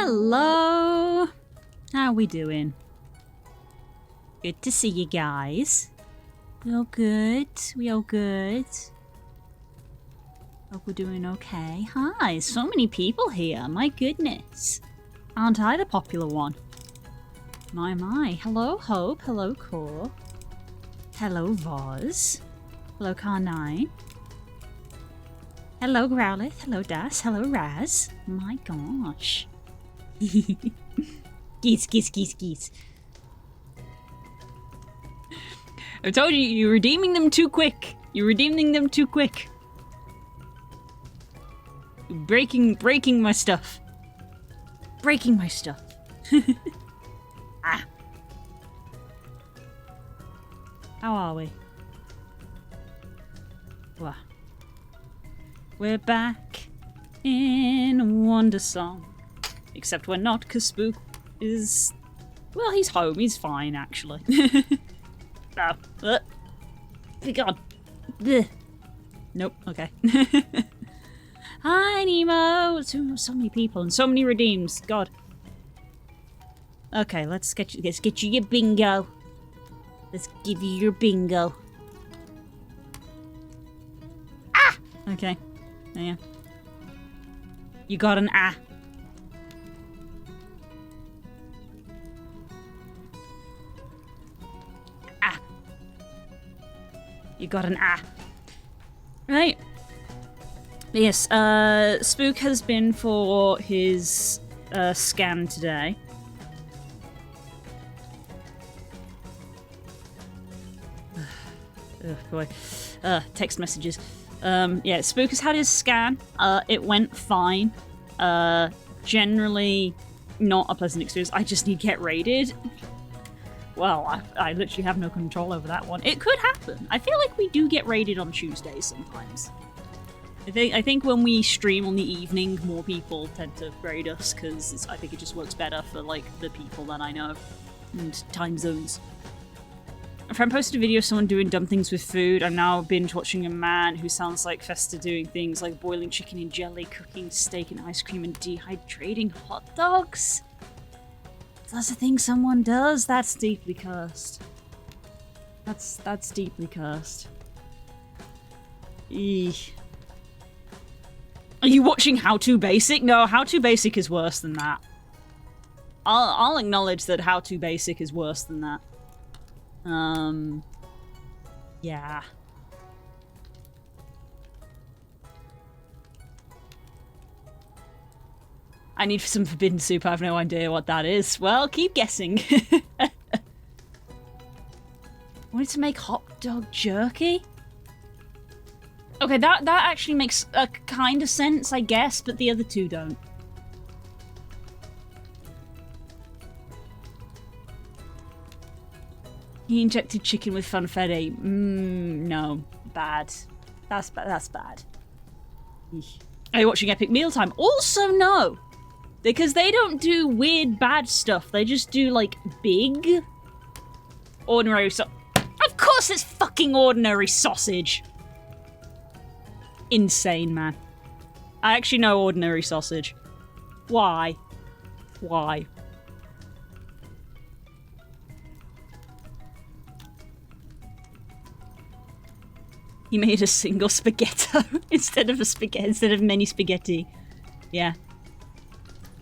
Hello! How we doing? Good to see you guys. We all good? We all good? Hope we're doing okay. Hi, so many people here. My goodness. Aren't I the popular one? My. Hello, Hope. Hello, Core. Hello, Voz. Hello, Car9. Hello, Growlith. Hello, Das. Hello, Raz. My gosh. Geese. I told you, you're redeeming them too quick. You're redeeming them too quick. Breaking my stuff. Breaking my stuff. Ah. How are we? What? We're back in Wandersong. Except we're not, because Spook is... Well, he's home. He's fine, actually. Oh. Be gone. Ugh. Nope. Okay. Hi, Nemo. So many people and so many redeems. God. Okay, let's get you your bingo. Let's give you your bingo. Ah! Okay. Yeah. You got an ah. You got an ah. Right. Yes, Spook has been for his scan today. Oh boy. Text messages. Yeah, Spook has had his scan. It went fine. Generally not a pleasant experience. I just need to get raided. Well, I literally have no control over that one. It could happen. I feel like we do get raided on Tuesdays sometimes. I think when we stream on the evening, more people tend to raid us because I think it just works better for like the people that I know and time zones. A friend posted a video of someone doing dumb things with food. I'm now binge watching a man who sounds like Fester doing things like boiling chicken in jelly, cooking steak and ice cream, and dehydrating hot dogs. That's a thing someone does. That's deeply cursed. That's deeply cursed. Eesh. Are you watching How To Basic? No, How To Basic is worse than that. I'll acknowledge that How To Basic is worse than that. Yeah. I need some forbidden soup. I have no idea what that is. Well, keep guessing. I wanted to make hot dog jerky? Okay, that actually makes a kind of sense, I guess, but the other two don't. He injected chicken with funfetti. No. Bad. That's bad. Eesh. Are you watching Epic Mealtime? Also no! Because they don't do weird bad stuff. They just do, like, big... ordinary Of course it's fucking ordinary sausage! Insane, man. I actually know ordinary sausage. Why? Why? He made a single spaghetto instead of many spaghetti. Yeah.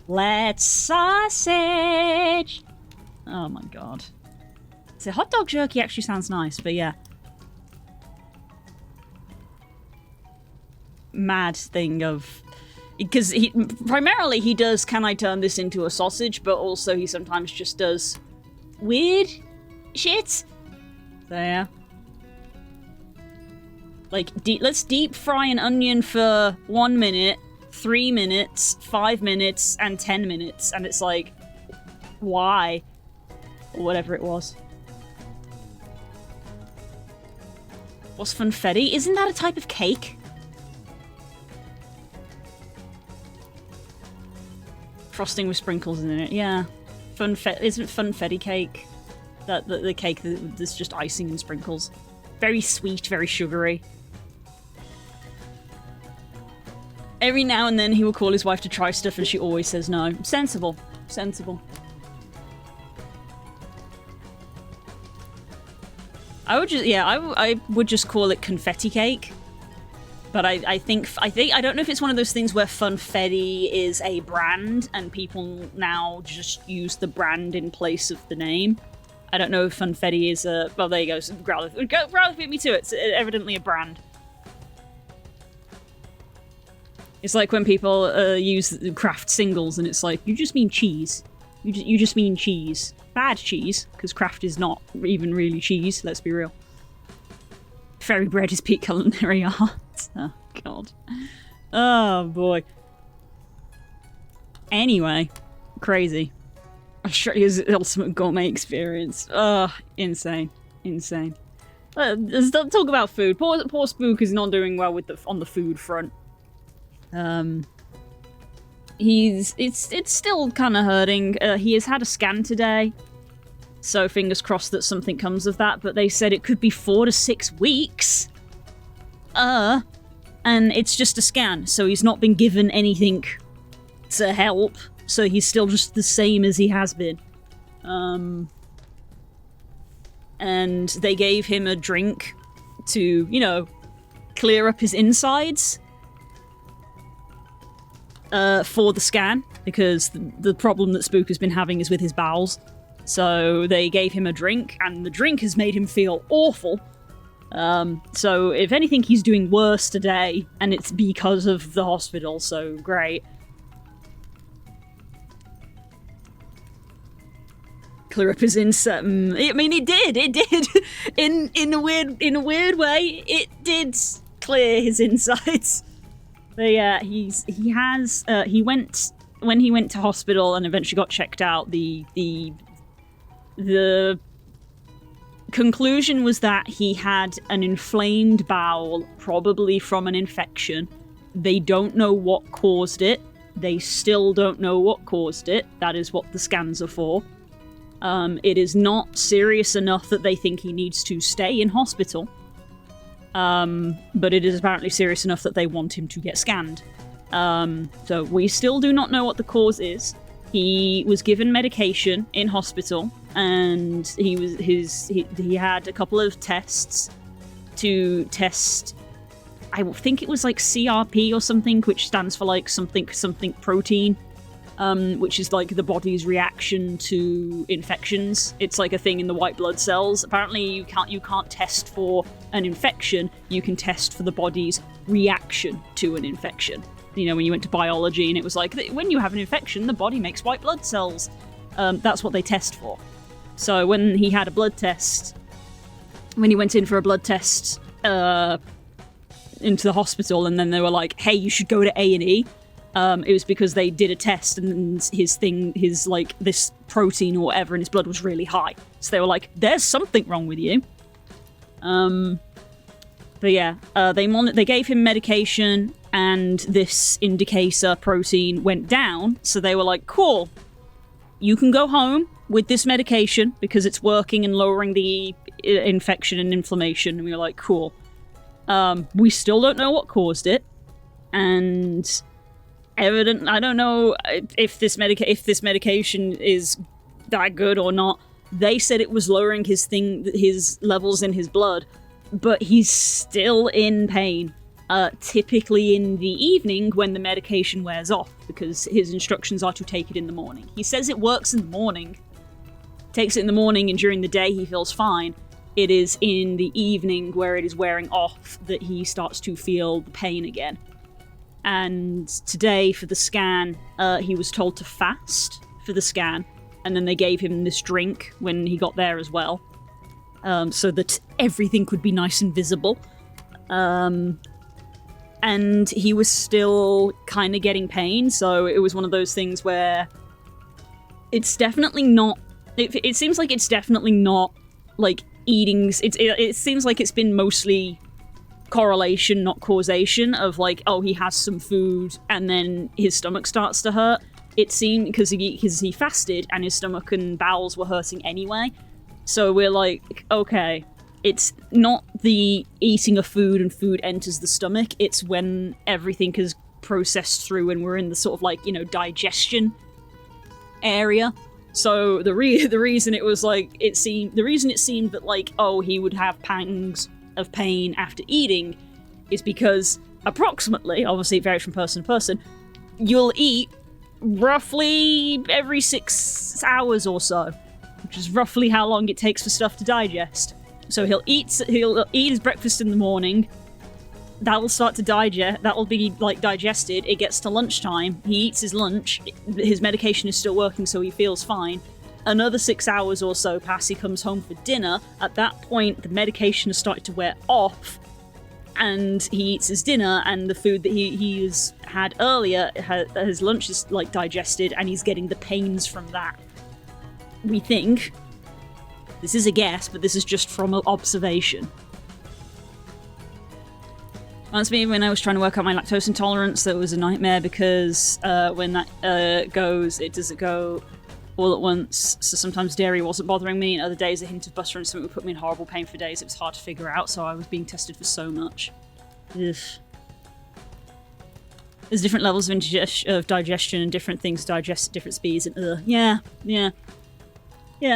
Let's sausage! Oh my god. So hot dog jerky actually sounds nice, but yeah. Mad thing of... Because primarily he does, can I turn this into a sausage, but also he sometimes just does weird shit. So yeah. Like, let's deep fry an onion for 1 minute, 3 minutes, 5 minutes, and 10 minutes. And it's like, why? Or whatever it was. What's funfetti? Isn't that a type of cake? Frosting with sprinkles in it, yeah. Isn't funfetti cake the cake that's just icing and sprinkles? Very sweet, very sugary. Every now and then he will call his wife to try stuff and she always says no. Sensible. Sensible. I would just, yeah, I would just call it confetti cake. But I don't know if it's one of those things where funfetti is a brand and people now just use the brand in place of the name. I don't know if funfetti is a, well, there you go. Growlithe beat me to it. It's evidently a brand. It's like when people use Kraft singles and it's like, you just mean cheese. You just mean cheese. Bad cheese, because Kraft is not even really cheese, let's be real. Fairy bread is peak culinary art. Oh, God. Oh, boy. Anyway. Crazy. Australia's ultimate gourmet experience. Ugh, insane. Insane. Let's talk about food. Poor Spook is not doing well with on the food front. It's still kind of hurting. He has had a scan today, so fingers crossed that something comes of that, but they said it could be 4 to 6 weeks. And it's just a scan, so he's not been given anything to help, so he's still just the same as he has been. And they gave him a drink to, you know, clear up his insides. For the scan, because the problem that Spook has been having is with his bowels. So they gave him a drink, and the drink has made him feel awful. So if anything, he's doing worse today, and it's because of the hospital, so great. Clear up his inside. I mean, it did. in a weird way, it did clear his insides. But yeah, he went, when he went to hospital and eventually got checked out, the conclusion was that he had an inflamed bowel, probably from an infection. They don't know what caused it. They still don't know what caused it. That is what the scans are for. It is not serious enough that they think he needs to stay in hospital. But it is apparently serious enough that they want him to get scanned. So we still do not know what the cause is. He was given medication in hospital, and he had a couple of tests to test. I think it was like CRP or something, which stands for like something protein, which is like the body's reaction to infections. It's like a thing in the white blood cells. Apparently you can't test for an infection, you can test for the body's reaction to an infection. You know, when you went to biology and it was like, when you have an infection, the body makes white blood cells. That's what they test for. So when he had a blood test, when he went in for a blood test into the hospital, and then they were like, hey, you should go to A&E, It was because they did a test and his like this protein or whatever in his blood was really high. So they were like, "There's something wrong with you." But yeah, they gave him medication, and this indicator protein went down. So they were like, "Cool, you can go home with this medication because it's working and lowering the infection and inflammation." And we were like, "Cool." We still don't know what caused it, and I don't know if this medication is that good or not. They said it was lowering his levels in his blood, but he's still in pain. Typically in the evening when the medication wears off, because his instructions are to take it in the morning. He says it works in the morning, takes it in the morning, and during the day he feels fine. It is in the evening where it is wearing off that he starts to feel the pain again. And today for the scan, he was told to fast for the scan, and then they gave him this drink when he got there as well, so that everything could be nice and visible. And he was still kind of getting pain, so it was one of those things where it's definitely not... It seems like it's definitely not, like, eating... It seems like it's been mostly correlation, not causation, of like, oh, he has some food and then his stomach starts to hurt. It seemed because he fasted and his stomach and bowels were hurting anyway. So we're like, okay, it's not the eating of food and food enters the stomach, it's when everything is processed through and we're in the sort of like, digestion area. So the reason it was like, it seemed that like, oh, he would have pangs of pain after eating is because approximately, obviously it varies from person to person, you'll eat roughly every 6 hours or so, which is roughly how long it takes for stuff to digest. So he'll eat his breakfast in the morning, that'll start to digest, that'll be like digested, it gets to lunchtime, he eats his lunch, his medication is still working so he feels fine. Another 6 hours or so pass, he comes home for dinner. At that point, the medication has started to wear off, and he eats his dinner, and the food that he's had earlier, his lunch is like digested, and he's getting the pains from that. We think. This is a guess, but this is just from observation. That's me when I was trying to work out my lactose intolerance. That was a nightmare because when that goes, it doesn't go all at once, so sometimes dairy wasn't bothering me, and other days a hint of butter and something would put me in horrible pain for days. It was hard to figure out, so I was being tested for so much. Ugh. There's different levels of digestion and different things digest at different speeds, and yeah,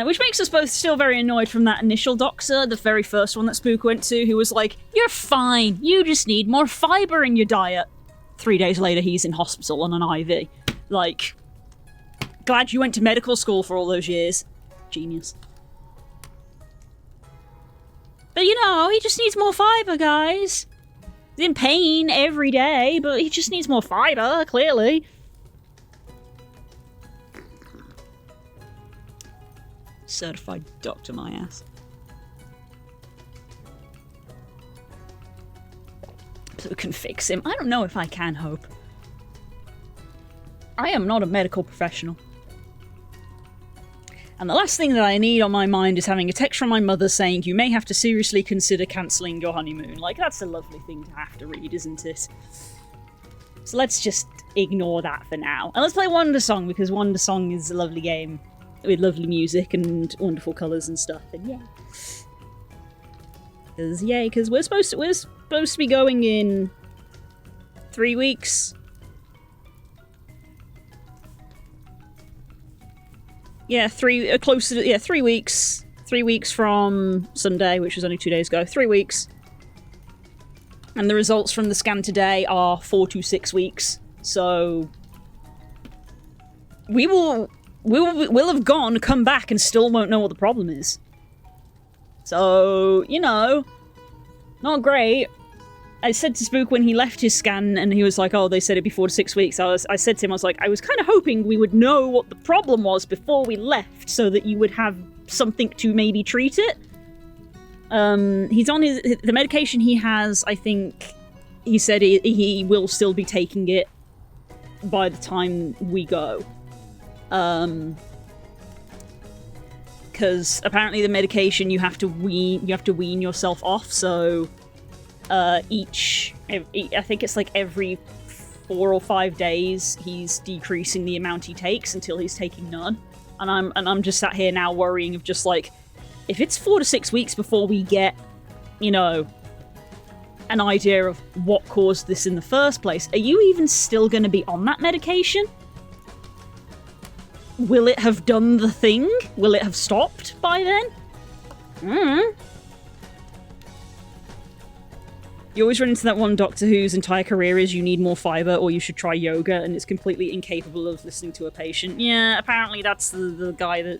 which makes us both still very annoyed from that initial doctor, the very first one that Spook went to, who was like, "You're fine, you just need more fibre in your diet." 3 days later, he's in hospital on an IV. Like... Glad you went to medical school for all those years. Genius. But he just needs more fibre, guys. He's in pain every day, but he just needs more fibre, clearly. Certified doctor, my ass. So we can fix him. I don't know if I can, Hope. I am not a medical professional. And the last thing that I need on my mind is having a text from my mother saying, "You may have to seriously consider cancelling your honeymoon." Like, that's a lovely thing to have to read, isn't it? So let's just ignore that for now. And let's play Wandersong, because Wandersong is a lovely game with lovely music and wonderful colours and stuff, and yeah. Because we're supposed to be going in 3 weeks. Yeah, 3 weeks. 3 weeks from Sunday, which was only 2 days ago. 3 weeks. And the results from the scan today are 4 to 6 weeks. So we'll have come back and still won't know what the problem is. So, not great. I said to Spook when he left his scan, and he was like, "Oh, they said it'd be 4 to 6 weeks." I said to him, I was like, I was kind of hoping we would know what the problem was before we left, so that you would have something to maybe treat it. He's on the medication he has. I think he said he will still be taking it by the time we go. Because apparently the medication you have to wean yourself off, so I think it's like every 4 or 5 days he's decreasing the amount he takes until he's taking none. And I'm just sat here now worrying of just like, if it's 4 to 6 weeks before we get, you know, an idea of what caused this in the first place, are you even still going to be on that medication? Will it have done the thing? Will it have stopped by then? You always run into that one doctor whose entire career is you need more fiber or you should try yoga, and is completely incapable of listening to a patient. Yeah, apparently that's the guy that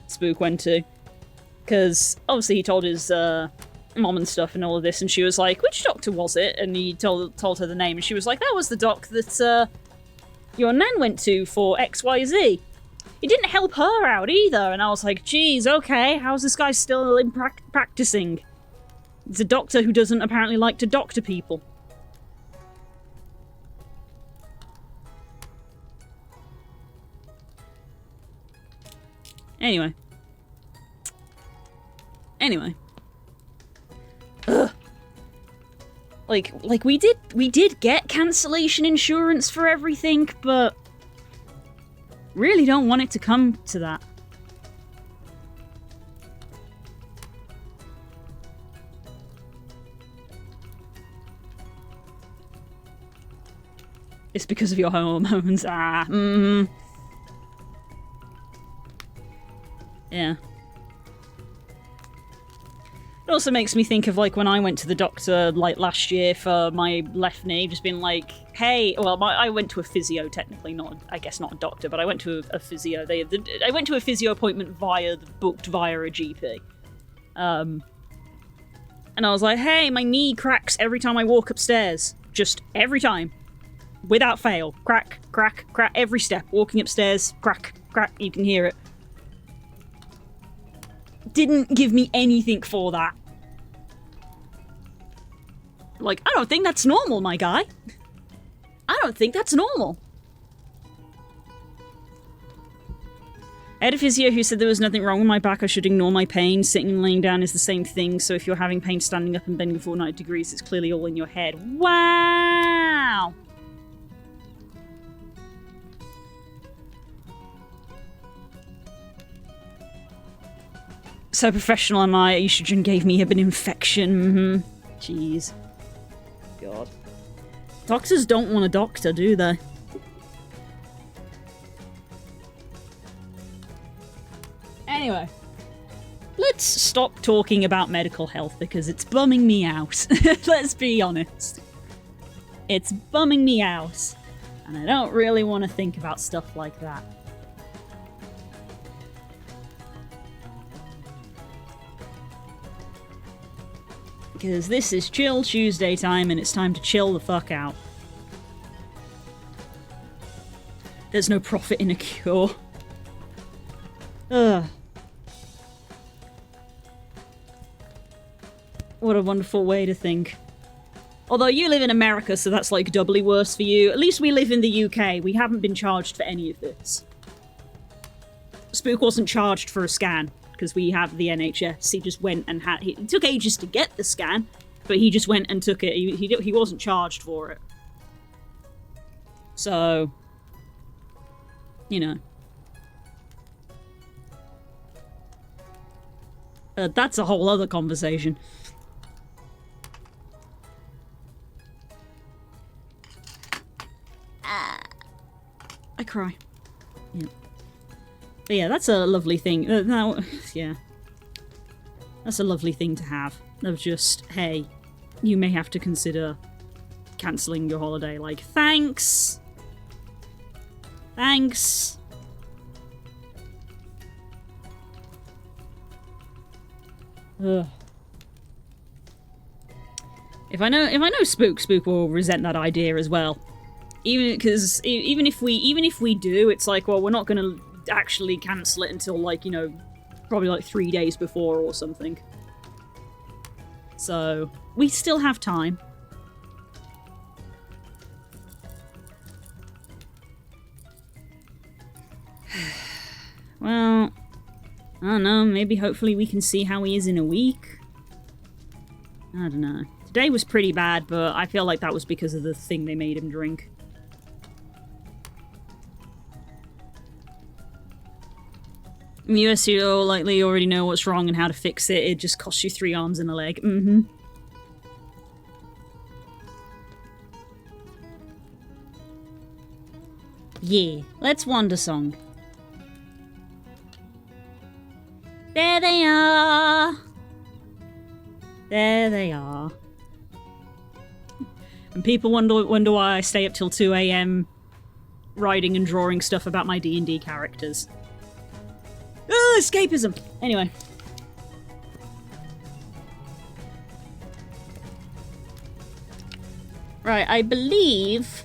Spook went to. Because obviously he told his mom and stuff and all of this, and she was like, which doctor was it? And he told her the name, and she was like, that was the doc that your nan went to for XYZ. It didn't help her out either, and I was like, geez, okay, how's this guy still in practicing? It's a doctor who doesn't apparently like to doctor people. Anyway. Ugh. Like we did get cancellation insurance for everything, but really don't want it to come to that. It's because of your hormones. Yeah. It also makes me think of, like, when I went to the doctor, like, last year for my left knee, just being like, hey, well, I went to a physio, technically, I guess not a doctor, but I went to a physio. I went to a physio appointment booked via a GP. And I was like, hey, my knee cracks every time I walk upstairs. Just every time. Without fail. Crack, crack, crack, every step. Walking upstairs, crack, crack, you can hear it. Didn't give me anything for that. Like, I don't think that's normal, my guy. I don't think that's normal. I had a physio who said there was nothing wrong with my back, I should ignore my pain. Sitting and laying down is the same thing, so if you're having pain standing up and bending 490 degrees, it's clearly all in your head. Wow! So professional am I, estrogen gave me an infection. Jeez. God. Doctors don't want a doctor, do they? Anyway. Let's stop talking about medical health because it's bumming me out. Let's be honest. It's bumming me out. And I don't really want to think about stuff like that. Because this is Chill Tuesday time and it's time to chill the fuck out. There's no profit in a cure. Ugh. What a wonderful way to think. Although you live in America, so that's like doubly worse for you. At least we live in the UK. We haven't been charged for any of this. Spook wasn't charged for a scan. Because we have the NHS. He just went and had... It took ages to get the scan, but he just went and took it. He wasn't charged for it. So... You know. That's a whole other conversation. I cry. Yeah. But yeah, that's a lovely thing. Yeah. That's a lovely thing to have. Of just, hey, you may have to consider cancelling your holiday. Like, thanks! Thanks! Ugh. If I know Spook will resent that idea as well. Even if we do, it's like, well, we're not gonna actually cancel it until, like, you know, probably like 3 days before or something. So we still have time. Well, I don't know, maybe hopefully we can see how he is in a week. I don't know. Today was pretty bad, but I feel like that was because of the thing they made him drink. US, you likely already know what's wrong and how to fix it. It just costs you 3 arms and a leg. Mm-hmm. Yeah, let's Wandersong. There they are! There they are. And people wonder why I stay up till 2 AM writing and drawing stuff about my D&D characters. Ugh, escapism! Anyway. Right, I believe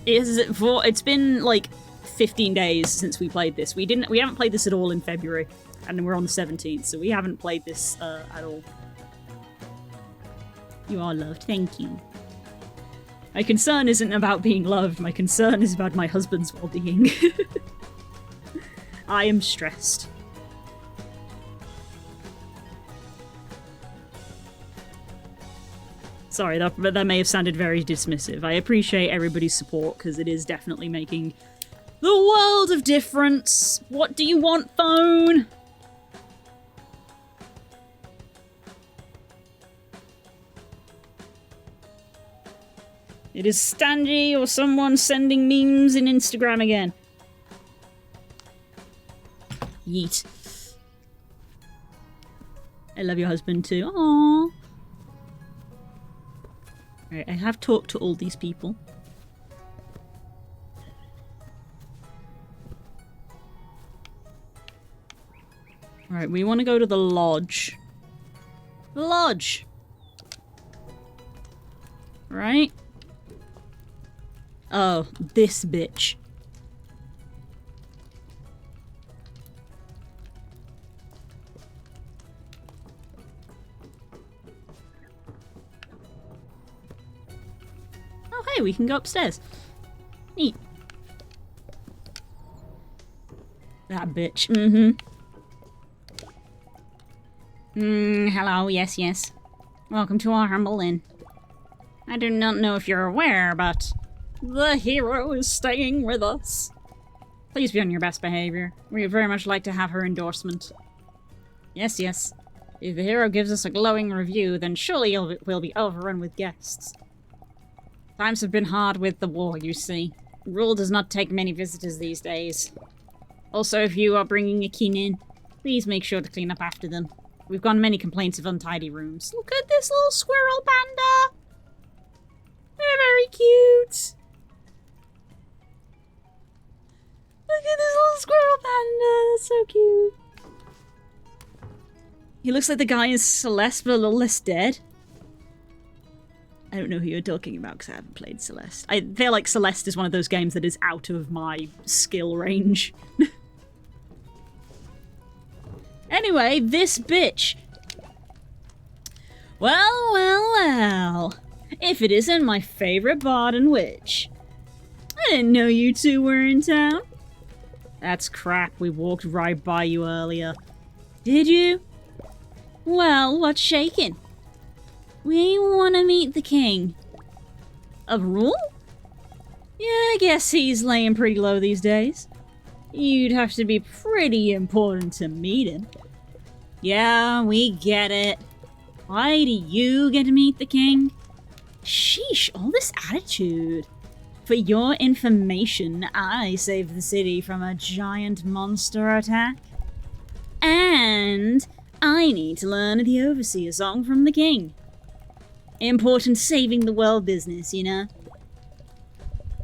it's been like 15 days since we played this. We haven't played this at all in February, and we're on the 17th, so we haven't played this at all. You are loved, thank you. My concern isn't about being loved, my concern is about my husband's well-being. I am stressed. Sorry, that may have sounded very dismissive. I appreciate everybody's support, because it is definitely making the world of difference. What do you want, phone? It is Stanley or someone sending memes in Instagram again. Yeet. I love your husband too. Aww. Alright, I have talked to all these people. Alright, we want to go to the lodge. The lodge! Right? Oh, this bitch. Oh, hey, we can go upstairs. Neat. That bitch. Hello, yes, yes. Welcome to our humble inn. I do not know if you're aware, but the hero is staying with us. Please be on your best behavior. We would very much like to have her endorsement. Yes, yes. If the hero gives us a glowing review, then surely we'll be overrun with guests. Times have been hard with the war, you see. Rule does not take many visitors these days. Also, if you are bringing a kin in, please make sure to clean up after them. We've gotten many complaints of untidy rooms. Look at this little squirrel panda! They're very cute! Look at this little squirrel panda! That's so cute. He looks like the guy in Celeste, but a little less dead. I don't know who you're talking about because I haven't played Celeste. I feel like Celeste is one of those games that is out of my skill range. Anyway, this bitch. Well, well, well. If it isn't my favorite bard and witch. I didn't know you two were in town. That's crap, we walked right by you earlier. Did you? Well, what's shaking? We want to meet the king. Of Rule? Yeah, I guess he's laying pretty low these days. You'd have to be pretty important to meet him. Yeah, we get it. Why do you get to meet the king? Sheesh, all this attitude. For your information, I saved the city from a giant monster attack. And I need to learn the Overseer song from the king. Important saving the world business, you know?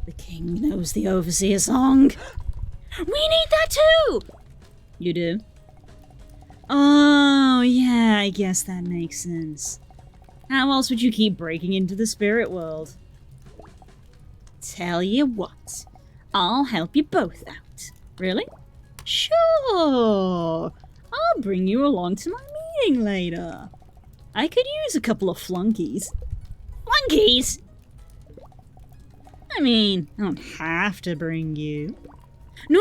The king knows the Overseer song. We need that too! You do? Oh, yeah, I guess that makes sense. How else would you keep breaking into the spirit world? Tell you what, I'll help you both out. Really? Sure! I'll bring you along to my meeting later. I could use a couple of flunkies. Flunkies? I mean, I don't have to bring you. No,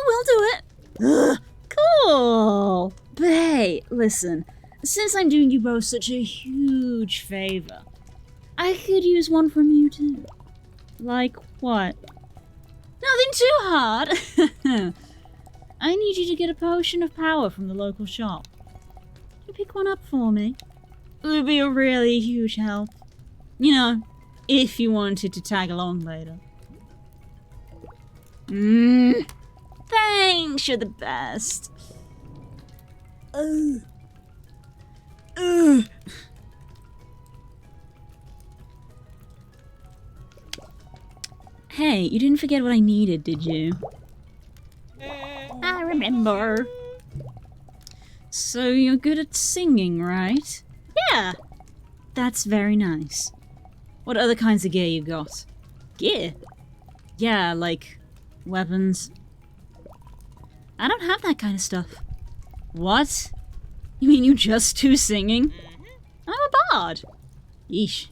we'll do it. Ugh. listen, since I'm doing you both such a huge favor, I could use one from you too. Like what? Nothing too hard. I need you to get a potion of power from the local shop. Can you pick one up for me? It would be a really huge help. You know, if you wanted to tag along later. Thanks, you're the best. Hey, you didn't forget what I needed, did you? I remember. So you're good at singing, right? Yeah. That's very nice. What other kinds of gear you got? Gear? Yeah, like weapons. I don't have that kind of stuff. What? You mean you just do singing? I'm a bard. Yeesh.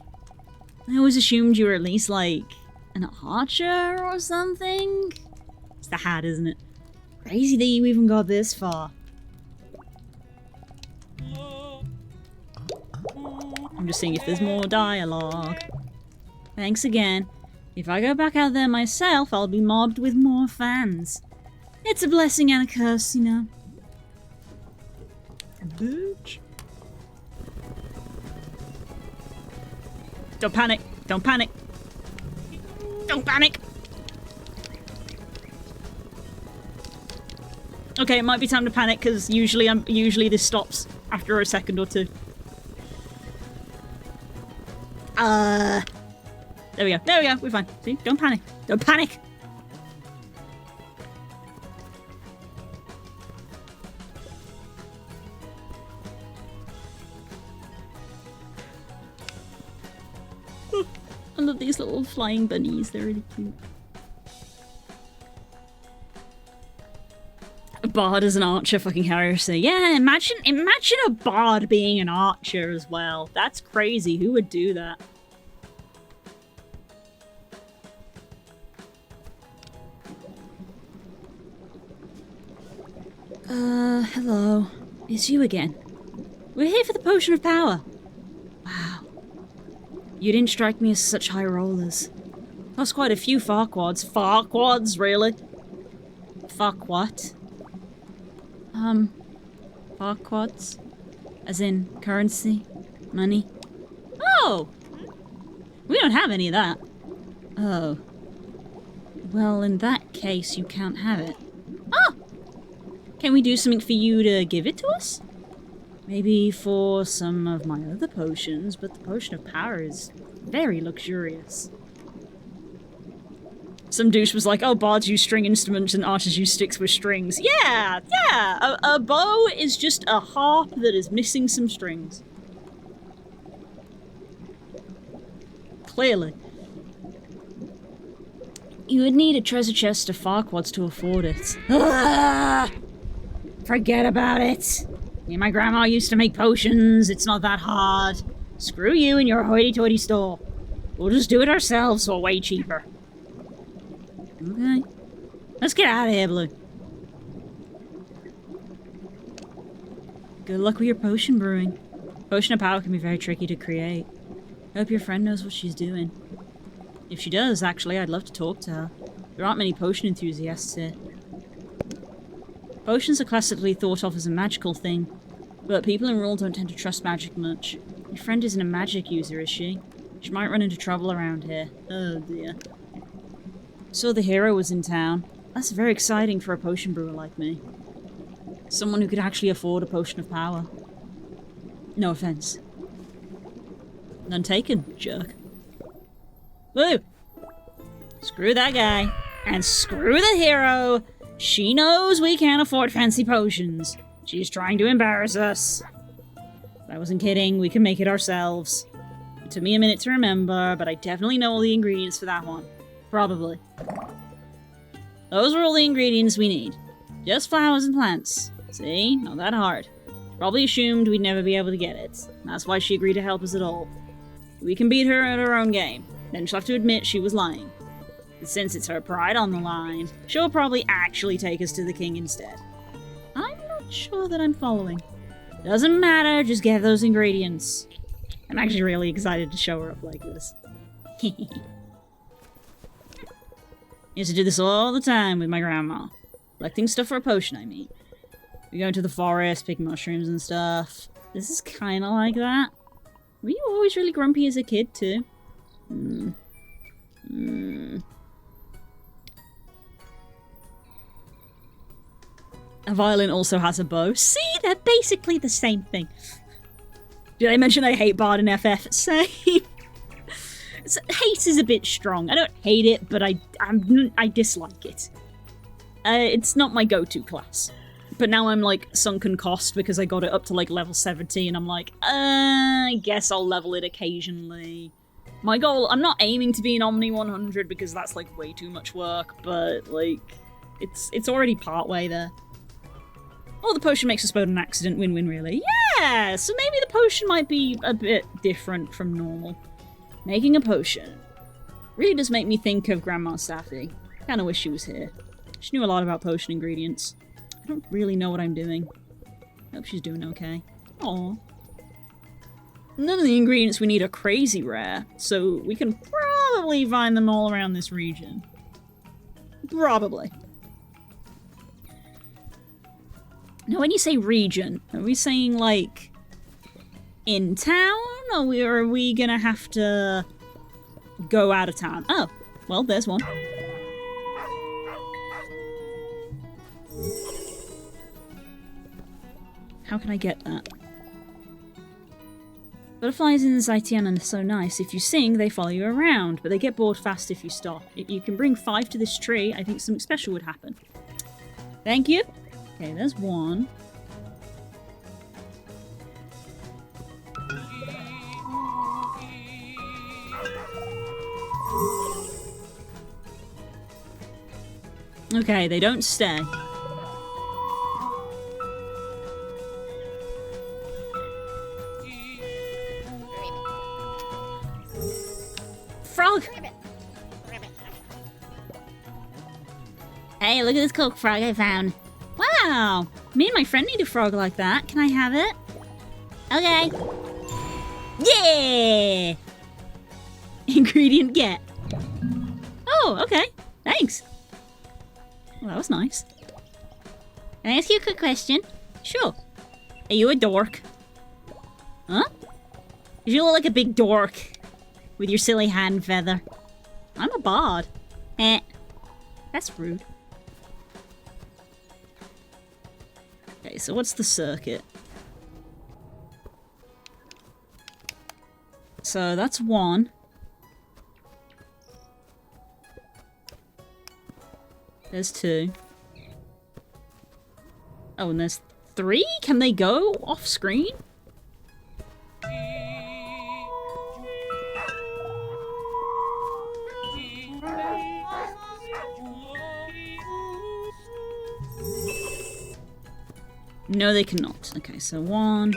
I always assumed you were at least like an archer or something. It's the hat, isn't it? Crazy that you even got this far. I'm just seeing if there's more dialogue. Thanks again. If I go back out there myself, I'll be mobbed with more fans. It's a blessing and a curse, you know. Bitch. Don't panic. Don't panic. Don't panic. Okay, it might be time to panic because usually this stops after a second or two. There we go. There we go. We're fine. See? Don't panic. Don't panic. I love these little flying bunnies. They're really cute. A bard as an archer, fucking heresy. Yeah, imagine a bard being an archer as well. That's crazy. Who would do that? Hello. It's you again. We're here for the potion of power. Wow. You didn't strike me as such high rollers. Cost quite a few farquads. Farquads, really? Fuck what? Farquads? As in currency? Money? Oh! We don't have any of that. Oh. Well, in that case, you can't have it. Oh! Can we do something for you to give it to us? Maybe for some of my other potions, but the potion of power is very luxurious. Some douche was like, oh, bards use string instruments and archers use sticks with strings. Yeah, yeah! A bow is just a harp that is missing some strings. Clearly. You would need a treasure chest of Farquads to afford it. Ah! Forget about it. Me and my grandma used to make potions. It's not that hard. Screw you and your hoity-toity store. We'll just do it ourselves for way cheaper. Okay. Let's get out of here, Blue. Good luck with your potion brewing. Potion of power can be very tricky to create. I hope your friend knows what she's doing. If she does, actually, I'd love to talk to her. There aren't many potion enthusiasts here. Potions are classically thought of as a magical thing, but people in Rule don't tend to trust magic much. Your friend isn't a magic user, is she? She might run into trouble around here. Oh dear. So the hero was in town. That's very exciting for a potion brewer like me. Someone who could actually afford a potion of power. No offense. None taken, jerk. Woo! Screw that guy. And screw the hero! She knows we can't afford fancy potions. She's trying to embarrass us. I wasn't kidding, we can make it ourselves. It took me a minute to remember, but I definitely know all the ingredients for that one. Probably. Those are all the ingredients we need. Just flowers and plants. See? Not that hard. Probably assumed we'd never be able to get it. That's why she agreed to help us at all. We can beat her at her own game. Then she'll have to admit she was lying. And since it's her pride on the line, she'll probably actually take us to the king instead. I'm not sure that I'm following. Doesn't matter, just get those ingredients. I'm actually really excited to show her up like this. Used to do this all the time with my grandma. Collecting stuff for a potion, I mean. We go into the forest, pick mushrooms and stuff. This is kind of like that. Were you always really grumpy as a kid, too? A violin also has a bow. See, they're basically the same thing. Did I mention I hate Bard and FF? Same. Hate is a bit strong. I don't hate it, but I dislike it. It's not my go-to class. But now I'm like sunken cost because I got it up to like level 70 and I'm like, I guess I'll level it occasionally. My goal, I'm not aiming to be an Omni 100 because that's like way too much work, but like, it's already part way there. Oh, the potion makes us both an accident. Win-win, really. Yeah, so maybe the potion might be a bit different from normal. Making a potion. Really does make me think of Grandma Staffy. Kinda wish she was here. She knew a lot about potion ingredients. I don't really know what I'm doing. Hope she's doing okay. Aww. None of the ingredients we need are crazy rare, so we can probably find them all around this region. Probably. Now, when you say region, are we saying, like, in town? Or are we gonna have to go out of town? Oh, well, there's one. How can I get that? Butterflies in the Zaitian are so nice. If you sing, they follow you around, but they get bored fast if you stop. If you can bring 5 to this tree, I think something special would happen. Thank you. Okay, there's one. Okay, they don't stay. Frog! Hey, look at this cool frog I found. Wow! Me and my friend need a frog like that. Can I have it? Okay. Yeah! Ingredient get. Oh, okay. Thanks. Well, that was nice. Can I ask you a quick question? Sure. Are you a dork? Huh? You look like a big dork. With your silly hand feather. I'm a bard. That's rude. Okay, so what's the circuit? So that's one. There's 2. Oh, and there's 3? Can they go off screen? No, they cannot. Okay, so 1.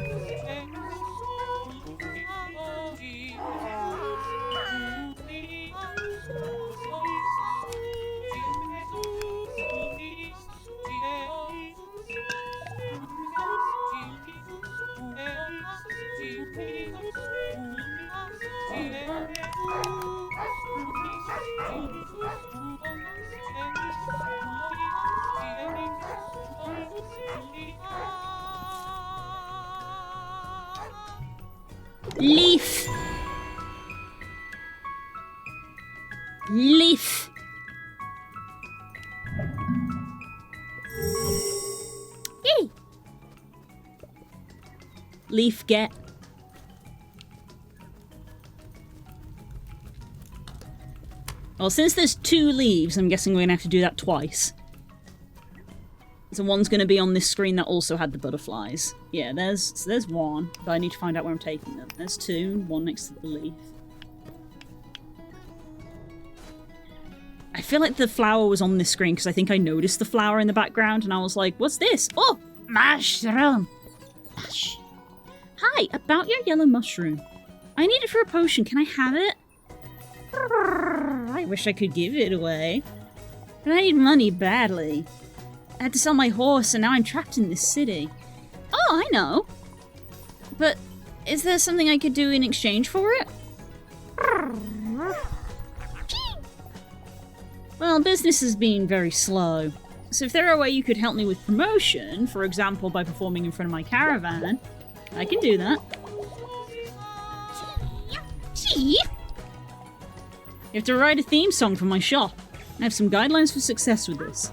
Leaf. Leaf. Yay. Leaf get. Well, since there's 2 leaves, I'm guessing we're gonna have to do that twice. So one's gonna be on this screen that also had the butterflies. Yeah, there's 1, but I need to find out where I'm taking them. There's 2, 1 next to the leaf. I feel like the flower was on this screen because I think I noticed the flower in the background and I was like, what's this? Oh, mushroom. Mush. Hi, about your yellow mushroom. I need it for a potion. Can I have it? I wish I could give it away. But I need money badly. I had to sell my horse and now I'm trapped in this city. Oh, I know. But is there something I could do in exchange for it? Well, business has been very slow. So if there are a way you could help me with promotion, for example by performing in front of my caravan, I can do that. You have to write a theme song for my shop. I have some guidelines for success with this.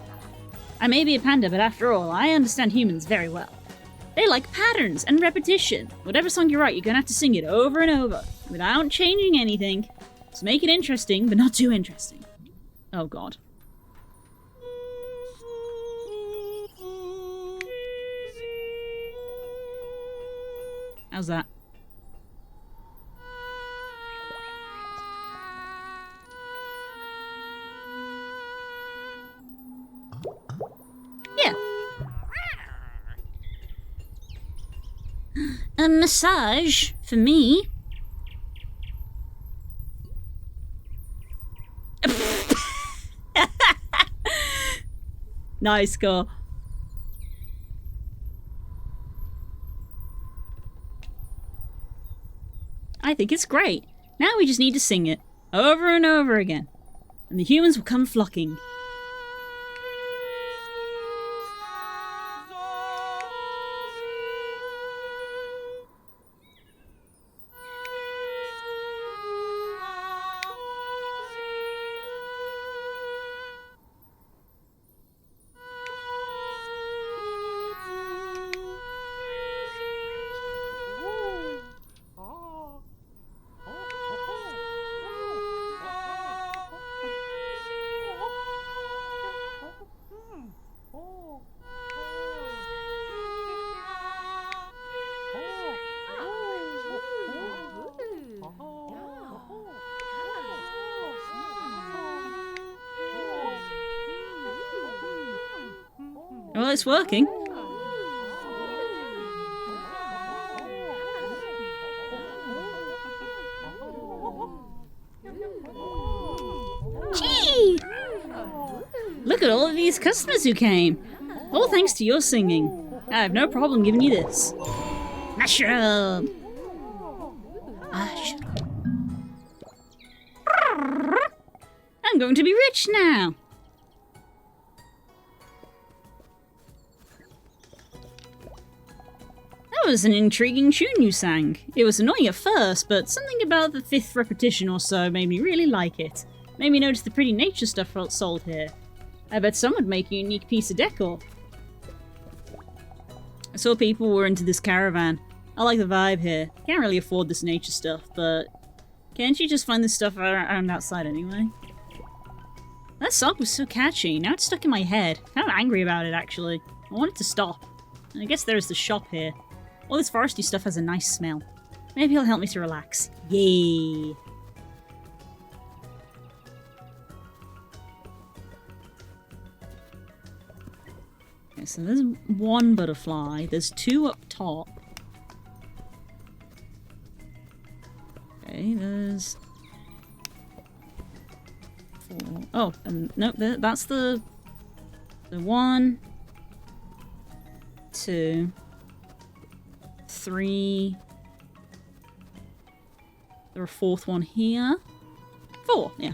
I may be a panda, but after all, I understand humans very well. They like patterns and repetition. Whatever song you write, you're gonna have to sing it over and over, without changing anything. So make it interesting, but not too interesting. Oh god. How's that? Yeah. A massage for me. Nice score. I think it's great. Now we just need to sing it over and over again, and the humans will come flocking. Well, it's working. Gee! Look at all of these customers who came. All thanks to your singing. I have no problem giving you this. Mushroom! Mushroom. I'm going to be rich now. That was an intriguing tune you sang. It was annoying at first, but something about the 5th repetition or so made me really like it. Made me notice the pretty nature stuff sold here. I bet some would make a unique piece of decor. I saw people were into this caravan. I like the vibe here. Can't really afford this nature stuff, but can't you just find this stuff around outside anyway? That song was so catchy. Now it's stuck in my head. Kind of angry about it, actually. I want it to stop. I guess there is the shop here. All this foresty stuff has a nice smell. Maybe he'll help me to relax. Yay! Okay, so there's one butterfly. There's 2 up top. Okay, there's 4. Oh, and no, that's the 1, 2, 3. There's a 4th one here. 4, yeah.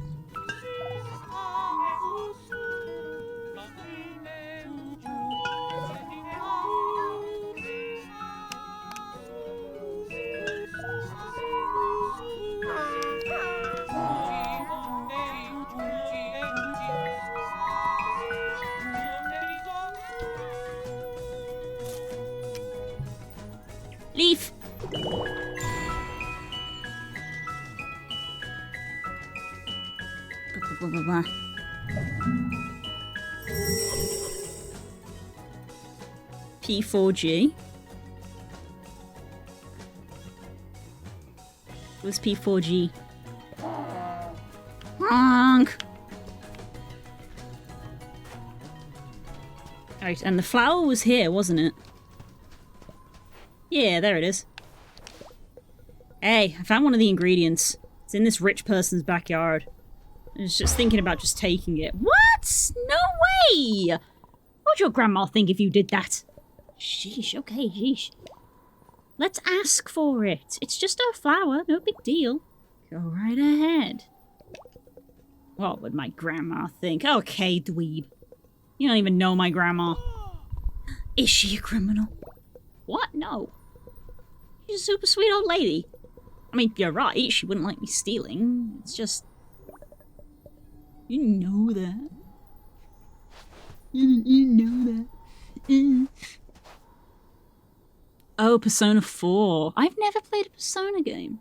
Leaf! P4G. What's P4G? Honk! Right, and the flower was here, wasn't it? Yeah, there it is. Hey, I found one of the ingredients. It's in this rich person's backyard. I was just thinking about just taking it. What? No way! What would your grandma think if you did that? Sheesh, okay, sheesh. Let's ask for it. It's just a flower, no big deal. Go right ahead. What would my grandma think? Okay, dweeb. You don't even know my grandma. Is she a criminal? What? No. She's a super sweet old lady. I mean, you're right, she wouldn't like me stealing. It's just... You know that. You know that. Oh, Persona 4. I've never played a Persona game.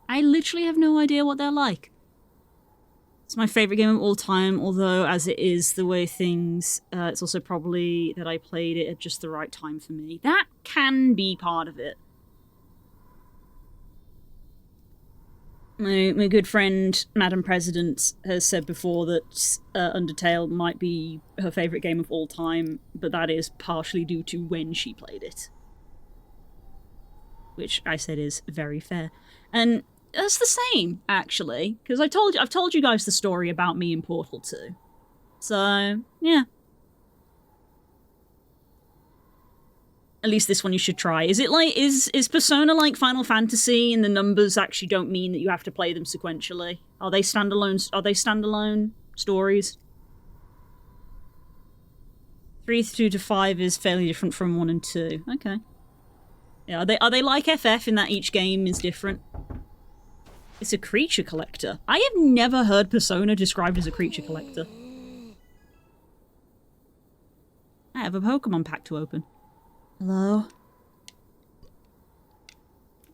I literally have no idea what they're like. It's my favourite game of all time, although as it is the way things, it's also probably that I played it at just the right time for me. That can be part of it. My good friend, Madam President, has said before that Undertale might be her favourite game of all time, but that is partially due to when she played it. Which I said is very fair. And that's the same, actually, because I've told you guys the story about me in Portal 2. So, yeah. At least this one you should try. Is it like, is Persona like Final Fantasy and the numbers actually don't mean that you have to play them sequentially? Are they standalone stories? 3 to 5 is fairly different from 1 and 2. Okay. Yeah, are they like FF in that each game is different? It's a creature collector. I have never heard Persona described as a creature collector. I have a Pokemon pack to open. Hello?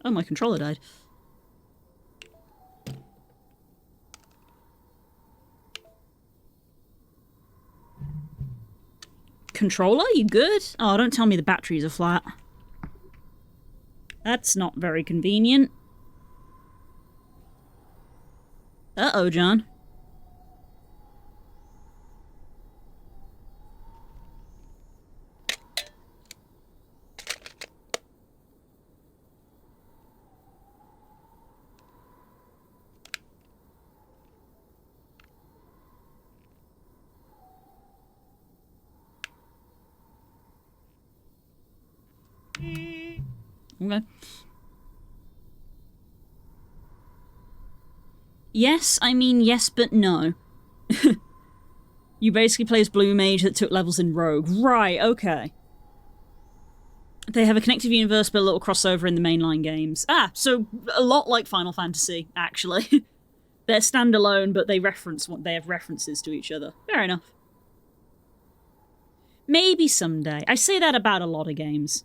Oh, my controller died. Controller, you good? Oh, don't tell me the batteries are flat. That's not very convenient. Uh-oh, John. Okay. Yes, I mean yes, but no. You basically play as Blue Mage that took levels in Rogue. Right, okay. They have a connected universe, but a little crossover in the mainline games. Ah, so a lot like Final Fantasy, actually. They're standalone, but they have references to each other. Fair enough. Maybe someday. I say that about a lot of games.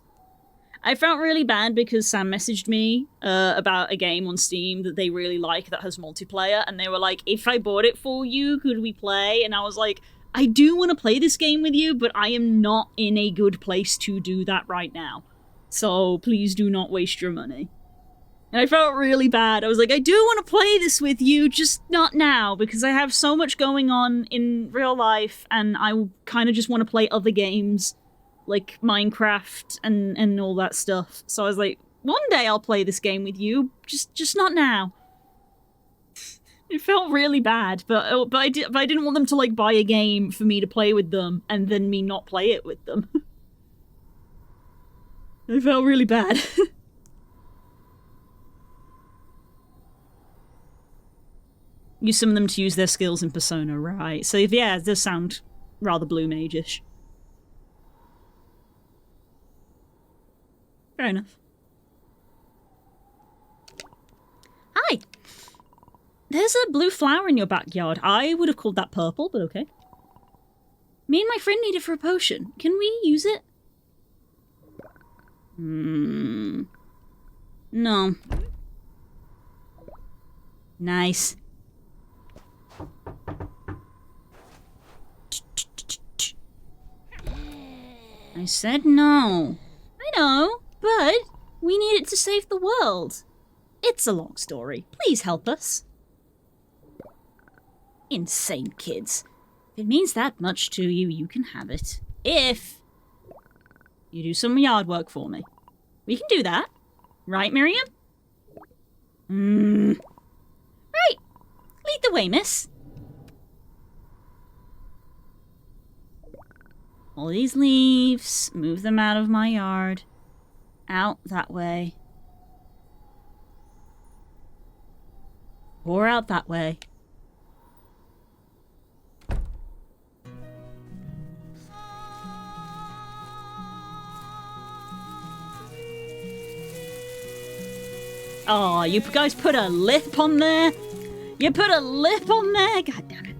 I felt really bad because Sam messaged me about a game on Steam that they really like that has multiplayer, and they were like, if I bought it for you, could we play? And I was like, I do want to play this game with you, but I am not in a good place to do that right now. So please do not waste your money. And I felt really bad. I was like, I do want to play this with you, just not now, because I have so much going on in real life, and I kind of just want to play other games, like Minecraft and all that stuff. So I was like, one day I'll play this game with you, just not now. It felt really bad, but I didn't want them to like buy a game for me to play with them and then me not play it with them. I felt really bad. Use some of them to use their skills in Persona, right? So yeah, it does sound rather Blue Mage-ish. Fair enough. Hi! There's a blue flower in your backyard. I would have called that purple, but okay. Me and my friend need it for a potion. Can we use it? No. Nice. I said no. I know, but we need it to save the world. It's a long story. Please help us. Insane kids. If it means that much to you, you can have it. If you do some yard work for me. We can do that. Right, Miriam? Right. Lead the way, miss. All these leaves, move them out of my yard. Out that way. Or out that way. Oh, you guys put a lip on there? You put a lip on there? God damn it.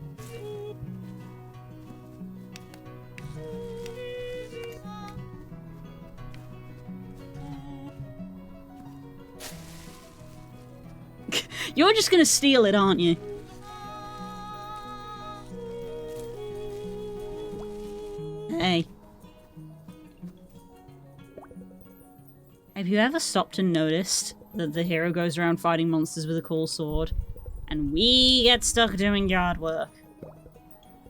You're just gonna steal it, aren't you? Hey. Have you ever stopped and noticed that the hero goes around fighting monsters with a cool sword, and we get stuck doing yard work?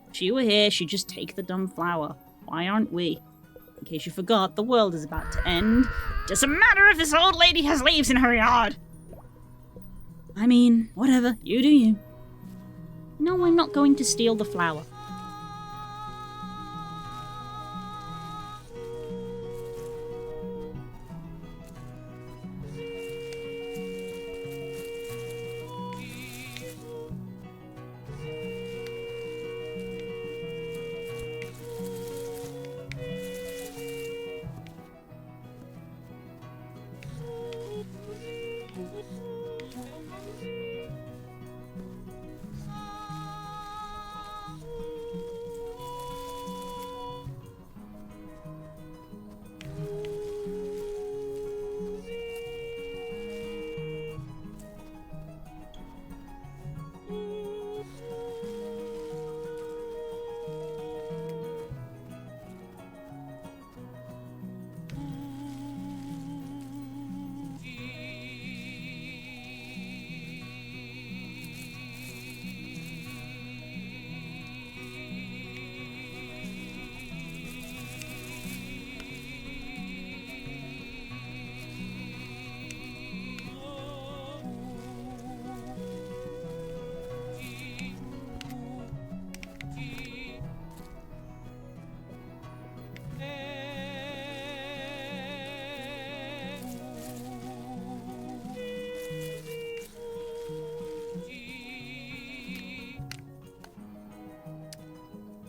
If she were here, she'd just take the dumb flower. Why aren't we? In case you forgot, the world is about to end. Doesn't matter if this old lady has leaves in her yard. I mean, whatever. You do you. No, I'm not going to steal the flower.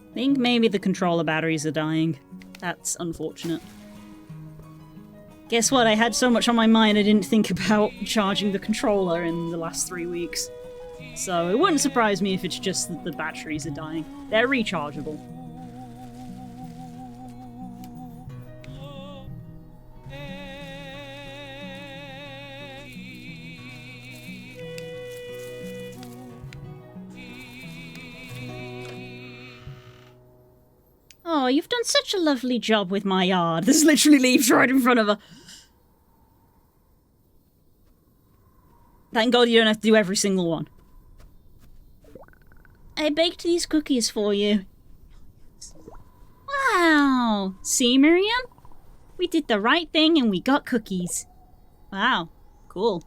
I think maybe the controller batteries are dying. That's unfortunate. Guess what? I had so much on my mind I didn't think about charging the controller in the last 3 weeks. So it wouldn't surprise me if it's just that the batteries are dying. They're rechargeable. Oh, you've done such a lovely job with my yard. There's literally leaves right in front of her. Thank God you don't have to do every single one. I baked these cookies for you. Wow. See, Miriam? We did the right thing and we got cookies. Wow. Cool.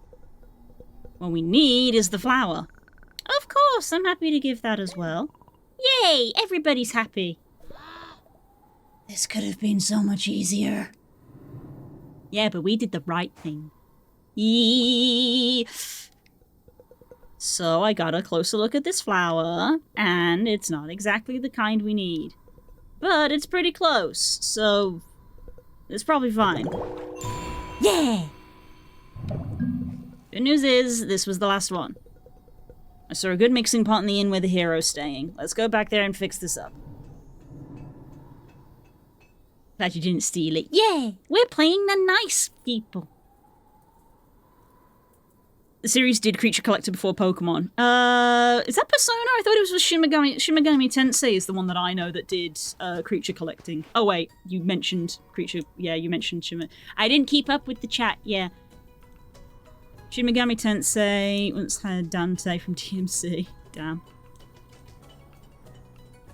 What we need is the flower. Of course, I'm happy to give that as well. Yay! Everybody's happy. This could have been so much easier. Yeah, but we did the right thing. Eee. So I got a closer look at this flower, and it's not exactly the kind we need. But it's pretty close, so it's probably fine. Yeah! Good news is, this was the last one. I saw a good mixing pot in the inn where the hero's staying. Let's go back there and fix this up. Glad you didn't steal it. Yeah, we're playing the nice people. The series did Creature Collector before Pokemon. Is that Persona? I thought it was Shin Megami Tensei is the one that I know that did creature collecting. Oh wait, you mentioned creature. Yeah, you mentioned Shin. I didn't keep up with the chat. Yeah. Shin Megami Tensei once had Dante from TMC. Damn.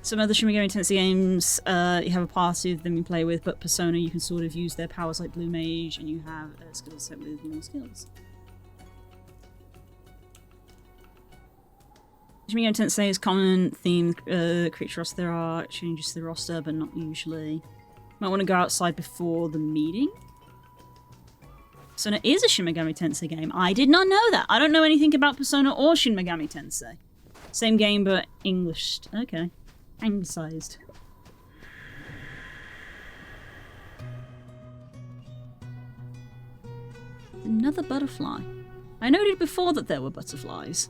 Some other Shin Megami Tensei games, you have a party of them you play with, but Persona you can sort of use their powers like Blue Mage, and you have a skill set with more skills. Shin Megami Tensei's common themed creature roster. There are changes to the roster, but not usually. Might want to go outside before the meeting. Persona is a Shin Megami Tensei game. I did not know that. I don't know anything about Persona or Shin Megami Tensei. Same game, but Englished. Okay. Anglicized. Another butterfly. I noted before that there were butterflies.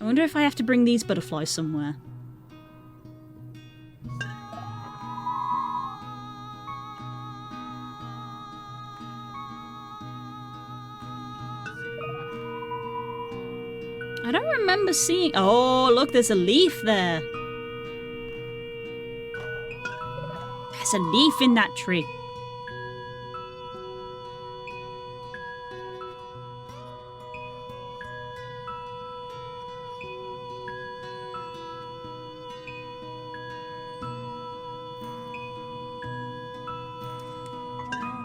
I wonder if I have to bring these butterflies somewhere. I don't remember seeing... Oh, look, there's a leaf there. There's a leaf in that tree.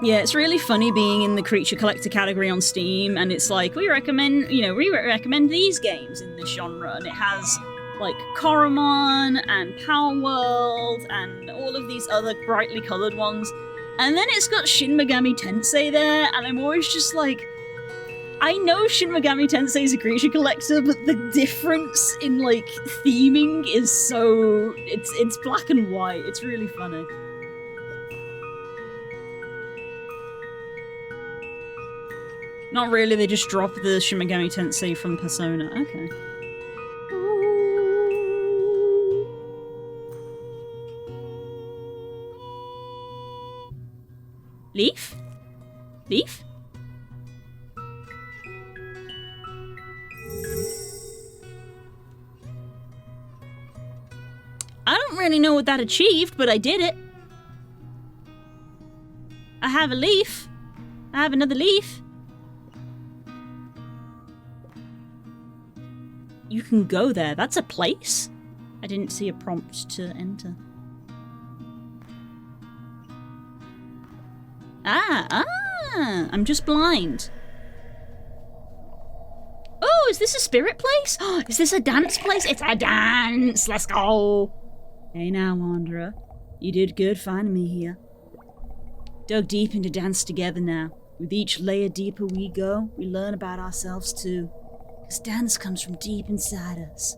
Yeah, it's really funny being in the creature collector category on Steam, and it's like, we recommend these games in this genre, and it has, like, Koromon, and Power World, and all of these other brightly coloured ones, and then it's got Shin Megami Tensei there, and I'm always just like, I know Shin Megami Tensei is a creature collector, but the difference in, like, theming is so... It's black and white, it's really funny. Not really, they just drop the Shin Megami Tensei from Persona. Okay. Leaf? Leaf? I don't really know what that achieved, but I did it. I have a leaf. I have another leaf. You can go there. That's a place? I didn't see a prompt to enter. I'm just blind. Oh, is this a spirit place? Is this a dance place? It's a dance! Let's go! Hey now, Wanderer. You did good finding me here. Dug deep into dance together now. With each layer deeper we go, we learn about ourselves too. Because dance comes from deep inside us.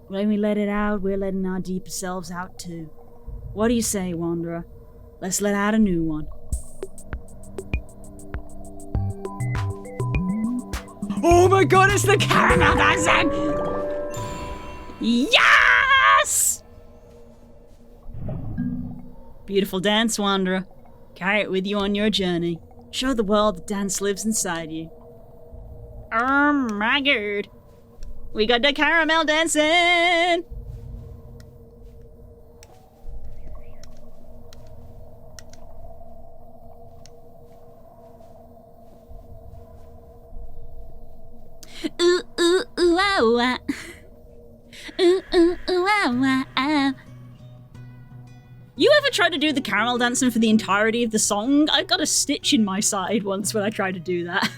When we let it out, we're letting our deeper selves out too. What do you say, Wanderer? Let's let out a new one. Oh my god, it's the caramel dancing! Yes! Beautiful dance, Wanderer. Carry it with you on your journey. Show the world that dance lives inside you. Oh my god. We got the caramel dancing! Ooh, ooh, ooh, ah, ah. Ooh, ooh, ooh, ah, ah. You ever tried to do the caramel dancing for the entirety of the song? I got a stitch in my side once when I tried to do that.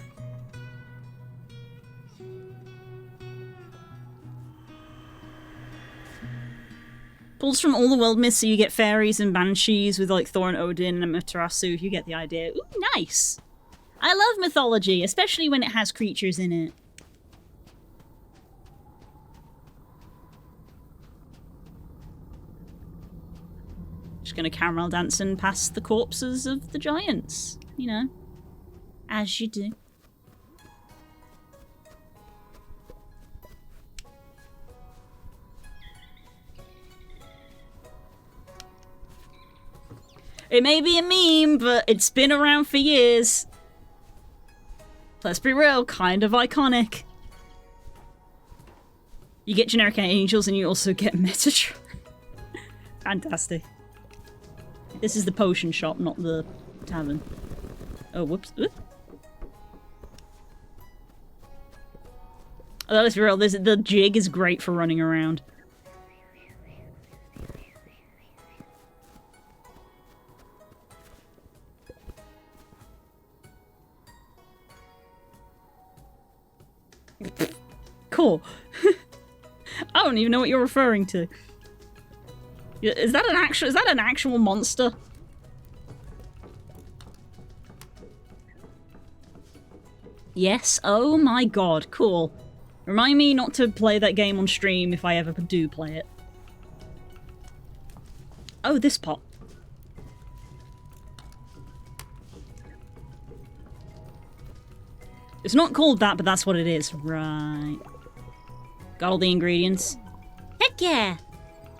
Pulls from all the world myths, so you get fairies and banshees with like Thor and Odin and Amaterasu. You get the idea. Ooh, nice! I love mythology, especially when it has creatures in it. Just gonna caramel dancing past the corpses of the giants, you know, as you do. It may be a meme, but it's been around for years. Let's be real, kind of iconic. You get generic angels and you also get Metatron. Fantastic. This is the potion shop, not the tavern. Oh, whoops. Oop. Oh, let's be real, the jig is great for running around. Cool. I don't even know what you're referring to. Is that an actual monster? Yes, oh my god, cool. Remind me not to play that game on stream if I ever do play it. Oh, this pot. It's not called that, but that's what it is. Right. Got all the ingredients? Heck yeah!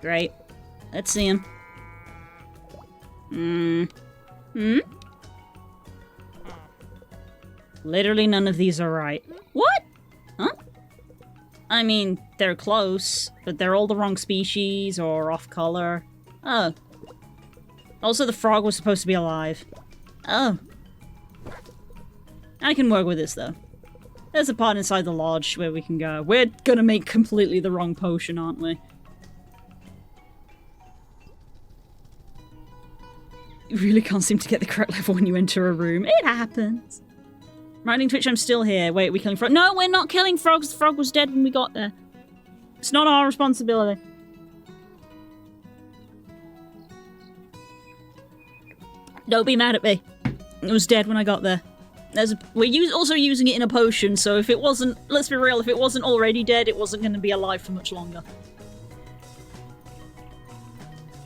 Great. Let's see them. Literally none of these are right. What? Huh? I mean, they're close, but they're all the wrong species or off color. Oh. Also, the frog was supposed to be alive. Oh. I can work with this, though. There's a part inside the lodge where we can go. We're gonna make completely the wrong potion, aren't we? You really can't seem to get the correct level when you enter a room. It happens. Writing Twitch, I'm still here. Wait, we killing frogs? No, we're not killing frogs. The frog was dead when we got there. It's not our responsibility. Don't be mad at me. It was dead when I got there. We're also using it in a potion, so if it wasn't... Let's be real, if it wasn't already dead, it wasn't going to be alive for much longer.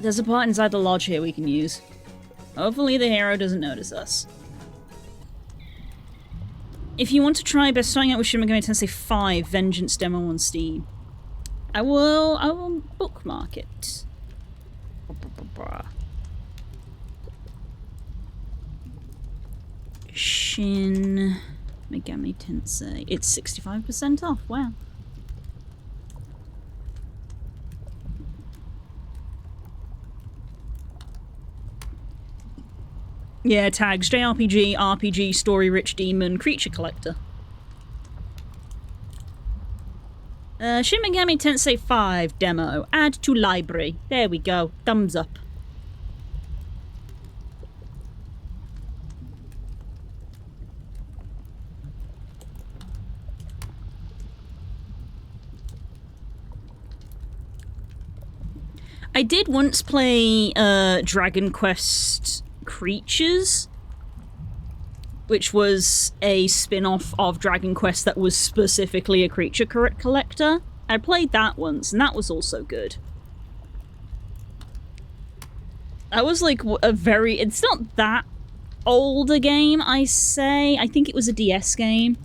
There's a part inside the lodge here we can use. Hopefully the hero doesn't notice us. If you want to try best starting out with Shin Megami Tensei 5 Vengeance demo on Steam, I will bookmark it. Shin Megami Tensei. It's 65% off. Wow. Yeah, tags JRPG, RPG, story-rich demon, creature collector. Shin Megami Tensei 5 demo. Add to library. There we go. Thumbs up. I did once play Dragon Quest Creatures, which was a spin-off of Dragon Quest that was specifically a creature collector. I played that once, and that was also good. That was like a very... It's not that old a game, I say. I think it was a DS game.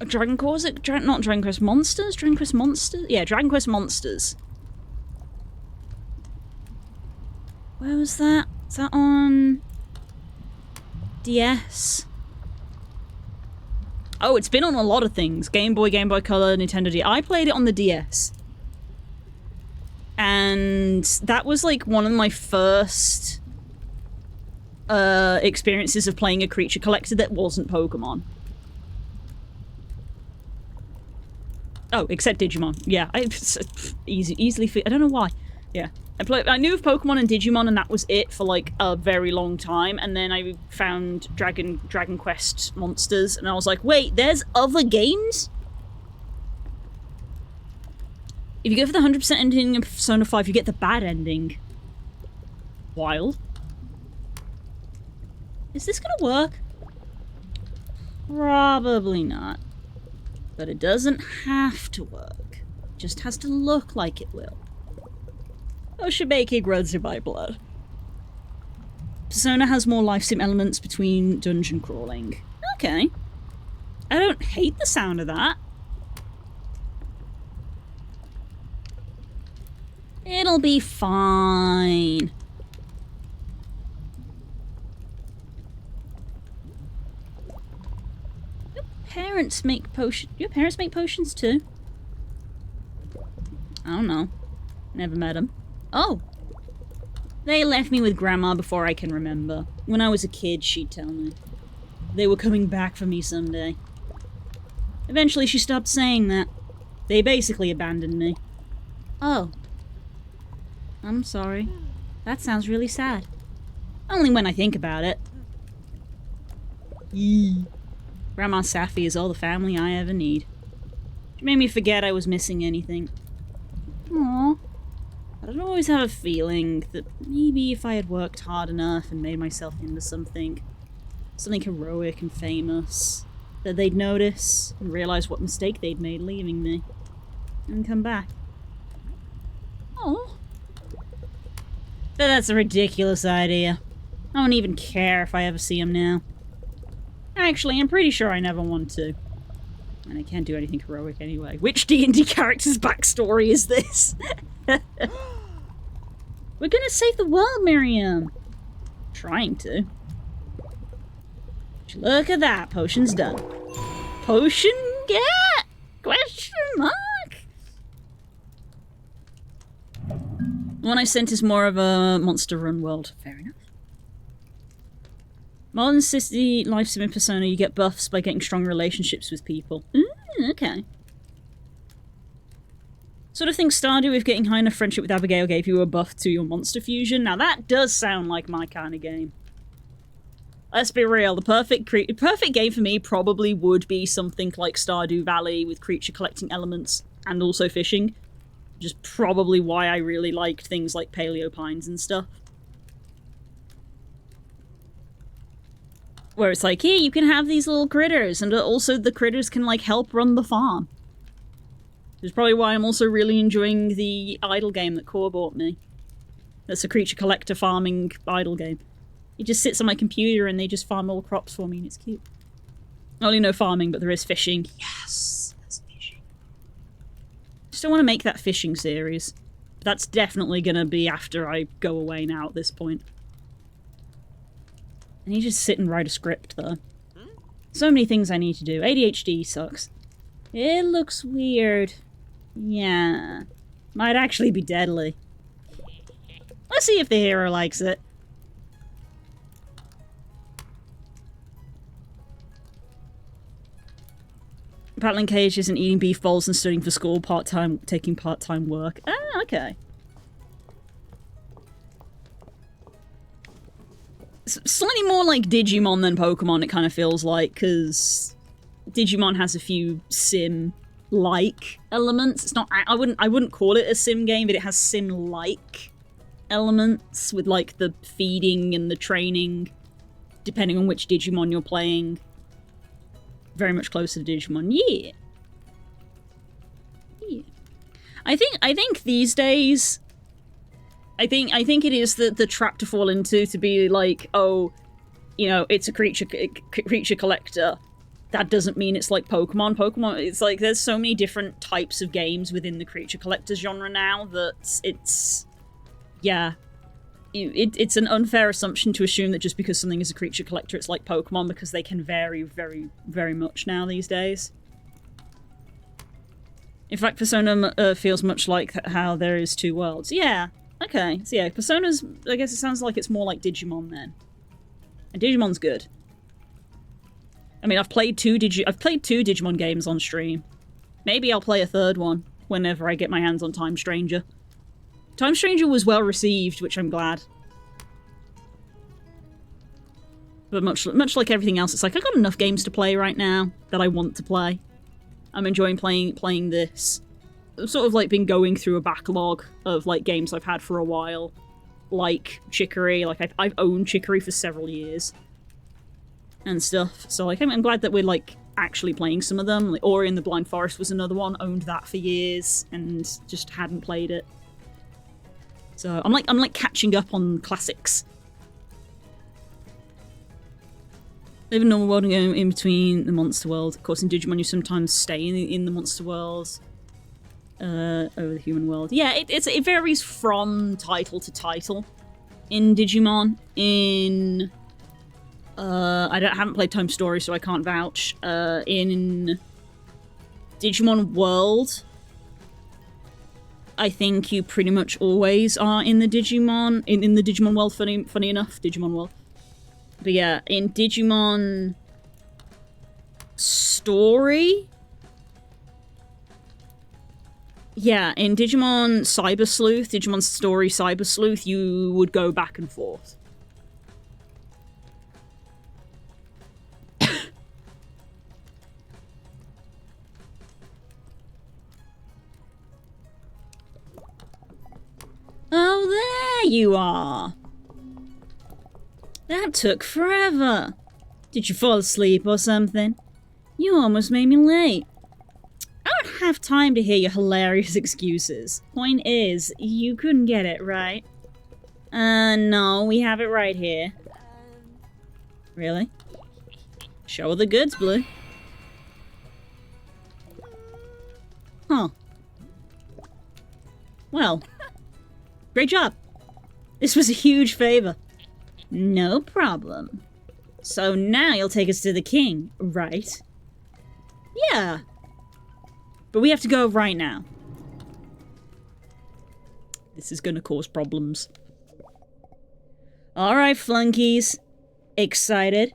Dragon Quest, was it? Not Dragon Quest Monsters? Dragon Quest Monsters? Yeah, Dragon Quest Monsters. Where was that? Is that on... DS? Oh, it's been on a lot of things. Game Boy, Game Boy Color, Nintendo DS. I played it on the DS. And that was like one of my first experiences of playing a creature collector that wasn't Pokemon. Oh, except Digimon. Yeah, easily. I don't know why. Yeah, I knew of Pokemon and Digimon, and that was it for like a very long time. And then I found Dragon Quest Monsters, and I was like, wait, there's other games. If you go for the 100% ending in Persona 5, you get the bad ending. Wild. Is this gonna work? Probably not. But it doesn't have to work. It just has to look like it will. Oshibeki runs in my blood. Persona has more life sim elements between dungeon crawling. Okay. I don't hate the sound of that. It'll be fine. Parents make potions. Your parents make potions too? I don't know. Never met them. Oh! They left me with Grandma before I can remember. When I was a kid, she'd tell me. They were coming back for me someday. Eventually, she stopped saying that. They basically abandoned me. Oh. I'm sorry. That sounds really sad. Only when I think about it. Yee. Grandma Safi is all the family I ever need. She made me forget I was missing anything. Aww. But I'd always have a feeling that maybe if I had worked hard enough and made myself into something, Something heroic and famous that they'd notice and realize what mistake they'd made leaving me. And come back. Oh. But that's a ridiculous idea. I don't even care if I ever see him now. Actually, I'm pretty sure I never want to. And I can't do anything heroic anyway. Which D&D character's backstory is this? We're gonna save the world, Miriam! Trying to. Look at that, potion's done. Potion get? Question mark? The one I sent is more of a monster run world. Fair enough. Modern city life sim in Persona, you get buffs by getting strong relationships with people. Okay. Sort of thing Stardew with getting high enough friendship with Abigail gave you a buff to your monster fusion. Now that does sound like my kind of game. Let's be real, the perfect game for me probably would be something like Stardew Valley with creature collecting elements and also fishing. Which is probably why I really liked things like Paleo Pines and stuff. Where it's like, here, you can have these little critters, and also the critters can, like, help run the farm. Which is probably why I'm also really enjoying the idle game that Core bought me. That's a creature collector farming idle game. It just sits on my computer and they just farm all crops for me and it's cute. Not only no farming, but there is fishing. Yes! There's fishing. Just don't want to make that fishing series. That's definitely gonna be after I go away now at this point. I need to sit and write a script, though. So many things I need to do. ADHD sucks. It looks weird. Yeah. Might actually be deadly. Let's see if the hero likes it. Battling cages and eating beef bowls and studying for school part-time, taking part-time work. Ah, okay. Slightly more like Digimon than Pokemon, it kind of feels like, because Digimon has a few sim-like elements. It's not, I wouldn't call it a sim game, but it has sim-like elements with, like, the feeding and the training, depending on which Digimon you're playing. Very much closer to Digimon. Yeah. Yeah. I think these days, I think it is the trap to fall into, to be like, oh, you know, it's a creature collector. That doesn't mean it's like Pokemon. Pokemon, it's like, there's so many different types of games within the creature collector genre now that it's, yeah. It's an unfair assumption to assume that just because something is a creature collector, it's like Pokemon, because they can vary very, very much now these days. In fact, Persona feels much like how there is two worlds. Yeah, okay. So yeah, Persona's, I guess it sounds like it's more like Digimon then. And Digimon's good. I mean, I've played two Digimon games on stream. Maybe I'll play a third one whenever I get my hands on Time Stranger. Time Stranger was well received, which I'm glad. But much like everything else, it's like, I've got enough games to play right now that I want to play. I'm enjoying playing this. I've sort of like been going through a backlog of like games I've had for a while. Like Chicory, like I've owned Chicory for several years. And stuff. So like I'm glad that we're like actually playing some of them. Like Ori and the Blind Forest was another one, owned that for years and just hadn't played it. So I'm like catching up on classics. Live in normal world and go in between the monster world. Of course, in Digimon you sometimes stay in the monster world over the human world. Yeah, it varies from title to title. In Digimon, in I haven't played Time Story, so I can't vouch. In Digimon World, I think you pretty much always are in the Digimon in the Digimon world. Funny enough, Digimon world. But yeah, in Digimon Story, yeah, in Digimon Cyber Sleuth, Digimon Story Cyber Sleuth, you would go back and forth. Oh, there you are! That took forever! Did you fall asleep or something? You almost made me late. I don't have time to hear your hilarious excuses. Point is, you couldn't get it, right? No, we have it right here. Really? Show her the goods, Blue. Huh. Well, great job. This was a huge favor. No problem. So now you'll take us to the king, right? Yeah. But we have to go right now. This is gonna cause problems. Alright, flunkies. Excited?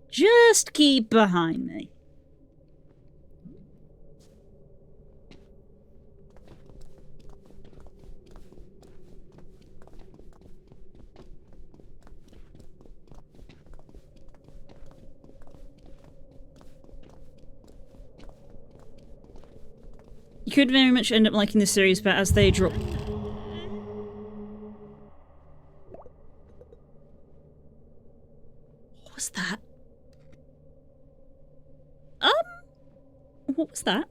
Just keep behind me. You could very much end up liking this series, but as they drop... What was that? What was that?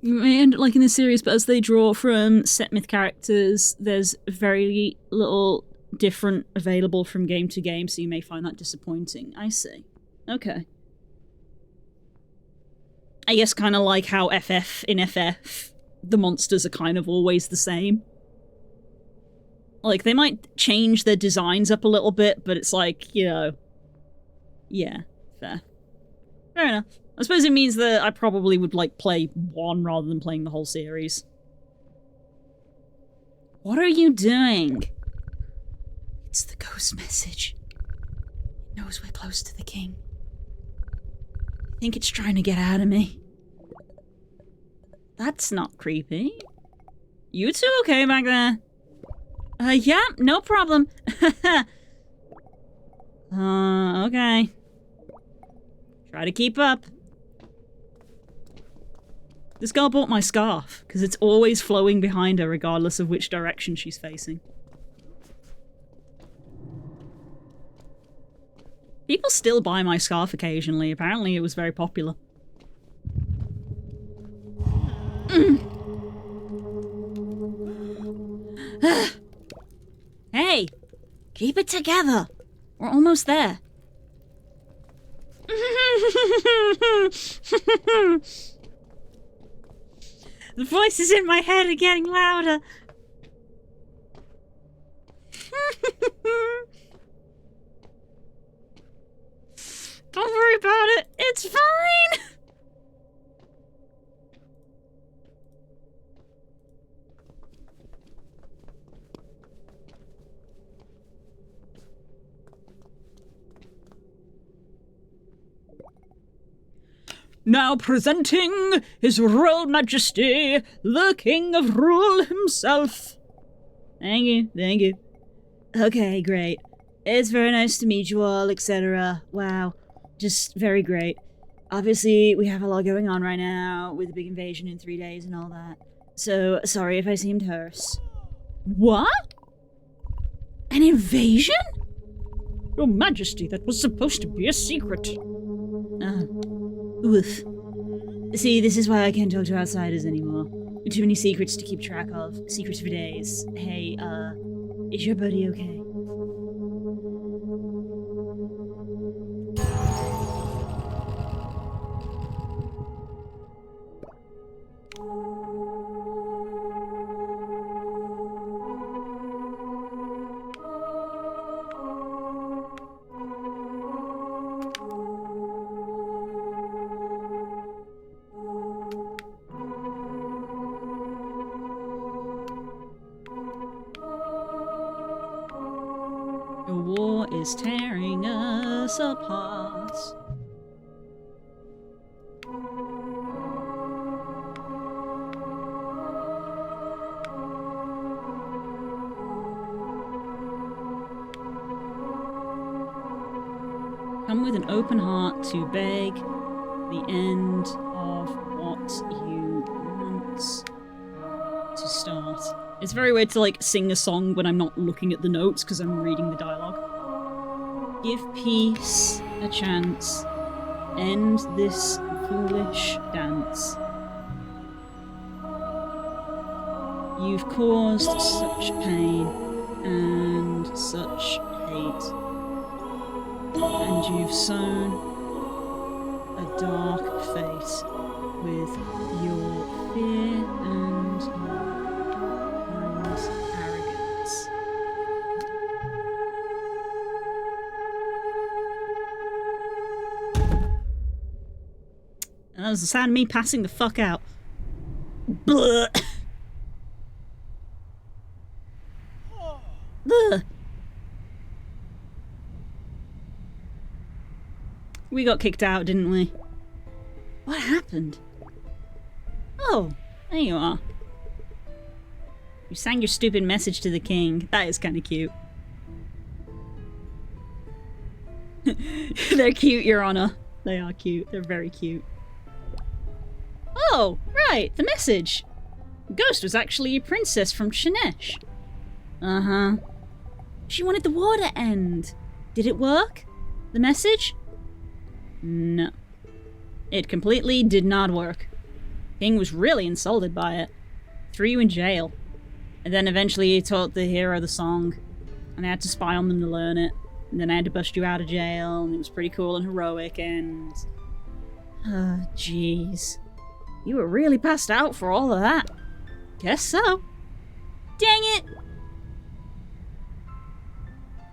You may end up liking this series, but as they draw from set myth characters, there's very little different available from game to game, so you may find that disappointing. I see. Okay. I guess kind of like how in FF, the monsters are kind of always the same. Like, they might change their designs up a little bit, but it's like, you know... Yeah, fair. Fair enough. I suppose it means that I probably would, like, play one rather than playing the whole series. What are you doing? It's the ghost message. It knows we're close to the king. I think it's trying to get out of me. That's not creepy. You two okay back there? Yeah, no problem. Okay. Try to keep up. This girl bought my scarf, because it's always flowing behind her regardless of which direction she's facing. People still buy my scarf occasionally. Apparently it was very popular. Hey! Keep it together! We're almost there. The voices in my head are getting louder. Don't worry about it. It's fine. Now presenting His Royal Majesty, the King of Rule himself. Thank you, thank you. Okay, great. It's very nice to meet you all, etc. Wow, just very great. Obviously, we have a lot going on right now, with the big invasion in 3 days and all that. So, sorry if I seemed terse. What? An invasion? Your Majesty, that was supposed to be a secret. Oof. See, this is why I can't talk to outsiders anymore. Too many secrets to keep track of. Secrets for days. Hey, is your buddy okay? The war is tearing us apart. Come with an open heart to beg the end of what you want to start. It's very weird to, like, sing a song when I'm not looking at the notes because I'm reading the dialogue. Give peace a chance. End this foolish dance. You've caused such pain and such hate, and you've sown a dark fate with your fear and arrogance. And that was the sound of me passing the fuck out. Blah. Blah. We got kicked out, didn't we? What happened? Oh, there you are. You sang your stupid message to the king. That is kind of cute. They're cute, Your Honor. They are cute. They're very cute. Oh, right, the message. The ghost was actually a princess from Shinesh. Uh-huh. She wanted the war to end. Did it work? The message? No. It completely did not work. King was really insulted by it. Threw you in jail. And then eventually he taught the hero the song. And I had to spy on them to learn it. And then I had to bust you out of jail. And it was pretty cool and heroic and... oh, jeez. You were really passed out for all of that. Guess so. Dang it!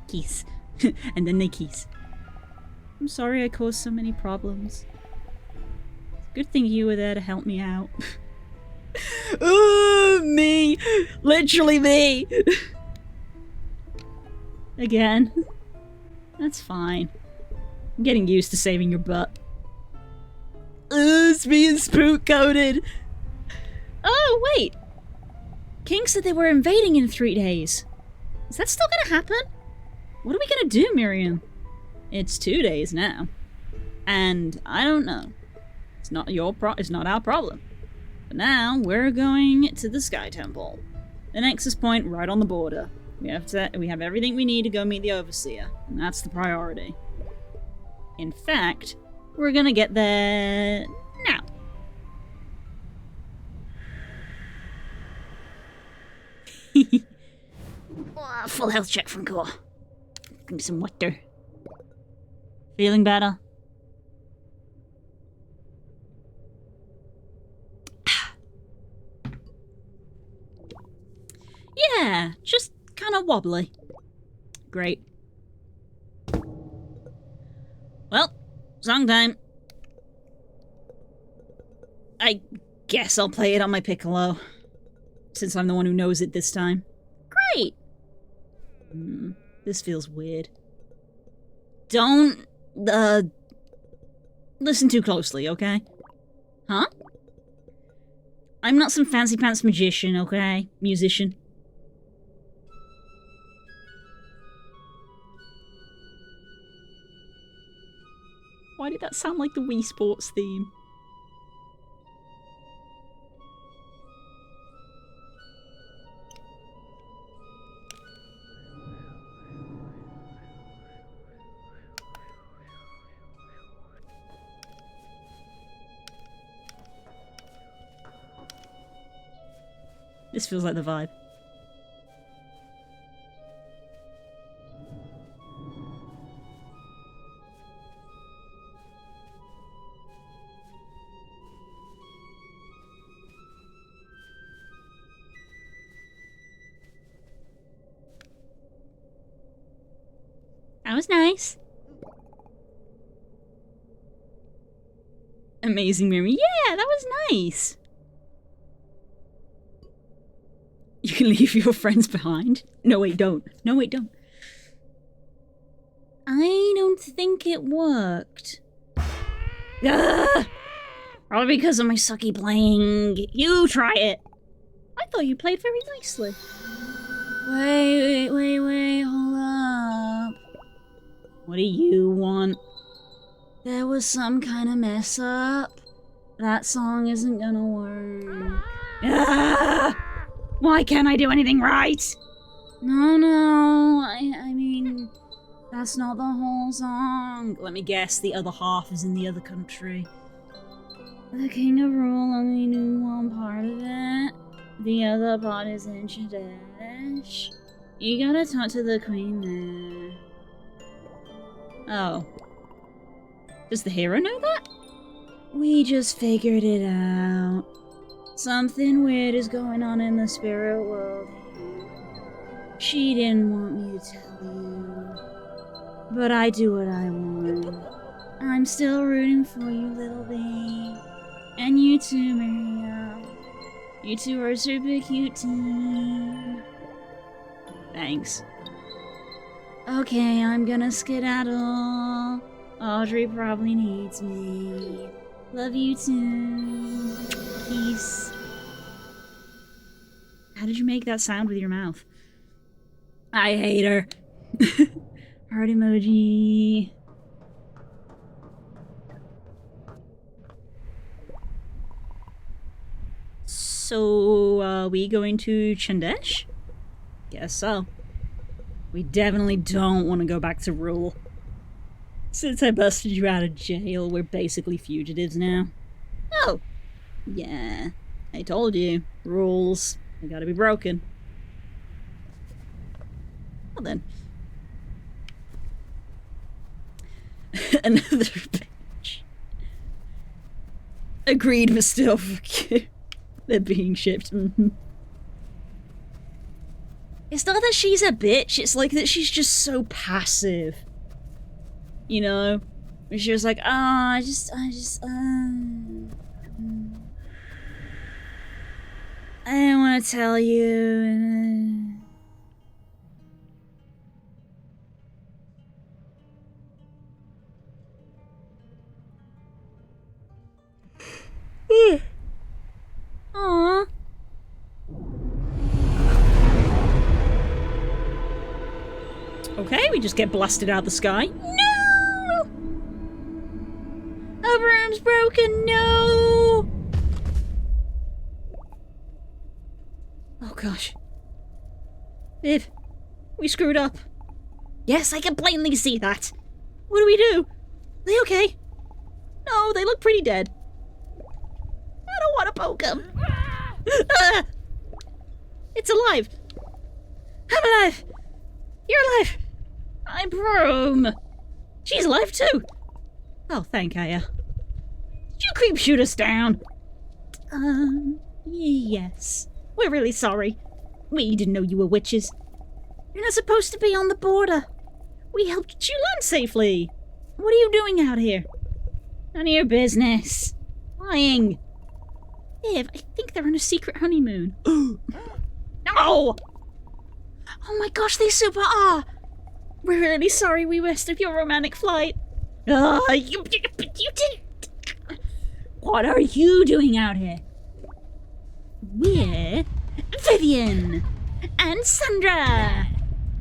Kiss. And then they kiss. I'm sorry I caused so many problems. Good thing you were there to help me out. Ooh, me! Literally me! Again. That's fine. I'm getting used to saving your butt. It's being spook-coded! Oh, wait! King said they were invading in 3 days. Is that still gonna happen? What are we gonna do, Miriam? It's 2 days now. And I don't know. It's not our problem. But now we're going to the Sky Temple. The Nexus Point right on the border. We have everything we need to go meet the Overseer, and that's the priority. In fact, we're gonna get there now. Oh, full health check from Core. Give me some water. Feeling better? Yeah, just kind of wobbly. Great. Well, song time. I guess I'll play it on my piccolo, since I'm the one who knows it this time. Great! This feels weird. Don't, listen too closely, okay? Huh? I'm not some fancy pants magician, okay? Musician. Why did that sound like the Wii Sports theme? This feels like the vibe. That was nice. Amazing memory. Yeah, that was nice. You can leave your friends behind. No, wait, don't. No, wait, don't. I don't think it worked. Ugh! Probably because of my sucky playing. You try it. I thought you played very nicely. Wait, hold up. What do you want? There was some kind of mess up. That song isn't gonna work. Ah! Why can't I do anything right? No, I mean... That's not the whole song. Let me guess, the other half is in the other country. The King of Rule only knew one part of it. The other part is in Chadesh. You gotta talk to the Queen there. Oh. Does the hero know that? We just figured it out. Something weird is going on in the spirit world. She didn't want me to tell you. But I do what I want. I'm still rooting for you, little bee. And you too, Miriam. You two are a super cute team. Thanks. Okay, I'm gonna skedaddle. Audrey probably needs me. Love you too. Peace. How did you make that sound with your mouth? I hate her. Heart emoji. So, are we going to Chandesh? Guess so. We definitely don't want to go back to Rule. Since I busted you out of jail, we're basically fugitives now. Oh, yeah. I told you. Rules. They gotta be broken. Well then. Another bitch. Agreed, but still, fuck you. They're being shipped. It's not that she's a bitch, it's like that she's just so passive. You know? She was like, oh, I didn't want to tell you. Aww. Okay, we just get blasted out of the sky. No! Our room's broken, no! Oh gosh. Viv, we screwed up. Yes, I can plainly see that. What do we do? Are they okay? No, they look pretty dead. I don't want to poke them. It's alive. I'm alive. You're alive. I'm Broom. She's alive too. Oh, thank Aya. Did you creep shoot us down? Yes. We're really sorry. We didn't know you were witches. You're not supposed to be on the border. We helped you land safely. What are you doing out here? None of your business. Lying. Viv, I think they're on a secret honeymoon. No! Oh my gosh, they super are! We're really sorry we messed up your romantic flight. You didn't. What are you doing out here? We're Vivian and Sandra,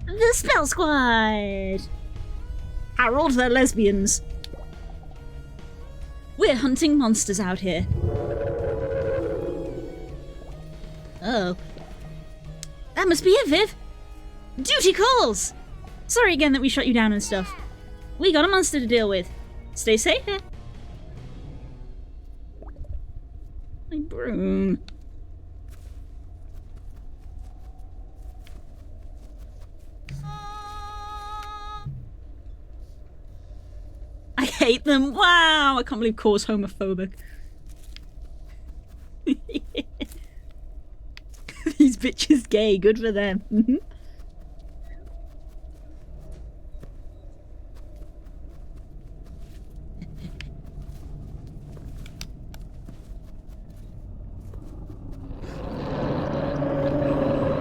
the Spell Squad. Harold, they're lesbians. We're hunting monsters out here. Oh. That must be it, Viv. Duty calls! Sorry again that we shot you down and stuff. We got a monster to deal with. Stay safe. My broom. I hate them. Wow, I can't believe Core's homophobic. These bitches gay, good for them.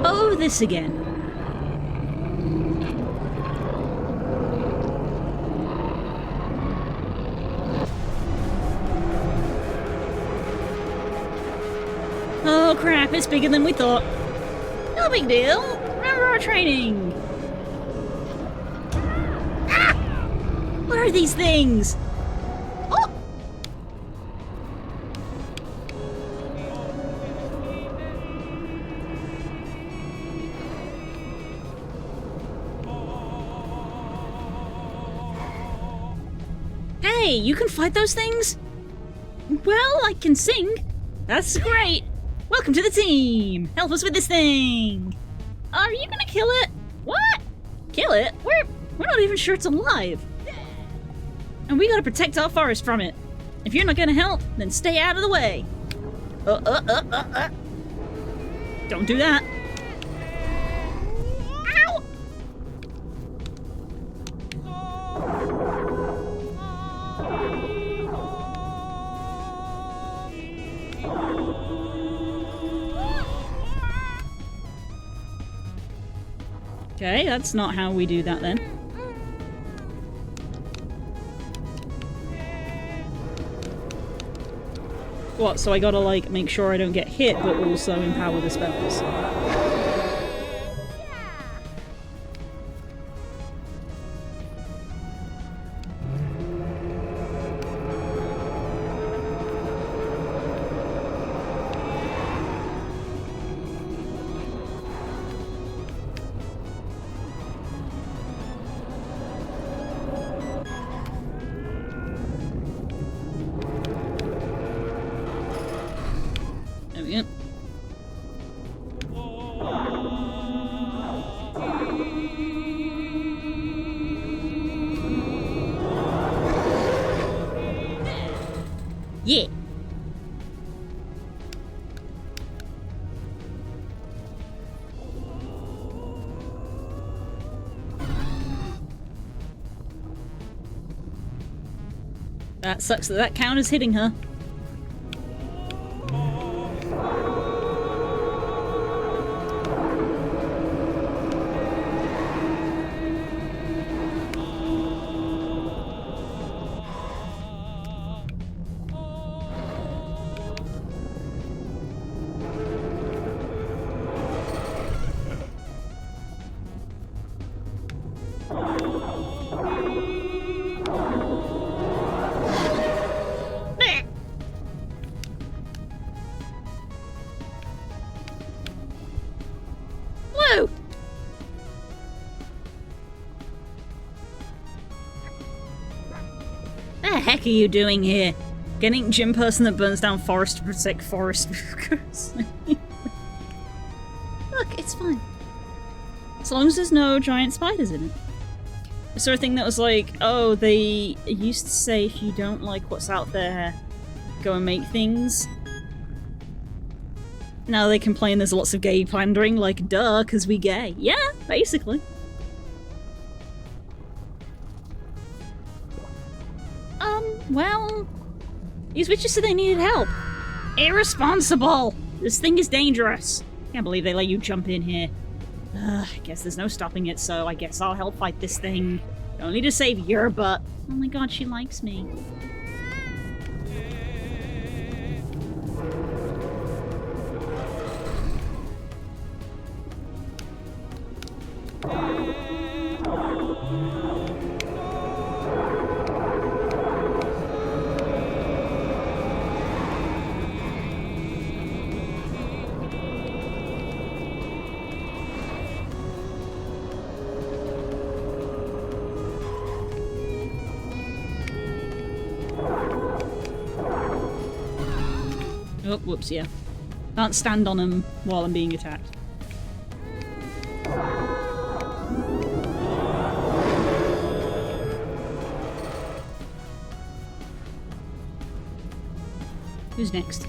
Oh, this again. Oh crap, it's bigger than we thought. No big deal. Remember our training. Ah! What are these things? Oh! Hey, you can fight those things? Well, I can sing. That's great. Welcome to the team. Help us with this thing. Are you gonna kill it? What? Kill it? We're not even sure it's alive. And we gotta protect our forest from it. If you're not gonna help, then stay out of the way. Don't do that. Ow! Okay, that's not how we do that then. What, so I gotta, like, make sure I don't get hit, but also empower the spells? There we go. Yeah. That sucks that count is hitting her. Woo! The heck are you doing here? Getting gym person that burns down forest to protect forest workers. Look, it's fine. As long as there's no giant spiders in it. The sort of thing that was like, oh, they used to say if you don't like what's out there, go and make things. Now they complain there's lots of gay pandering, like, duh, because we gay. Yeah, basically. Well, these witches said they needed help. Irresponsible! This thing is dangerous. Can't believe they let you jump in here. I guess there's no stopping it, so I guess I'll help fight this thing. Don't need to save your butt. Oh my god, she likes me. Oh, whoops, yeah. Can't stand on them while I'm being attacked. Who's next?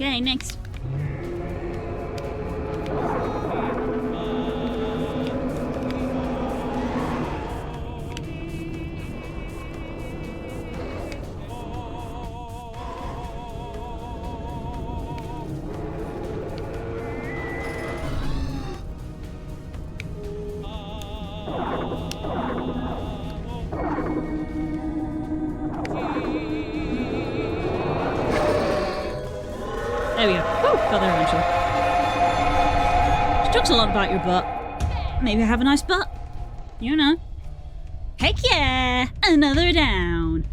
Okay, next. There we go. Whew, got there eventually. She talks a lot about your butt. Maybe have a nice butt. You know. Heck yeah! Another down.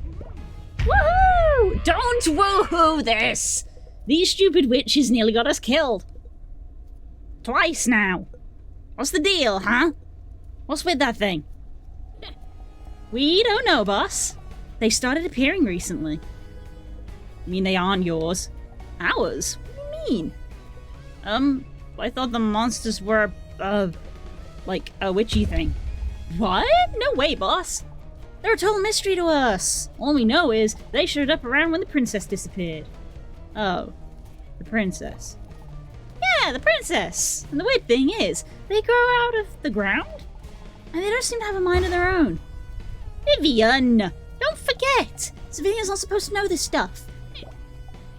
Woohoo! Don't woohoo this! These stupid witches nearly got us killed. Twice now. What's the deal, huh? What's with that thing? We don't know, boss. They started appearing recently. I mean, they aren't yours. Ours? What do you mean? I thought the monsters were, like a witchy thing. What? No way, boss. They're a total mystery to us. All we know is they showed up around when the princess disappeared. Oh, the princess. Yeah, the princess. And the weird thing is, they grow out of the ground, and they don't seem to have a mind of their own. Vivian, don't forget. Civilians aren't supposed to know this stuff.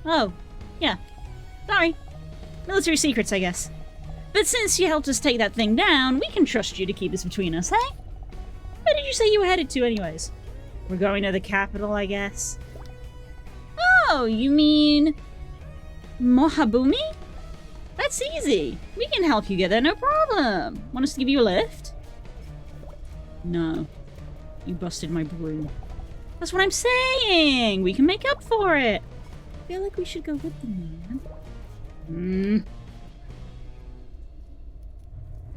Oh, yeah. Sorry. Military secrets, I guess. But since you helped us take that thing down, we can trust you to keep this between us, hey? Where did you say you were headed to, anyways? We're going to the capital, I guess. Oh, you mean... Mohabumi? That's easy. We can help you get there, no problem. Want us to give you a lift? No. You busted my broom. That's what I'm saying! We can make up for it! I feel like we should go with them, man.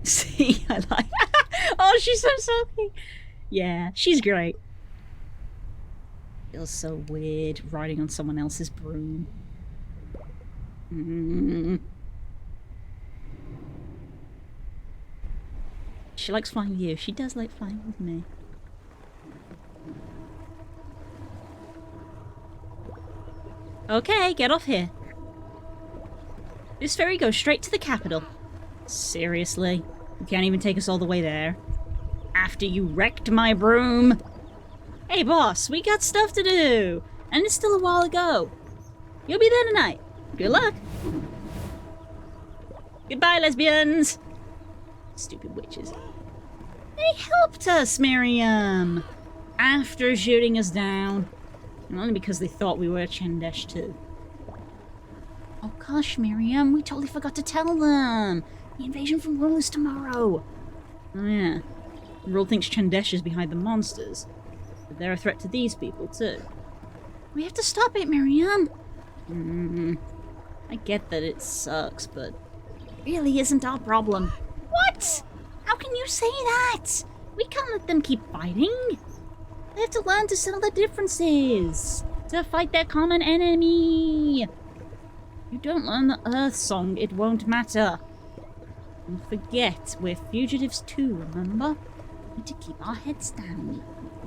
See, I like... Oh, she's so sulky! Yeah, she's great. Feels so weird riding on someone else's broom. She likes flying with you. She does like flying with me. Okay, get off here. This ferry goes straight to the capital. Seriously? You can't even take us all the way there? After you wrecked my broom? Hey boss, we got stuff to do! And it's still a while ago. You'll be there tonight. Good luck. Goodbye, lesbians! Stupid witches. They helped us, Miriam! After shooting us down. And only because they thought we were Chendesh too. Oh gosh, Miriam, we totally forgot to tell them! The invasion from Rule is tomorrow! Oh yeah. Rule thinks Chendesh is behind the monsters. But they're a threat to these people too. We have to stop it, Miriam! I get that it sucks, but it really isn't our problem. What? How can you say that? We can't let them keep fighting. They have to learn to settle their differences. To fight their common enemy. You don't learn the Earth Song, it won't matter. And forget, we're fugitives too, remember? We need to keep our heads down.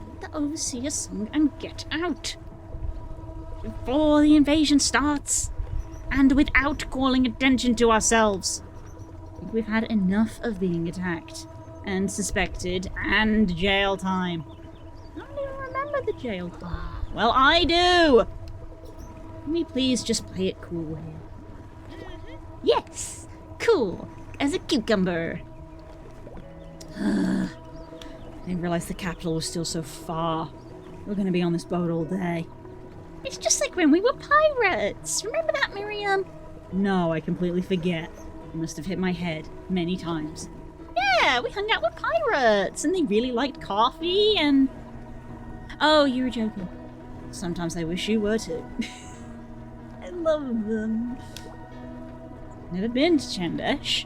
Let the Overseer Song and get out. Before the invasion starts. And without calling attention to ourselves. I think we've had enough of being attacked. And suspected. And jail time. I don't even remember the jail time. Well, I do! Can we please just play it cool here? Yes! Cool! As a cucumber! I didn't realize the capital was still so far. We're gonna be on this boat all day. It's just like when we were pirates! Remember that, Miriam? No, I completely forget. I must have hit my head many times. Yeah, we hung out with pirates, and they really liked coffee, and... Oh, you were joking. Sometimes I wish you were too. I love them. Never been to Chendesh.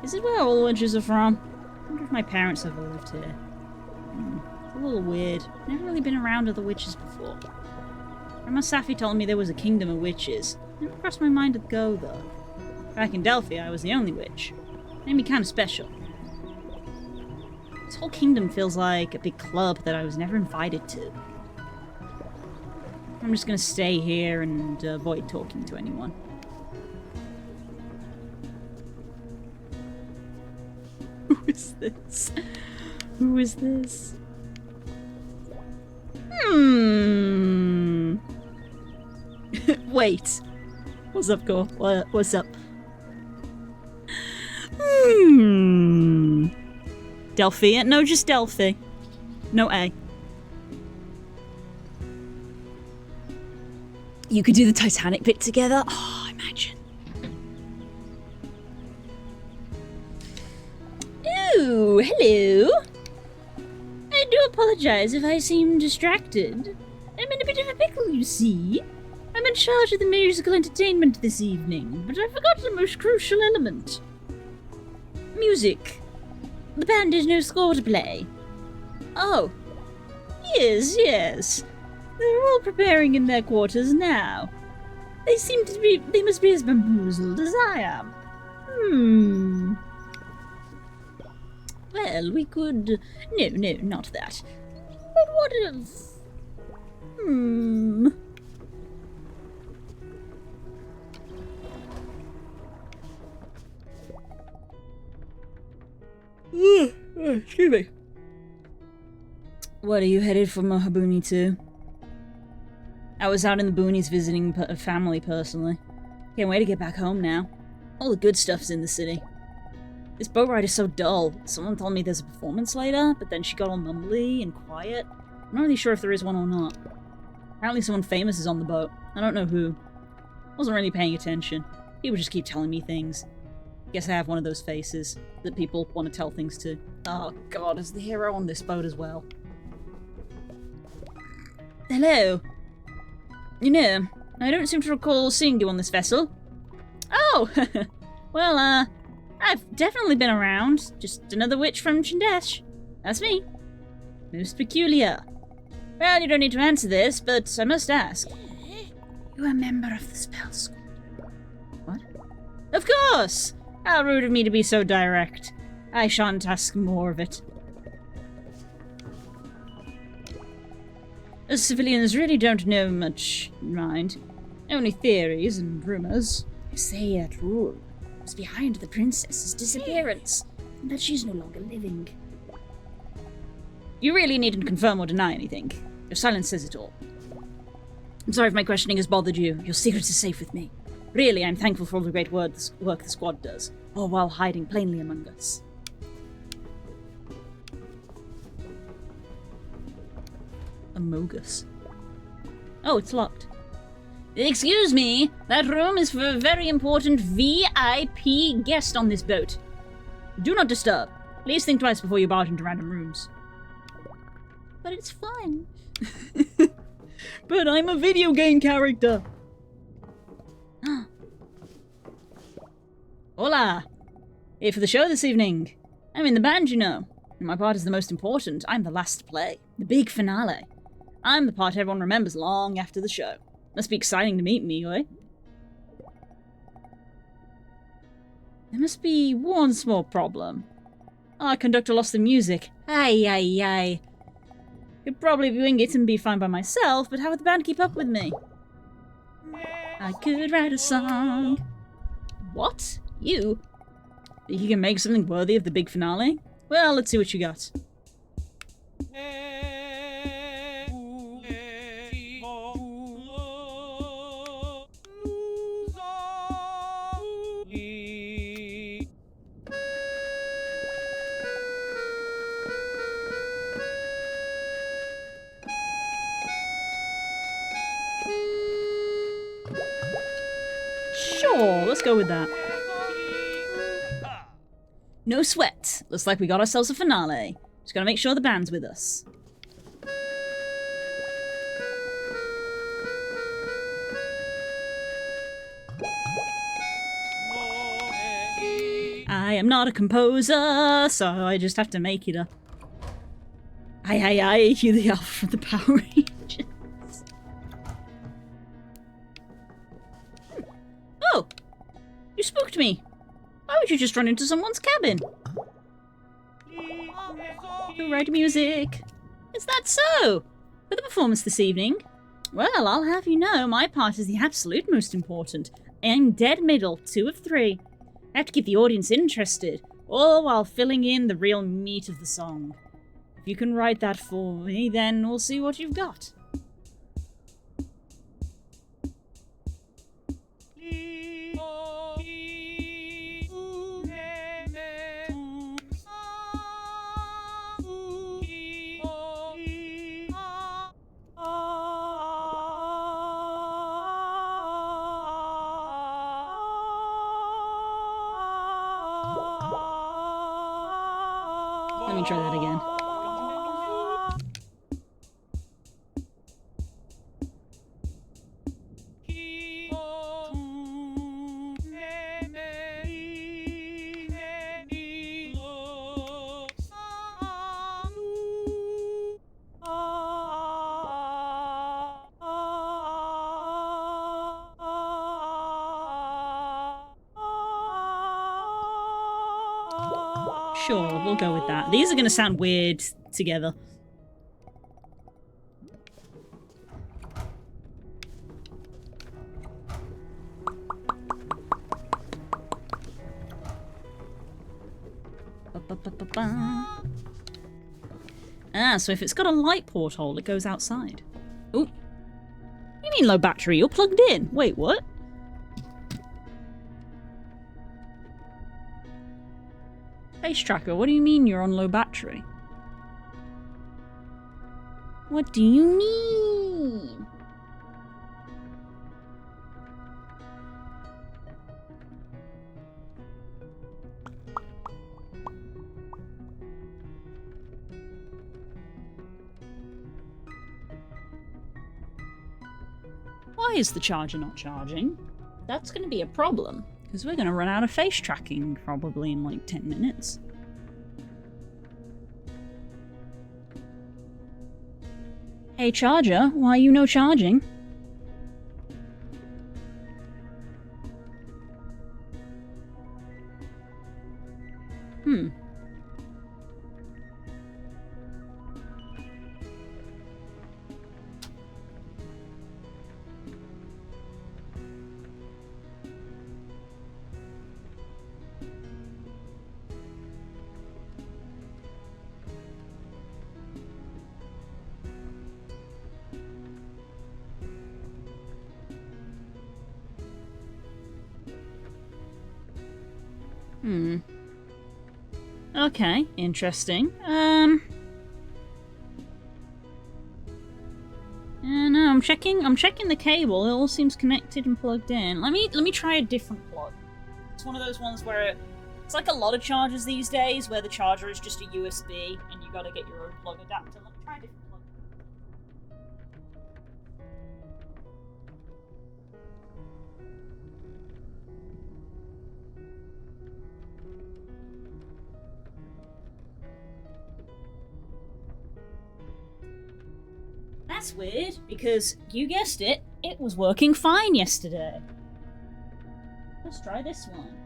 Is it where all the witches are from? I wonder if my parents ever lived here. It's a little weird. Never really been around other witches before. Grandma Safi told me there was a kingdom of witches. Never crossed my mind to go, though. Back in Delphi, I was the only witch. Made me kind of special. This whole kingdom feels like a big club that I was never invited to. I'm just gonna stay here and avoid talking to anyone. Who is this? Who is this? Wait. What's up, Gore? What's up? Delphi? No, just Delphi. No A. You could do the Titanic bit together? Oh, imagine. Oh, hello. I do apologize if I seem distracted. I'm in a bit of a pickle, you see. I'm in charge of the musical entertainment this evening, but I forgot the most crucial element. Music. The band has no score to play. Oh. Yes. They're all preparing in their quarters now. They must be as bamboozled as I am. Well, we could... No, not that. But what if... Excuse me. What are you headed for Mohabuni to? I was out in the boonies visiting a family personally. Can't wait to get back home now. All the good stuff's in the city. This boat ride is so dull. Someone told me there's a performance later, but then she got all mumbly and quiet. I'm not really sure if there is one or not. Apparently someone famous is on the boat. I don't know who. Wasn't really paying attention. People just keep telling me things. Guess I have one of those faces that people want to tell things to. Oh god, is the hero on this boat as well? Hello. You know, I don't seem to recall seeing you on this vessel. Oh! Well, I've definitely been around. Just another witch from Chindesh. That's me. Most peculiar. Well, you don't need to answer this, but I must ask. You're a member of the spell squad. What? Of course! How rude of me to be so direct. I shan't ask more of it. Us civilians really don't know much, mind. Only theories and rumors. I say that rule was behind the princess's disappearance, and that she's no longer living. You really needn't confirm or deny anything. Your silence says it all. I'm sorry if my questioning has bothered you. Your secret is safe with me. Really, I'm thankful for all the great work the squad does, all while hiding plainly among us. Amogus. Oh, it's locked. Excuse me, that room is for a very important VIP guest on this boat. Do not disturb. Please think twice before you barge into random rooms. But it's fun. But I'm a video game character. Hola! Here for the show this evening. I'm in the band, you know. And my part is the most important. I'm the last to play. The big finale. I'm the part everyone remembers long after the show. Must be exciting to meet me, eh? There must be one small problem. Our conductor lost the music. Aye. Could probably wing it and be fine by myself, but how would the band keep up with me? I could write a song. What? You? Think you can make something worthy of the big finale? Well, let's see what you got. Sure, let's go with that. No sweat. Looks like we got ourselves a finale. Just gotta make sure the band's with us. I am not a composer, so I just have to make it up. Aye, you the elf from the Power Rangers. Oh! You spooked me. Why would you just run into someone's cabin? You write music. Is that so? For the performance this evening? Well, I'll have you know, my part is the absolute most important. I'm dead middle, 2 of 3. I have to keep the audience interested, all while filling in the real meat of the song. If you can write that for me, then we'll see what you've got. me try that again. Sure, we'll go with that. These are going to sound weird together. Ah, so if it's got a light porthole, it goes outside. Oh. You mean low battery? You're plugged in. Wait, what? Face tracker, what do you mean you're on low battery? What do you mean? Why is the charger not charging? That's going to be a problem. Because we're going to run out of face tracking probably in like 10 minutes. Hey charger, why are you no charging? Okay, interesting. No, I'm checking the cable. It all seems connected and plugged in. Let me try a different plug. It's one of those ones where it's like a lot of chargers these days where the charger is just a USB and you gotta get your own plug adapter. Let me try a different plug. That's weird, because you guessed it, it was working fine yesterday. Let's try this one.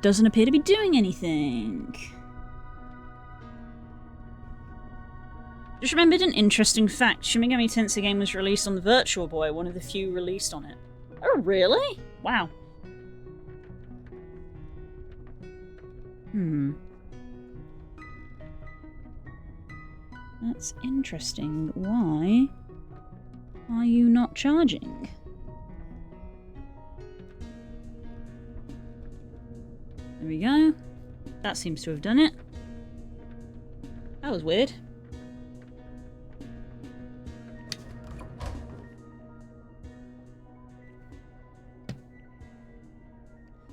Doesn't appear to be doing anything. Just remembered an interesting fact. Shin Megami Tensei game was released on the Virtual Boy, one of the few released on it. Oh, really? Wow. That's interesting. Why are you not charging? There we go. That seems to have done it. That was weird.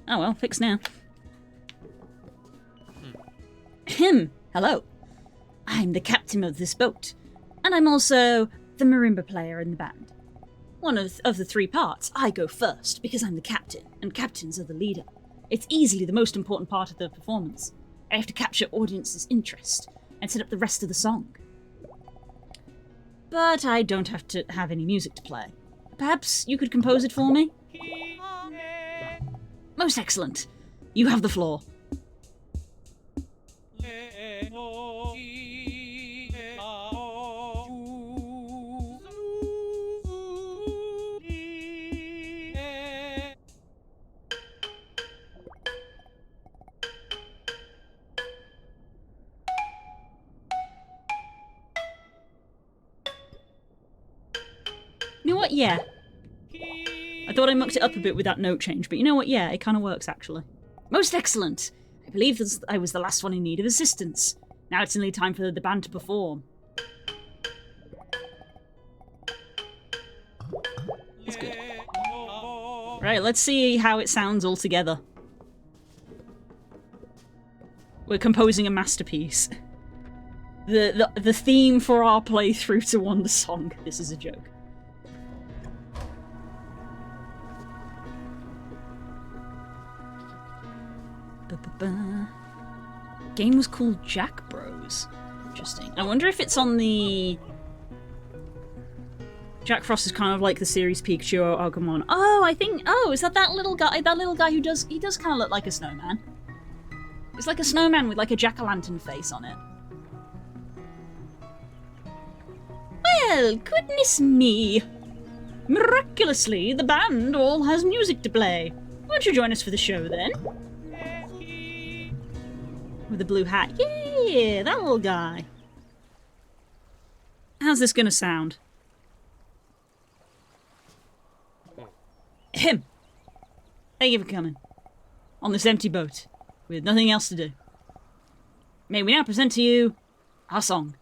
Oh well, fixed now. Hello. I'm the captain of this boat, and I'm also the marimba player in the band. One of the three parts, I go first, because I'm the captain, and captains are the leader. It's easily the most important part of the performance. I have to capture audience's interest, and set up the rest of the song. But I don't have to have any music to play. Perhaps you could compose it for me? Most excellent. You have the floor. You know what? Yeah. I thought I mucked it up a bit with that note change, but you know what? Yeah, it kind of works, actually. Most excellent! I believe I was the last one in need of assistance. Now it's nearly time for the band to perform. That's good. Right, let's see how it sounds all together. We're composing a masterpiece. The theme for our playthrough to Wandersong. This is a joke. Game was called Jack Bros. Interesting. I wonder if it's on the... Jack Frost is kind of like the series Pikachu or Agumon. Oh, I think... Oh, is that little guy? That little guy who does... He does kind of look like a snowman. It's like a snowman with like a jack-o'-lantern face on it. Well, goodness me. Miraculously, the band all has music to play. Won't you join us for the show then? With a blue hat. Yeah, that little guy. How's this gonna sound? Him. Thank you for coming. On this empty boat, with nothing else to do. May we now present to you our song,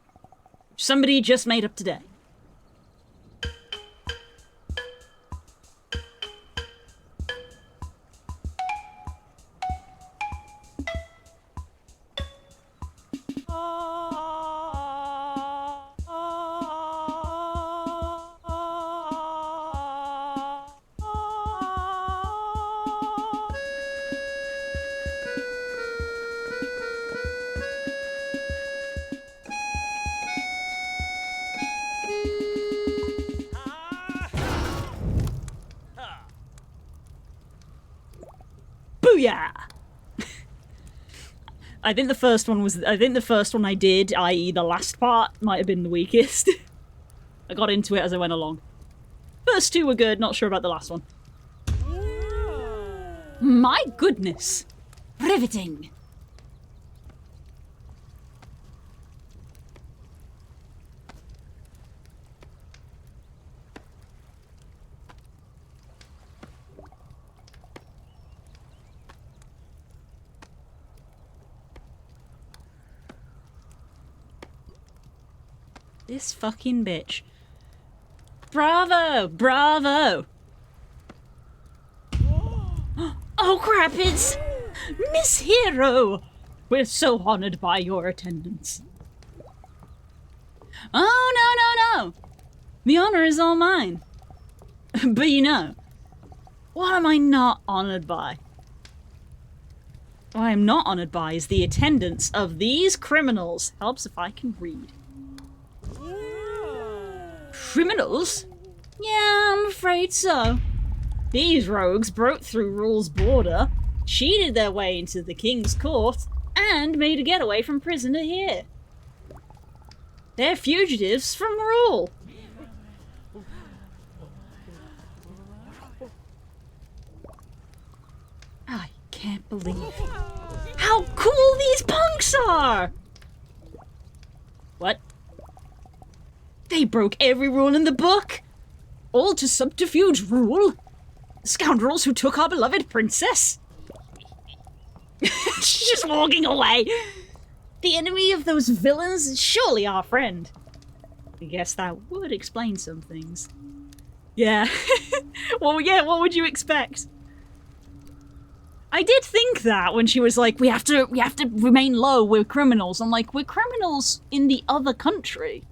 which somebody just made up today. Booyah! I think the first one I did, i.e. the last part, might have been the weakest. I got into it as I went along. First two were good, not sure about the last one. My goodness! Riveting! This fucking bitch. Bravo! Bravo! Oh crap, it's Miss Hero! We're so honored by your attendance. Oh, no, no, no! The honor is all mine. But you know, what am I not honored by? What I am not honored by is the attendance of these criminals. Helps if I can read. Criminals? Yeah, I'm afraid so. These rogues broke through Rule's border, cheated their way into the king's court, and made a getaway from prison to here. They're fugitives from Rule. I can't believe how cool these punks are! What? They broke every rule in the book! All to subterfuge Rule! Scoundrels who took our beloved princess! She's just walking away! The enemy of those villains is surely our friend. I guess that would explain some things. Yeah. Well, yeah, what would you expect? I did think that when she was like, we have to remain low, we're criminals. I'm like, we're criminals in the other country.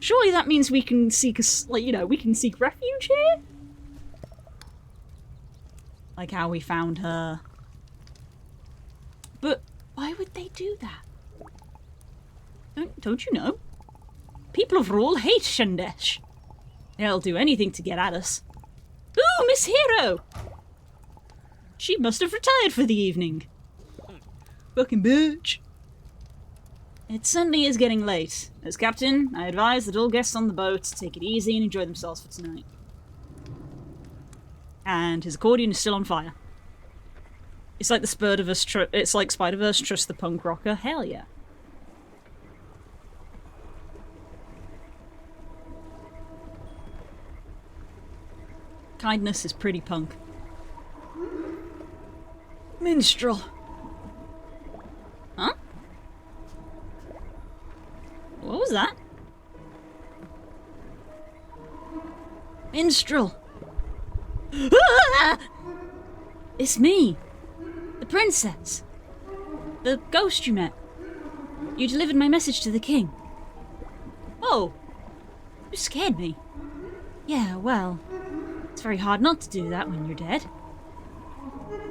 Surely that means we can seek we can seek refuge here? Like how we found her. But why would they do that? Don't you know? People of Rule hate Shandesh. They'll do anything to get at us. Ooh, Miss Hero! She must have retired for the evening. Fucking bitch. It certainly is getting late. As captain, I advise that all guests on the boat take it easy and enjoy themselves for tonight. And his accordion is still on fire. It's like the it's like Spider-Verse, trust the punk rocker. Hell yeah. Kindness is pretty punk. Minstrel. Huh? What was that? Minstrel. It's me, the princess, the ghost you met. You delivered my message to the king. Oh, you scared me. Yeah, well, it's very hard not to do that when you're dead.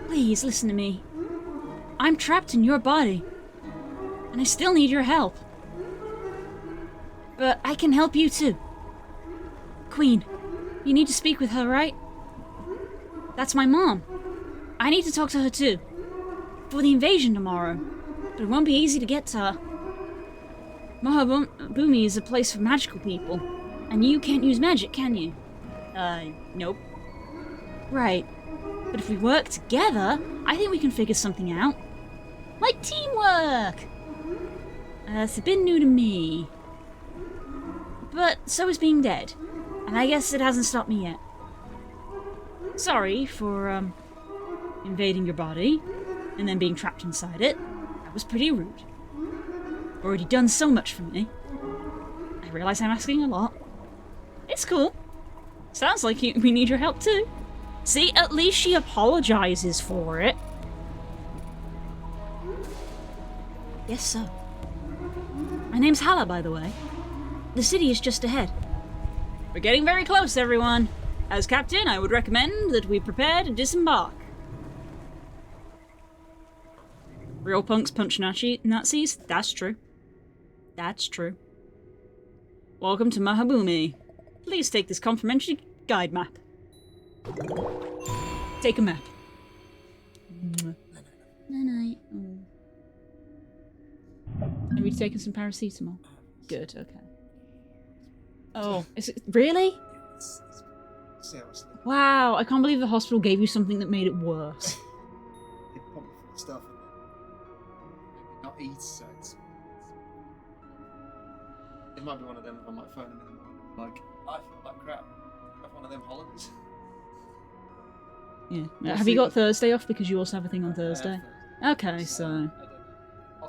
Please listen to me. I'm trapped in your body, and I still need your help. But I can help you too. Queen, you need to speak with her, right? That's my mom. I need to talk to her too. For the invasion tomorrow. But it won't be easy to get to her. Mahaboomi is a place for magical people. And you can't use magic, can you? Nope. Right. But if we work together, I think we can figure something out. Like teamwork! It's a bit new to me. But so is being dead. And I guess it hasn't stopped me yet. Sorry for, invading your body, and then being trapped inside it. That was pretty rude. Already done so much for me. I realize I'm asking a lot. It's cool. Sounds like we need your help too. See, at least she apologizes for it. Yes, sir. My name's Hala, by the way. The city is just ahead. We're getting very close, everyone. As captain, I would recommend that we prepare to disembark. Real punks punch Nazis? That's true. That's true. Welcome to Mahaboomi. Please take this complimentary guide map. Take a map. Night. Have you taken some paracetamol? Good, okay. Oh, is it really? Seriously. Wow, I can't believe the hospital gave you something that made it worse. It probably put stuff in there. Maybe not eat, so it might be one of them on my phone in the morning. Like, I feel like crap. Have one of them holidays. Yeah. We'll Have see you got what- Thursday off because you also have a thing on Thursday? Okay, so... I don't know. If I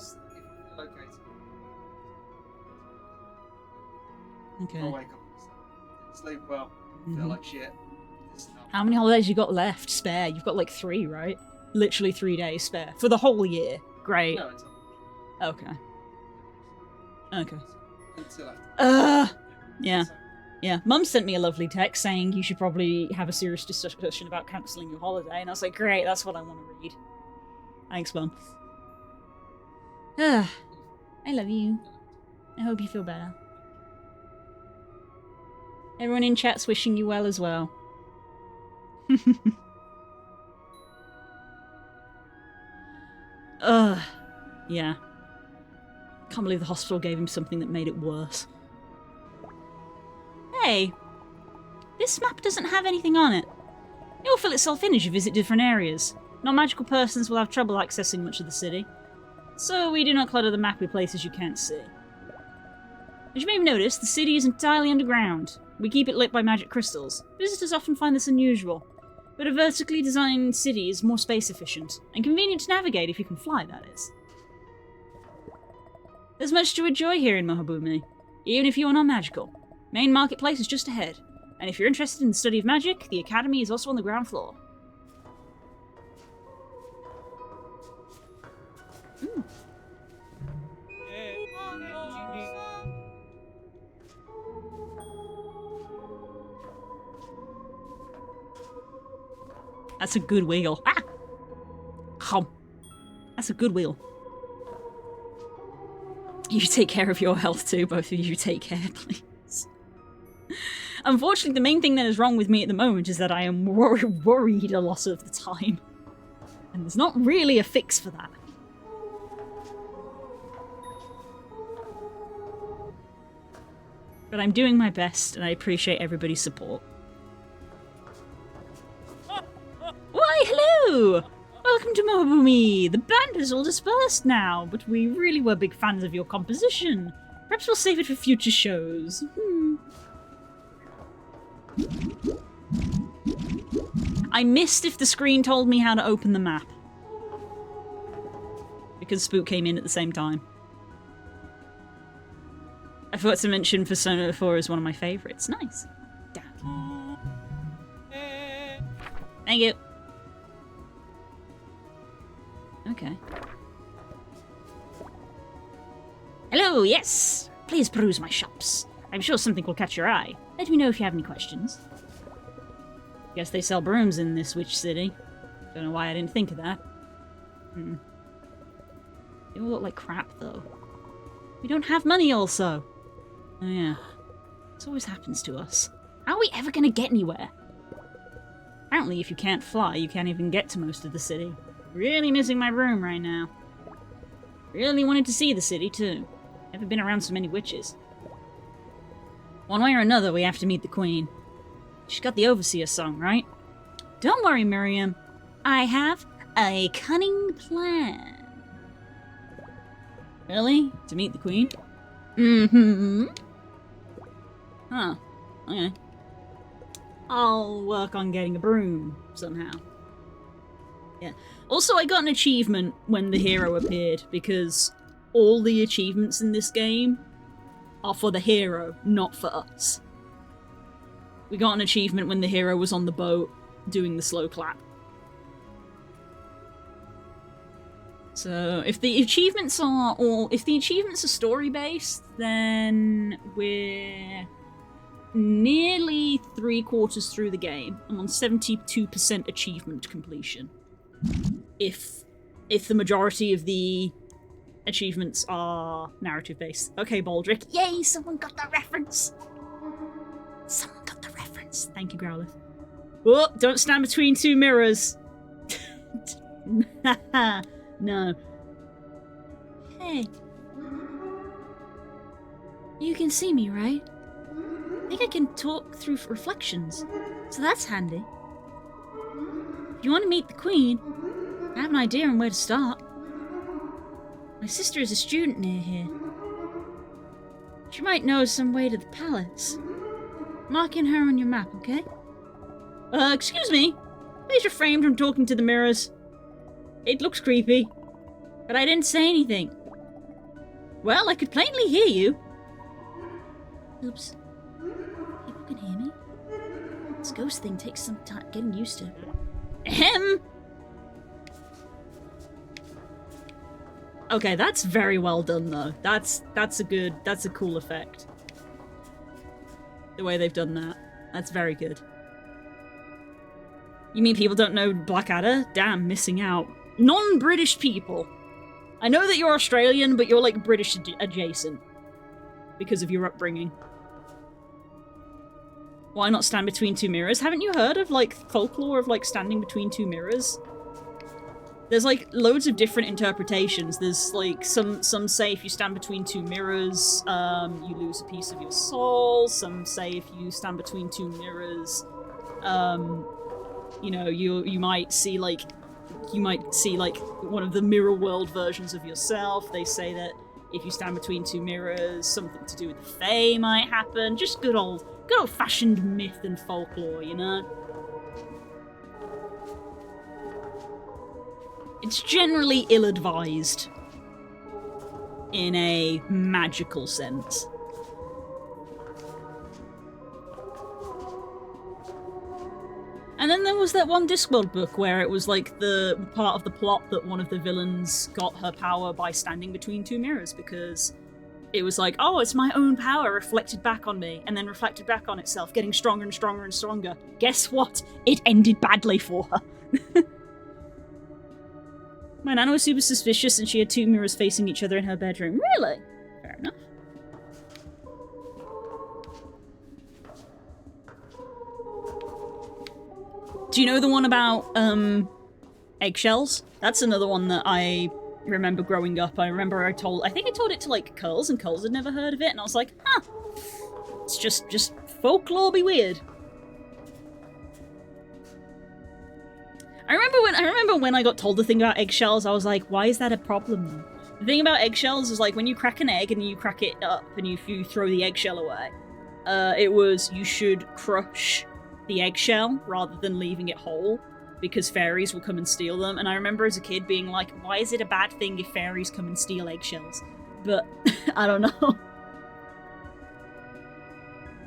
feel okay Okay. I'll wake up and sleep well. Feel like shit. How many holidays you got left spare? You've got like 3, right? Literally 3 days spare. For the whole year. Great. No, it's Okay. Okay. until after. Yeah. Yeah. Mum sent me a lovely text saying you should probably have a serious discussion about cancelling your holiday, and I was like, great, that's what I want to read. Thanks, Mum. I love you. I hope you feel better. Everyone in chat's wishing you well as well. Yeah. Can't believe the hospital gave him something that made it worse. Hey! This map doesn't have anything on it. It will fill itself in as you visit different areas. Non-magical persons will have trouble accessing much of the city. So we do not clutter the map with places you can't see. As you may have noticed, the city is entirely underground. We keep it lit by magic crystals. Visitors often find this unusual. But a vertically designed city is more space efficient, and convenient to navigate if you can fly, that is. There's much to enjoy here in Mahaboomi, even if you are not magical. Main marketplace is just ahead, and if you're interested in the study of magic, the academy is also on the ground floor. Ooh. That's a good wheel. Ah! Hum. That's a good wheel. You take care of your health too, both of you take care, please. Unfortunately, the main thing that is wrong with me at the moment is that I am worried a lot of the time. And there's not really a fix for that. But I'm doing my best, and I appreciate everybody's support. Why, hello! Welcome to Mahaboomi! The band is all dispersed now, but we really were big fans of your composition. Perhaps we'll save it for future shows. I missed if the screen told me how to open the map. Because Spook came in at the same time. I forgot to mention Persona 4 is one of my favourites. Nice. Damn. Thank you. Okay. Hello, yes! Please peruse my shops. I'm sure something will catch your eye. Let me know if you have any questions. Guess they sell brooms in this witch city. Don't know why I didn't think of that. They all look like crap, though. We don't have money, also. Oh, yeah. This always happens to us. How are we ever gonna get anywhere? Apparently, if you can't fly, you can't even get to most of the city. Really missing my broom right now. Really wanted to see the city, too. Never been around so many witches. One way or another, we have to meet the queen. She's got the Overseer song, right? Don't worry, Miriam. I have a cunning plan. Really? To meet the queen? Mm-hmm. Huh. Okay. I'll work on getting a broom, somehow. Yeah. Also, I got an achievement when the hero appeared, because all the achievements in this game are for the hero, not for us. We got an achievement when the hero was on the boat doing the slow clap. So if the achievements are story-based, then we're nearly 3/4 through the game. I'm on 72% achievement completion. If the majority of the achievements are narrative-based. Okay, Baldric. Yay, someone got that reference! Someone got the reference. Thank you, Growlithe. Oh, don't stand between two mirrors. No. Hey. You can see me, right? I think I can talk through reflections, so that's handy. If you want to meet the queen, I have an idea on where to start. My sister is a student near here. She might know some way to the palace. Mark in her on your map, okay? Excuse me? Please refrain from talking to the mirrors. It looks creepy. But I didn't say anything. Well, I could plainly hear you. Oops. People can hear me? This ghost thing takes some time getting used to. Ahem! Okay, that's very well done, though. That's a cool effect. The way they've done that. That's very good. You mean people don't know Blackadder? Damn, missing out. Non-British people. I know that you're Australian, but you're like British adjacent. Because of your upbringing. Why not stand between two mirrors? Haven't you heard of like folklore of like standing between two mirrors? There's like loads of different interpretations. There's like some say if you stand between two mirrors, you lose a piece of your soul. Some say if you stand between two mirrors, you know, you might see like one of the mirror world versions of yourself. They say that if you stand between two mirrors, something to do with the Fae might happen. Just good old-fashioned myth and folklore, you know? It's generally ill-advised in a magical sense. And then there was that one Discworld book where it was like the part of the plot that one of the villains got her power by standing between two mirrors, because it was like, oh, it's my own power reflected back on me, and then reflected back on itself, getting stronger and stronger and stronger. Guess what? It ended badly for her. My nana was super suspicious and she had two mirrors facing each other in her bedroom. Really? Fair enough. Do you know the one about, eggshells? That's another one that I remember growing up. I remember I think I told it to, like, Curls, and Curls had never heard of it, and I was like, huh. It's just folklore be weird. I remember when I got told the thing about eggshells, I was like, why is that a problem? The thing about eggshells is, like, when you crack an egg and you crack it up and you throw the eggshell away, it was you should crush the eggshell rather than leaving it whole, because fairies will come and steal them. And I remember as a kid being like, why is it a bad thing if fairies come and steal eggshells? But I don't know.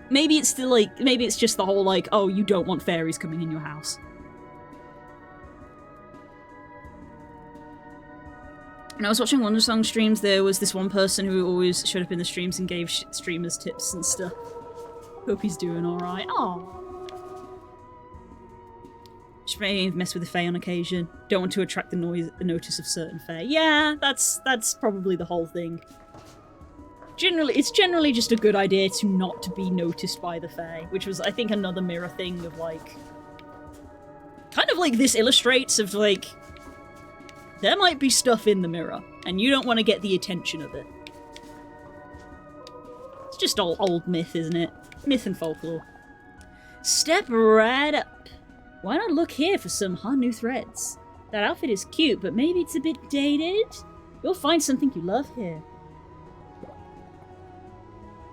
Maybe it's still like, maybe it's just the whole like, oh, you don't want fairies coming in your house. When I was watching Wandersong streams, there was this one person who always showed up in the streams and gave streamers tips and stuff. Hope he's doing alright. Aww. Just maybe mess with the Fae on occasion. Don't want to attract the notice of certain Fae. Yeah, that's probably the whole thing. It's generally just a good idea to not to be noticed by the Fae, which was, I think, another mirror thing of, like... Kind of like this illustrates of, like... There might be stuff in the mirror, and you don't want to get the attention of it. It's just old myth, isn't it? Myth and folklore. Step right up. Why not look here for some hot new threads? That outfit is cute, but maybe it's a bit dated? You'll find something you love here.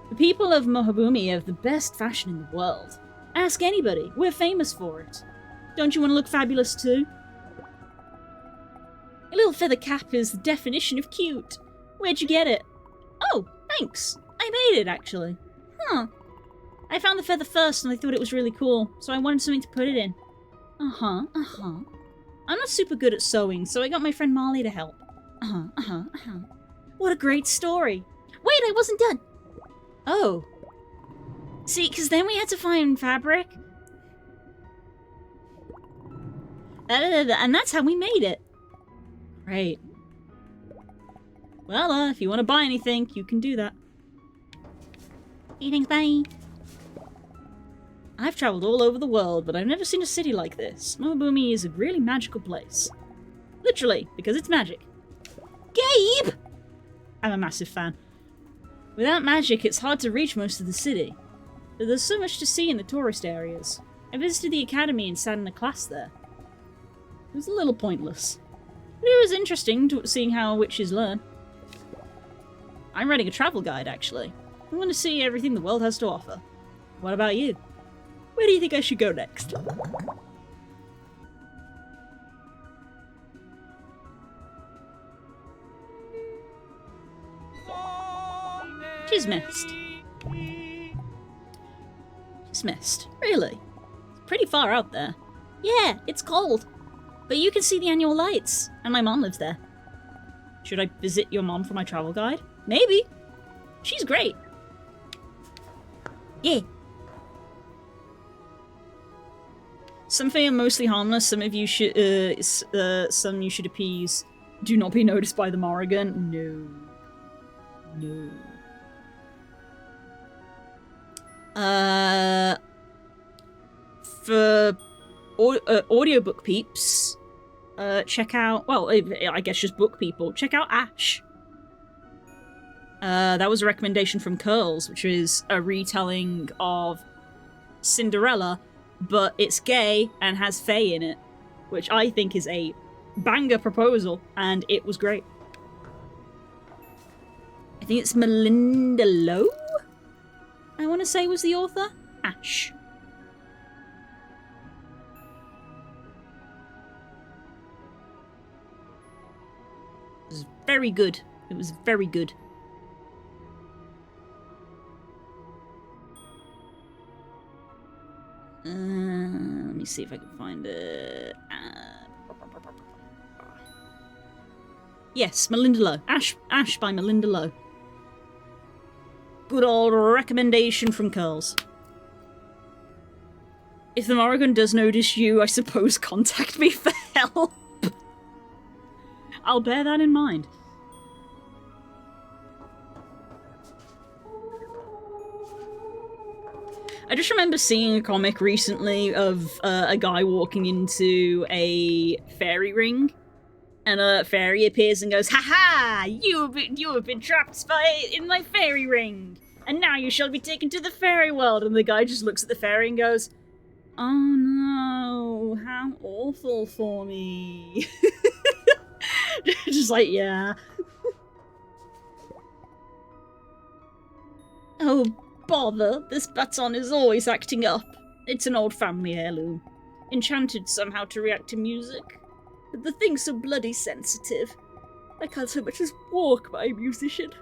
The people of Mohabumi have the best fashion in the world. Ask anybody. We're famous for it. Don't you want to look fabulous too? A little feather cap is the definition of cute. Where'd you get it? Oh, thanks. I made it, actually. Huh. I found the feather first and I thought it was really cool, so I wanted something to put it in. I'm not super good at sewing, so I got my friend Molly to help. What a great story. Wait, I wasn't done. Oh. See, because then we had to find fabric. And that's how we made it. Great. Well, if you want to buy anything, you can do that. Thanks, bye. I've travelled all over the world, but I've never seen a city like this. Mohabumi is a really magical place. Literally, because it's magic. Gabe! I'm a massive fan. Without magic, it's hard to reach most of the city. But there's so much to see in the tourist areas. I visited the academy and sat in a class there. It was a little pointless. But it was interesting seeing how witches learn. I'm writing a travel guide, actually. I want to see everything the world has to offer. What about you? Where do you think I should go next? Dismissed. Dismissed. Really? It's pretty far out there. Yeah, it's cold. But you can see the annual lights, and my mom lives there. Should I visit your mom for my travel guide? Maybe. She's great. Yeah. Some Fae are mostly harmless. Some of you should, some you should appease. Do not be noticed by the Morrigan. No. No. For audiobook peeps, check out, well, I guess just book people, check out Ash. That was a recommendation from Curls, which is a retelling of Cinderella, but it's gay and has Fae in it, which I think is a banger proposal, and it was great. I think it's Melinda Lowe, I want to say was the author. Ash. It was very good. It was very good. Let me see if I can find it. Yes, Melinda Lowe. Ash by Melinda Lowe. Good old recommendation from Curls. If the Morrigan does notice you, I suppose contact me for help. I'll bear that in mind. I just remember seeing a comic recently of a guy walking into a fairy ring, and a fairy appears and goes, "Ha-ha! You have been trapped in my fairy ring, and now you shall be taken to the fairy world." And the guy just looks at the fairy and goes, "Oh no, how awful for me." Just like, yeah. Oh, bother, this baton is always acting up. It's an old family heirloom. Enchanted somehow to react to music. But the thing's so bloody sensitive. I can't so much as walk by a musician.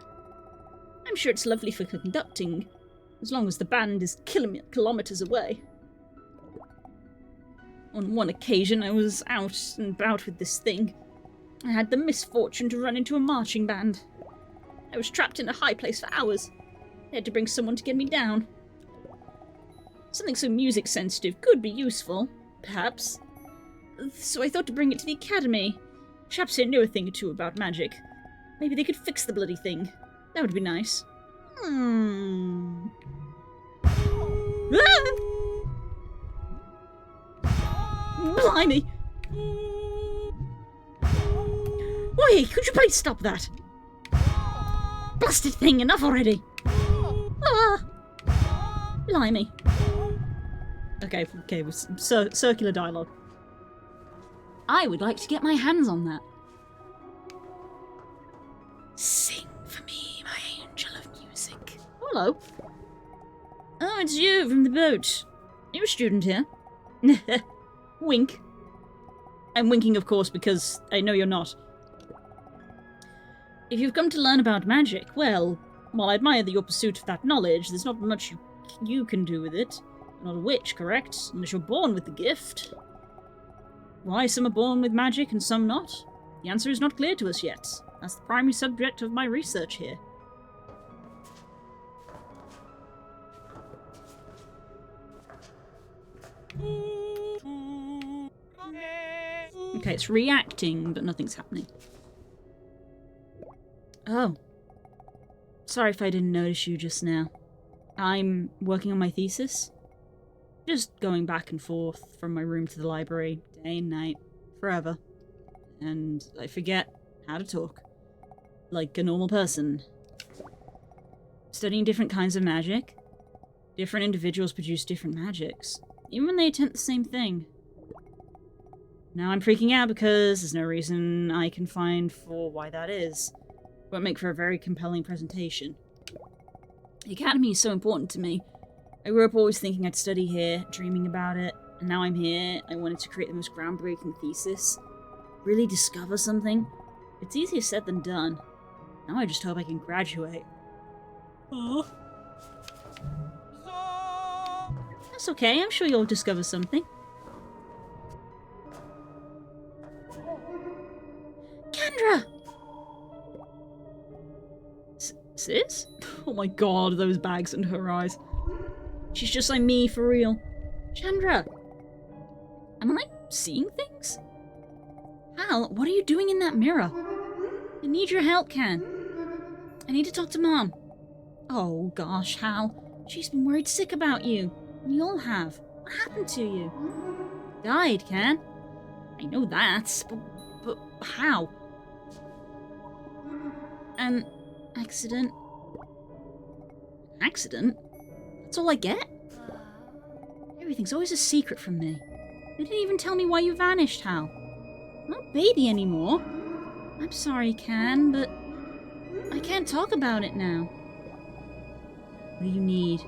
I'm sure it's lovely for conducting, as long as the band is kilometers away. On one occasion I was out and about with this thing. I had the misfortune to run into a marching band. I was trapped in a high place for hours. I had to bring someone to get me down. Something so music sensitive could be useful, perhaps. So I thought to bring it to the academy. Chaps here know a thing or two about magic. Maybe they could fix the bloody thing. That would be nice. Ah! Blimey! Oi, could you please stop that? Blasted thing, enough already! Ah! Blimey. Okay, with some circular dialogue. I would like to get my hands on that. Sing for me, my angel of music. Hello. Oh, it's you from the boat. You're a student here. Wink. I'm winking, of course, because I know you're not. If you've come to learn about magic, well, while I admire your pursuit of that knowledge, there's not much you can do with it. You're not a witch, correct? Unless you're born with the gift. Why some are born with magic and some not? The answer is not clear to us yet. That's the primary subject of my research here. Okay, it's reacting, but nothing's happening. Oh. Sorry if I didn't notice you just now. I'm working on my thesis. Just going back and forth from my room to the library, day and night, forever. And I forget how to talk. Like a normal person. Studying different kinds of magic. Different individuals produce different magics. Even when they attempt the same thing. Now I'm freaking out because there's no reason I can find for why that is. Won't make for a very compelling presentation. The academy is so important to me. I grew up always thinking I'd study here, dreaming about it, and now I'm here. I wanted to create the most groundbreaking thesis. Really discover something. It's easier said than done. Now I just hope I can graduate. Oh. That's okay, I'm sure you'll discover something. Kendra! Sis? Oh my god, those bags under her eyes. She's just like me, for real. Chandra! Am I seeing things? Hal, what are you doing in that mirror? I need your help, Ken. I need to talk to Mom. Oh gosh, Hal. She's been worried sick about you. We all have. What happened to you? Died, Ken. I know that, but how? An accident. Accident? That's all I get? Everything's always a secret from me. They didn't even tell me why you vanished, Hal. I'm not a baby anymore. I'm sorry, Can, but I can't talk about it now. What do you need?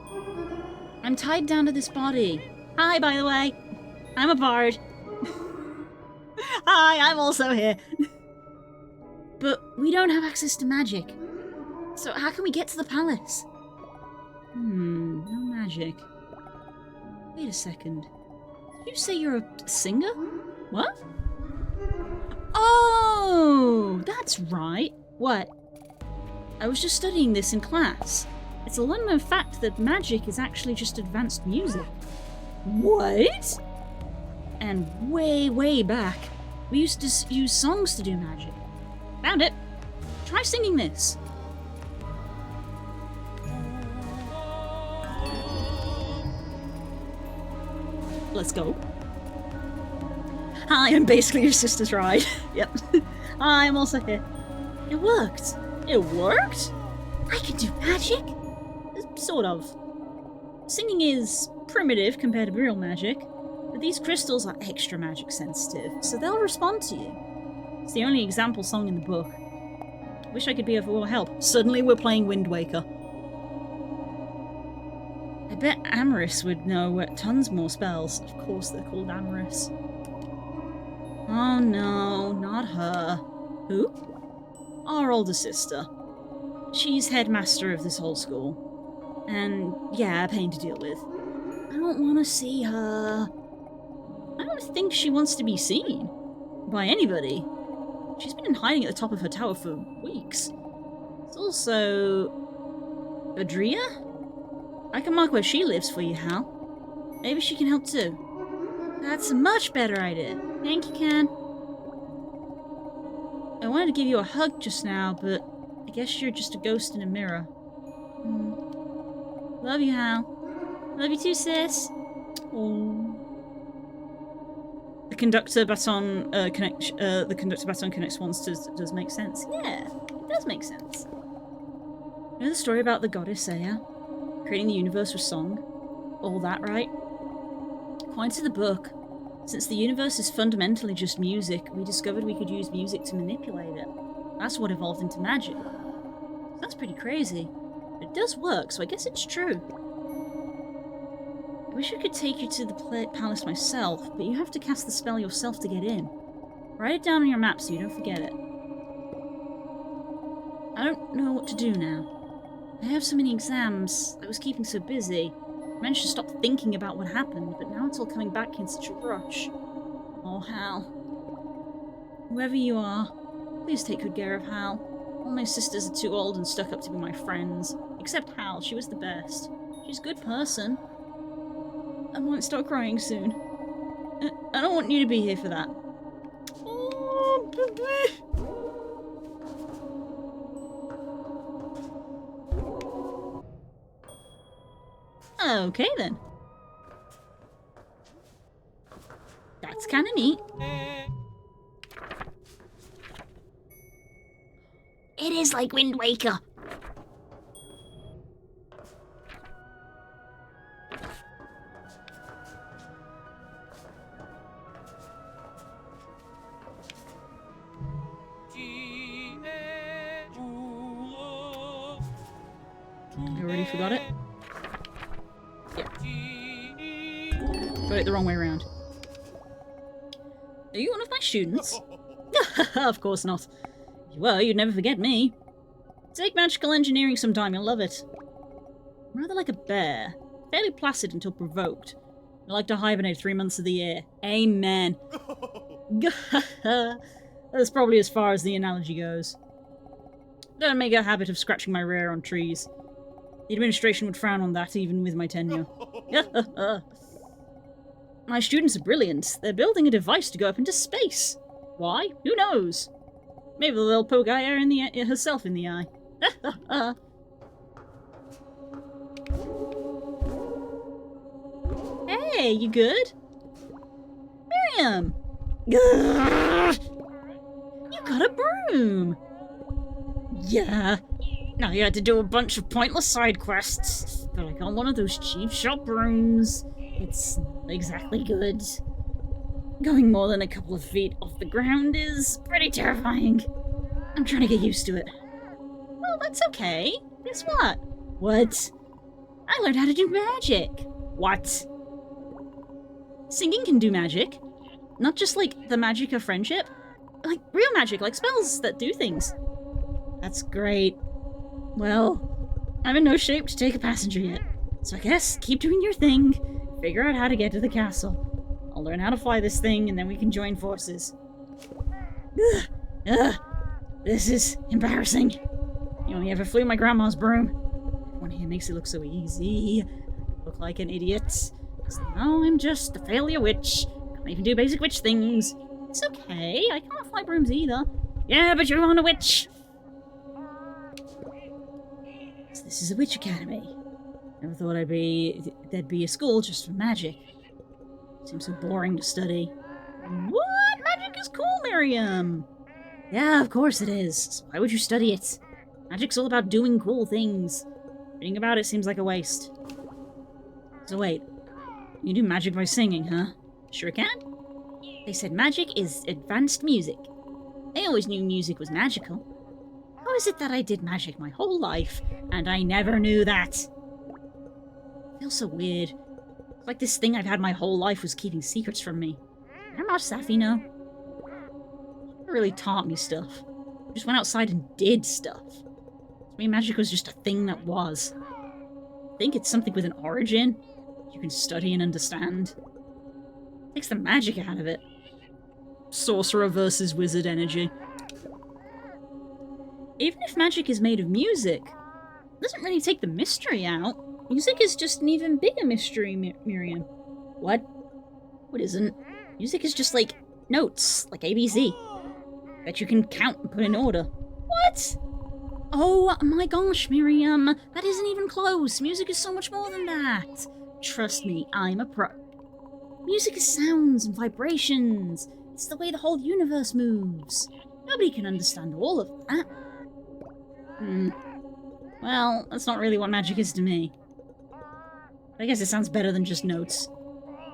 I'm tied down to this body. Hi, by the way. I'm a bard. Hi, I'm also here. But we don't have access to magic. So how can we get to the palace? No magic. Wait a second. Did you say you're a singer? What? Oh, that's right. What? I was just studying this in class. It's a well-known fact that magic is actually just advanced music. What? And way back, we used to use songs to do magic. Found it. Try singing this. Let's go. Hi, I'm basically your sister's ride. Yep. Hi, I'm also here. It worked. It worked? I can do magic? Sort of. Singing is primitive compared to real magic, but these crystals are extra magic sensitive, so they'll respond to you. It's the only example song in the book. Wish I could be of more help. Suddenly we're playing Wind Waker. I bet Amaris would know tons more spells. Of course they're called Amaris. Oh no, not her. Who? Our older sister. She's headmaster of this whole school. And yeah, a pain to deal with. I don't want to see her. I don't think she wants to be seen. By anybody. She's been in hiding at the top of her tower for weeks. It's also... Adria? I can mark where she lives for you, Hal. Maybe she can help too. That's a much better idea. Thank you, Ken. I wanted to give you a hug just now, but I guess you're just a ghost in a mirror. Love you, Hal. Love you too, sis. Oh. The conductor baton connects once does make sense. Yeah, it does make sense. You know the story about the goddess Aya creating the universe with song? All that, right? According to the book, since the universe is fundamentally just music, we discovered we could use music to manipulate it. That's what evolved into magic. That's pretty crazy. But it does work, so I guess it's true. I wish I could take you to the palace myself, but you have to cast the spell yourself to get in. Write it down on your map so you don't forget it. I don't know what to do now. I have so many exams, I was keeping so busy. I managed to stop thinking about what happened, but now it's all coming back in such a rush. Oh, Hal. Whoever you are, please take good care of Hal. All my sisters are too old and stuck up to be my friends. Except Hal, she was the best. She's a good person. I might start crying soon. I don't want you to be here for that. Oh, baby. Okay then. That's kind of neat. It is like Wind Waker. I already forgot it. Yeah. Got it the wrong way around. Are you one of my students? Of course not. If you were, you'd never forget me. Take magical engineering sometime, you'll love it. I'm rather like a bear. Fairly placid until provoked. I like to hibernate 3 months of the year. Amen. That's probably as far as the analogy goes. Don't make a habit of scratching my rear on trees. The administration would frown on that, even with my tenure. My students are brilliant. They're building a device to go up into space. Why? Who knows? Maybe they'll poke Aya herself in the eye. Hey, you good? Miriam! You got a broom! Yeah. Now you had to do a bunch of pointless side quests, but I got one of those cheap shop brooms. It's not exactly good. Going more than a couple of feet off the ground is pretty terrifying. I'm trying to get used to it. Well, that's okay. Guess what? What? I learned how to do magic. What? Singing can do magic. Not just like the magic of friendship. Like real magic, like spells that do things. That's great. Well, I'm in no shape to take a passenger yet. So I guess keep doing your thing. Figure out how to get to the castle. I'll learn how to fly this thing and then we can join forces. This is embarrassing. You only ever flew my grandma's broom. Everyone here makes it look so easy. I look like an idiot. So now I'm just a failure witch. Can't even do basic witch things. It's okay, I can't fly brooms either. Yeah, but you're on a witch. So this is a witch academy. Never thought there'd be a school just for magic. Seems so boring to study. What? Magic is cool, Miriam! Yeah, of course it is. So why would you study it? Magic's all about doing cool things. Reading about it seems like a waste. So wait, you do magic by singing, huh? Sure can? They said magic is advanced music. I always knew music was magical. How is it that I did magic my whole life, and I never knew that? It feels so weird. It's like this thing I've had my whole life was keeping secrets from me. How much Safi know? She never really taught me stuff. I just went outside and did stuff. To me, magic was just a thing that was. I think it's something with an origin you can study and understand. Takes the magic out of it. Sorcerer versus wizard energy. Even if magic is made of music, it doesn't really take the mystery out. Music is just an even bigger mystery, Miriam. What? What isn't? Music is just like notes, like ABC. Bet you can count and put in order. What? Oh my gosh, Miriam, that isn't even close. Music is so much more than that. Trust me, I'm a pro. Music is sounds and vibrations. It's the way the whole universe moves. Nobody can understand all of that. Well, that's not really what magic is to me. I guess it sounds better than just notes.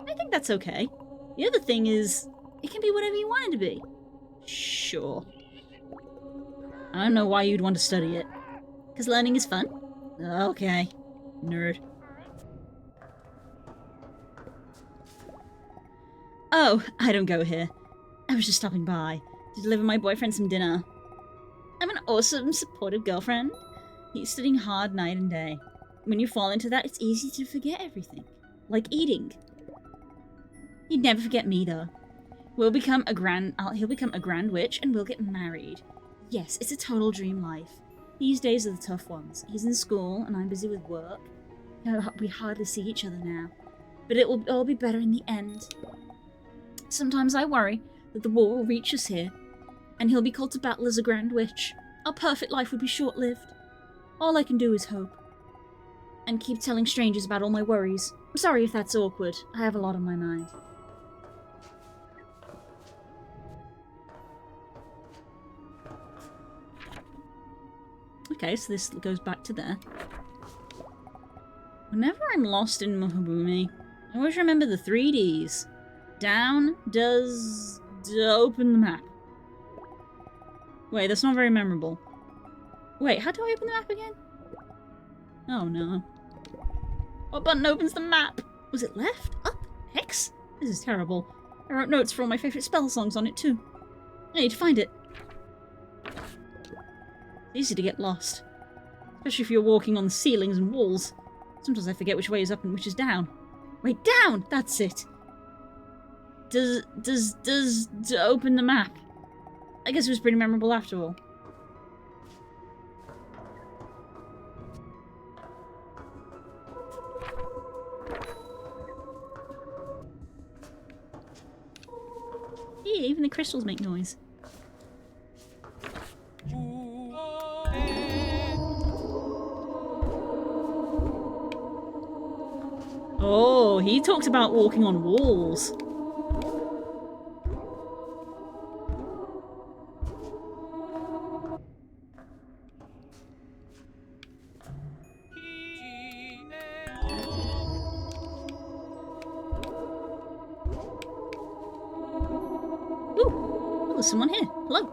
I think that's okay. The other thing is, it can be whatever you want it to be. Sure. I don't know why you'd want to study it. Because learning is fun? Okay. Nerd. Oh, I don't go here. I was just stopping by to deliver my boyfriend some dinner. I'm an awesome, supportive girlfriend. He's studying hard night and day. When you fall into that, it's easy to forget everything. Like eating. He'd never forget me, though. He'll become a grand witch, and we'll get married. Yes, it's a total dream life. These days are the tough ones. He's in school, and I'm busy with work. We hardly see each other now. But it will all be better in the end. Sometimes I worry that the war will reach us here, and he'll be called to battle as a grand witch. Our perfect life would be short-lived. All I can do is hope. And keep telling strangers about all my worries. I'm sorry if that's awkward. I have a lot on my mind. Okay, so this goes back to there. Whenever I'm lost in Mahabumi, I always remember the 3Ds. Down does open the map. Wait, that's not very memorable. Wait, how do I open the map again? Oh no. What button opens the map? Was it left? Up? X? This is terrible. I wrote notes for all my favourite spell songs on it too. I need to find it. It's easy to get lost. Especially if you're walking on the ceilings and walls. Sometimes I forget which way is up and which is down. Wait, down! That's it! Does open the map. I guess it was pretty memorable after all. Yeah, even the crystals make noise. Oh, he talks about walking on walls. Ooh, there's someone here. Hello.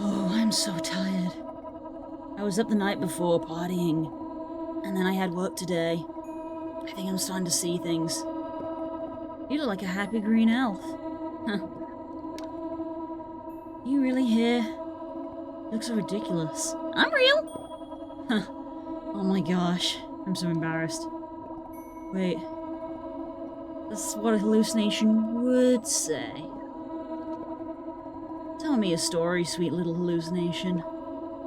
Oh, I'm so tired. I was up the night before partying. And then I had work today. I think I'm starting to see things. You look like a happy green elf. Huh. You really here? You look so ridiculous. I'm real! Huh. Oh my gosh. I'm so embarrassed. Wait. That's what a hallucination would say. Tell me a story, sweet little hallucination.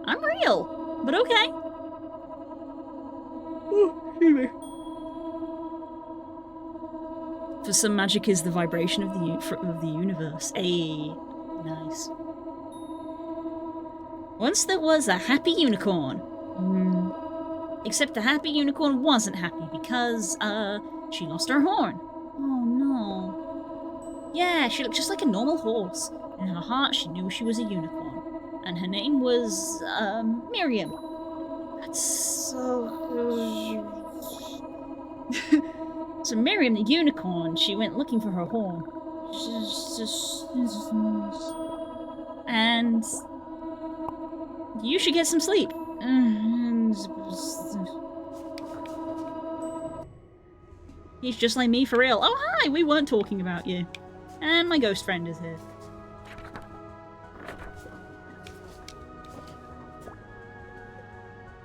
I'm real, but okay. For some, magic is the vibration of the universe. Ayy, nice. Once there was a happy unicorn. Except the happy unicorn wasn't happy because, she lost her horn. Oh no. Yeah, she looked just like a normal horse. In her heart, she knew she was a unicorn. And her name was, Miriam. That's so... So Miriam the unicorn, she went looking for her horn. And you should get some sleep. He's just like me for real. Oh hi, we weren't talking about you. And my ghost friend is here.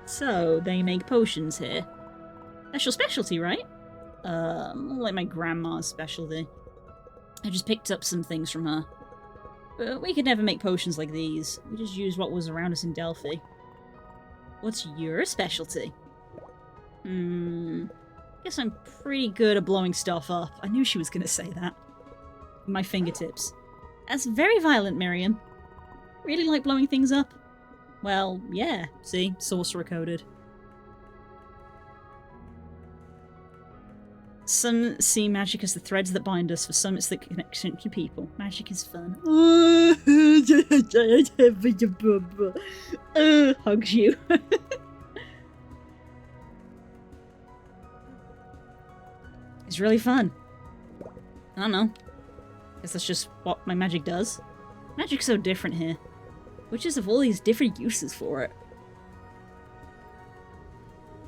So, they make potions here. That's your specialty, right? Like my grandma's specialty. I just picked up some things from her. But we could never make potions like these. We just used what was around us in Delphi. What's your specialty? Guess I'm pretty good at blowing stuff up. I knew she was gonna say that. My fingertips. That's very violent, Miriam. Really like blowing things up? Well, yeah. See? Sorcerer coded. Some see magic as the threads that bind us, for some it's the connection to people. Magic is fun. Hugs you. It's really fun. I don't know. Guess that's just what my magic does. Magic's so different here. Witches have all these different uses for it.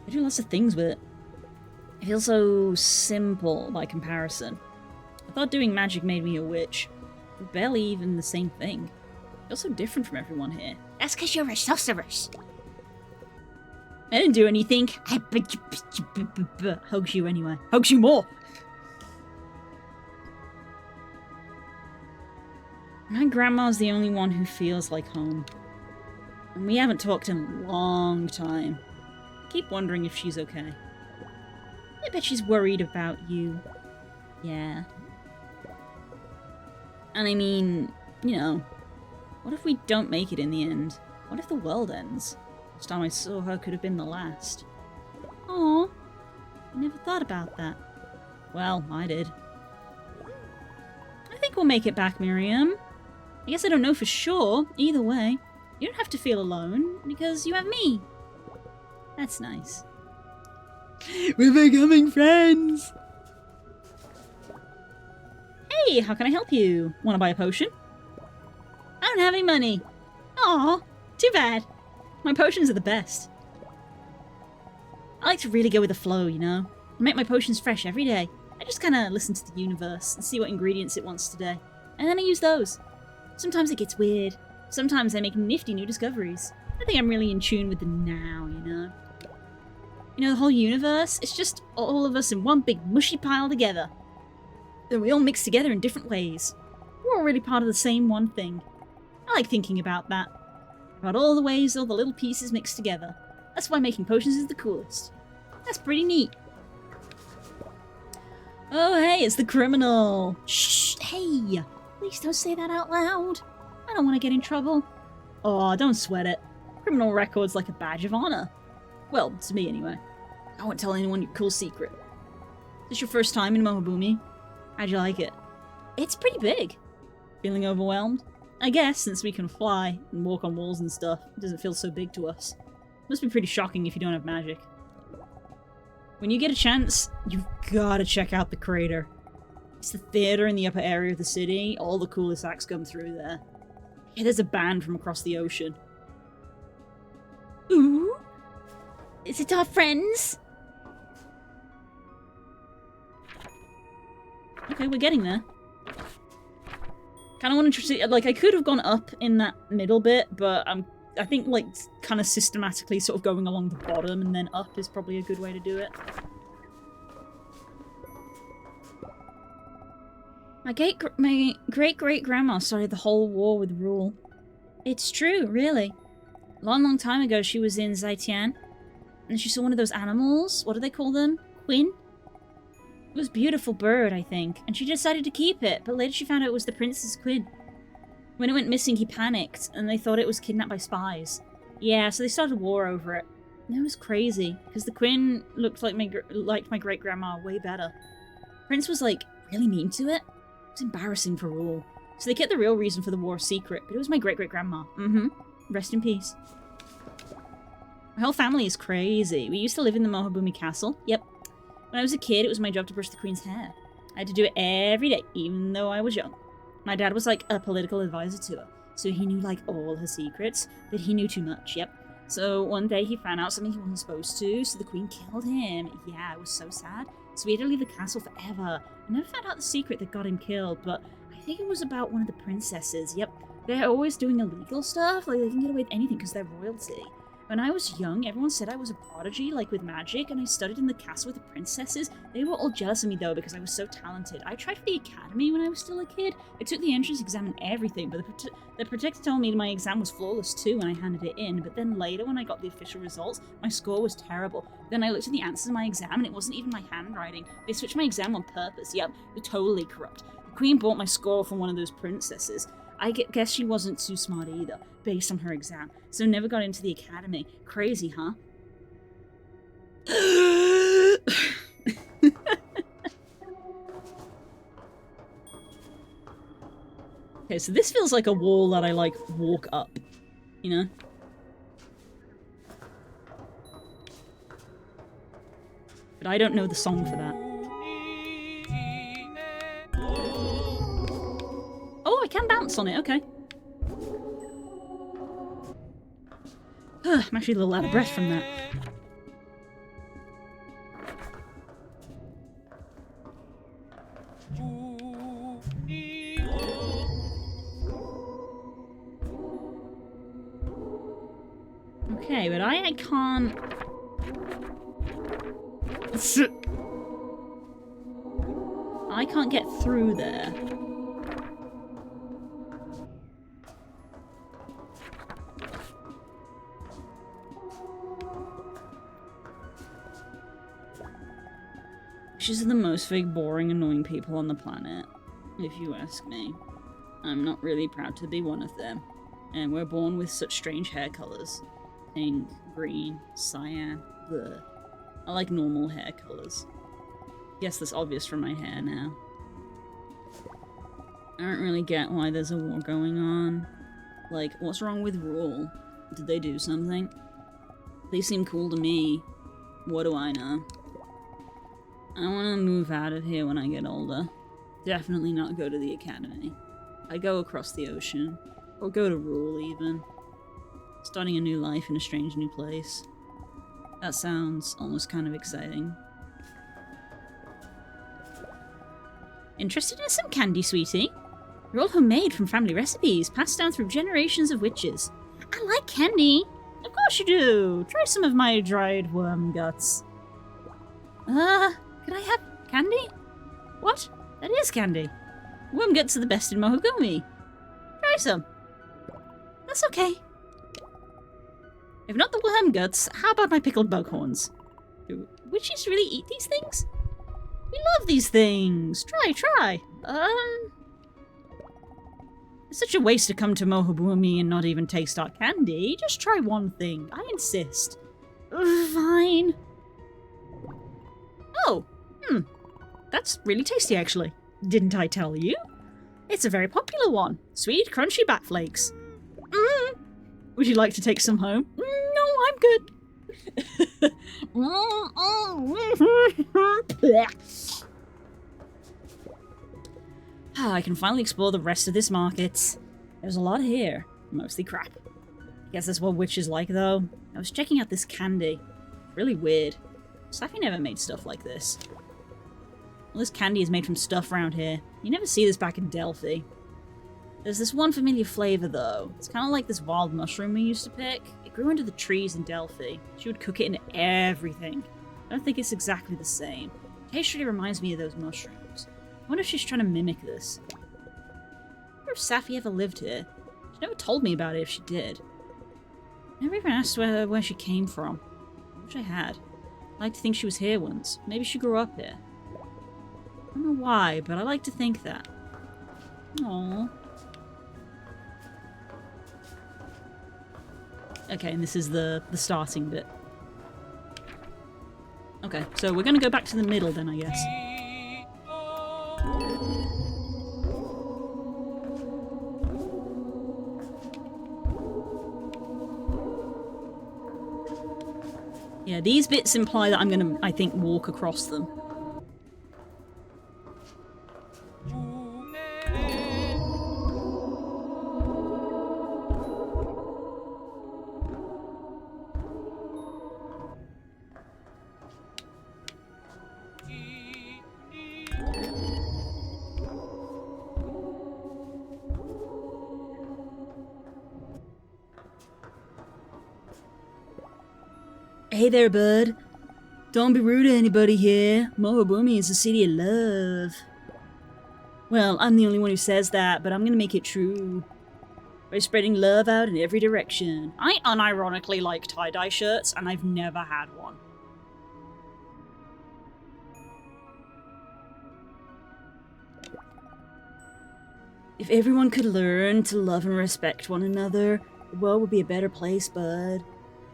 I do lots of things with it. It feels so simple by comparison. I thought doing magic made me a witch. But barely even the same thing. It feels so different from everyone here. That's because you're a sorceress. I didn't do anything. Hugs you anyway. Hugs you more. My grandma's the only one who feels like home. And we haven't talked in a long time. I keep wondering if she's okay. I bet she's worried about you. Yeah. And I mean, you know, what if we don't make it in the end? What if the world ends? Last time I saw her could have been the last. Aw, I never thought about that. Well, I did. I think we'll make it back, Miriam. I guess I don't know for sure. Either way, you don't have to feel alone, because you have me. That's nice. We're becoming friends! Hey, how can I help you? Want to buy a potion? I don't have any money. Aw, too bad. My potions are the best. I like to really go with the flow, you know? I make my potions fresh every day. I just kind of listen to the universe and see what ingredients it wants today. And then I use those. Sometimes it gets weird. Sometimes I make nifty new discoveries. I think I'm really in tune with the now, you know? You know, the whole universe, it's just all of us in one big mushy pile together. And we all mix together in different ways. We're all really part of the same one thing. I like thinking about that. About all the ways all the little pieces mix together. That's why making potions is the coolest. That's pretty neat. Oh, hey, it's the criminal. Shh, hey, please don't say that out loud. I don't want to get in trouble. Oh, don't sweat it. Criminal record's like a badge of honor. Well, to me anyway. I won't tell anyone your cool secret. Is this your first time in Mohabumi? How'd you like it? It's pretty big. Feeling overwhelmed? I guess, since we can fly and walk on walls and stuff, it doesn't feel so big to us. Must be pretty shocking if you don't have magic. When you get a chance, you've gotta check out the crater. It's the theater in the upper area of the city. All the coolest acts come through there. Yeah, there's a band from across the ocean. Ooh? Is it our friends? Okay, we're getting there. Kind of want to see, like, I could have gone up in that middle bit, but I think, like, kind of systematically sort of going along the bottom and then up is probably a good way to do it. My great-great-grandma started the whole war with Rule. It's true, really. Long, long time ago, she was in Zaitian, and she saw one of those animals. What do they call them? Quinn? It was a beautiful bird, I think, and she decided to keep it, but later she found out it was the prince's quid. When it went missing, he panicked, and they thought it was kidnapped by spies. Yeah, so they started a war over it. And it was crazy, because the queen looked like my great-grandma way better. Prince was, like, really mean to it. It was embarrassing for Rule. So they kept the real reason for the war secret, but it was my great-great-grandma. Rest in peace. My whole family is crazy. We used to live in the Mohabumi castle. Yep. When I was a kid, it was my job to brush the queen's hair. I had to do it every day, even though I was young. My dad was like a political advisor to her, so he knew like all her secrets, but he knew too much, yep. So one day he found out something he wasn't supposed to, so the queen killed him. Yeah, it was so sad. So we had to leave the castle forever. I never found out the secret that got him killed, but I think it was about one of the princesses, yep. They're always doing illegal stuff, like they can get away with anything because they're royalty. When I was young, everyone said I was a prodigy, like with magic, and I studied in the castle with the princesses. They were all jealous of me, though, because I was so talented. I tried for the academy when I was still a kid. I took the entrance exam and everything, but the protector told me my exam was flawless, too, when I handed it in. But then later, when I got the official results, my score was terrible. Then I looked at the answers in my exam, and it wasn't even my handwriting. They switched my exam on purpose. Yep, they're totally corrupt. The queen bought my score from one of those princesses. I guess she wasn't too smart either, based on her exam, so never got into the academy. Crazy, huh? Okay, so this feels like a wall that I, like, walk up, you know? But I don't know the song for that. Oh, I can bounce on it, okay. I'm actually a little out of breath from that. Okay, but I can't... I can't get through there. She's the most fake, boring, annoying people on the planet, if you ask me. I'm not really proud to be one of them. And we're born with such strange hair colours. Pink, green, cyan, bleh. I like normal hair colours. Guess that's obvious from my hair now. I don't really get why there's a war going on. Like, what's wrong with Rule? Did they do something? They seem cool to me. What do I know? I want to move out of here when I get older. Definitely not go to the academy. I'd go across the ocean. Or go to Rule, even. Starting a new life in a strange new place. That sounds almost kind of exciting. Interested in some candy, sweetie? They're all homemade from family recipes, passed down through generations of witches. I like candy! Of course you do! Try some of my dried worm guts. Can I have candy? What? That is candy. Worm guts are the best in Mohogumi. Try some. That's okay. If not the worm guts, how about my pickled bug horns? Do witches really eat these things? We love these things. Try. It's such a waste to come to Mohobumi and not even taste our candy. Just try one thing. I insist. Fine. Oh, that's really tasty, actually. Didn't I tell you? It's a very popular one. Sweet, crunchy bat flakes. Would you like to take some home? No, I'm good. I can finally explore the rest of this market. There's a lot here. Mostly crap. Guess that's what witches like, though. I was checking out this candy. Really weird. Safi never made stuff like this. All this candy is made from stuff around here. You never see this back in Delphi. There's this one familiar flavor, though. It's kind of like this wild mushroom we used to pick. It grew under the trees in Delphi. She would cook it into everything. I don't think it's exactly the same. It taste really reminds me of those mushrooms. I wonder if she's trying to mimic this. I wonder if Safi ever lived here. She never told me about it if she did. I never even asked where she came from. I wish I had. I like to think she was here once. Maybe she grew up here. I don't know why, but I like to think that. Aww. Okay, and this is the starting bit. Okay, so we're gonna go back to the middle then, I guess. Yeah, these bits imply that I'm gonna, I think, walk across them. Hey there, bud. Don't be rude to anybody here. Mohobumi is a city of love. Well, I'm the only one who says that, but I'm gonna make it true. By spreading love out in every direction. I unironically like tie-dye shirts, and I've never had one. If everyone could learn to love and respect one another, the world would be a better place, bud.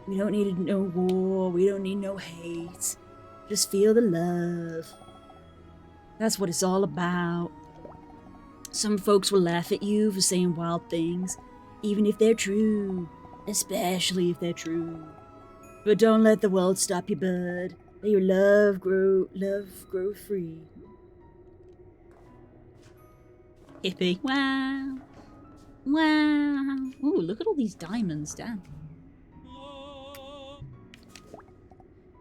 We don't need no war, we don't need no hate. Just feel the love. That's what it's all about. Some folks will laugh at you for saying wild things, even if they're true. Especially if they're true. But don't let the world stop you, bud. Let your love grow free. Hippie. Wow. Wow. Ooh, look at all these diamonds, damn.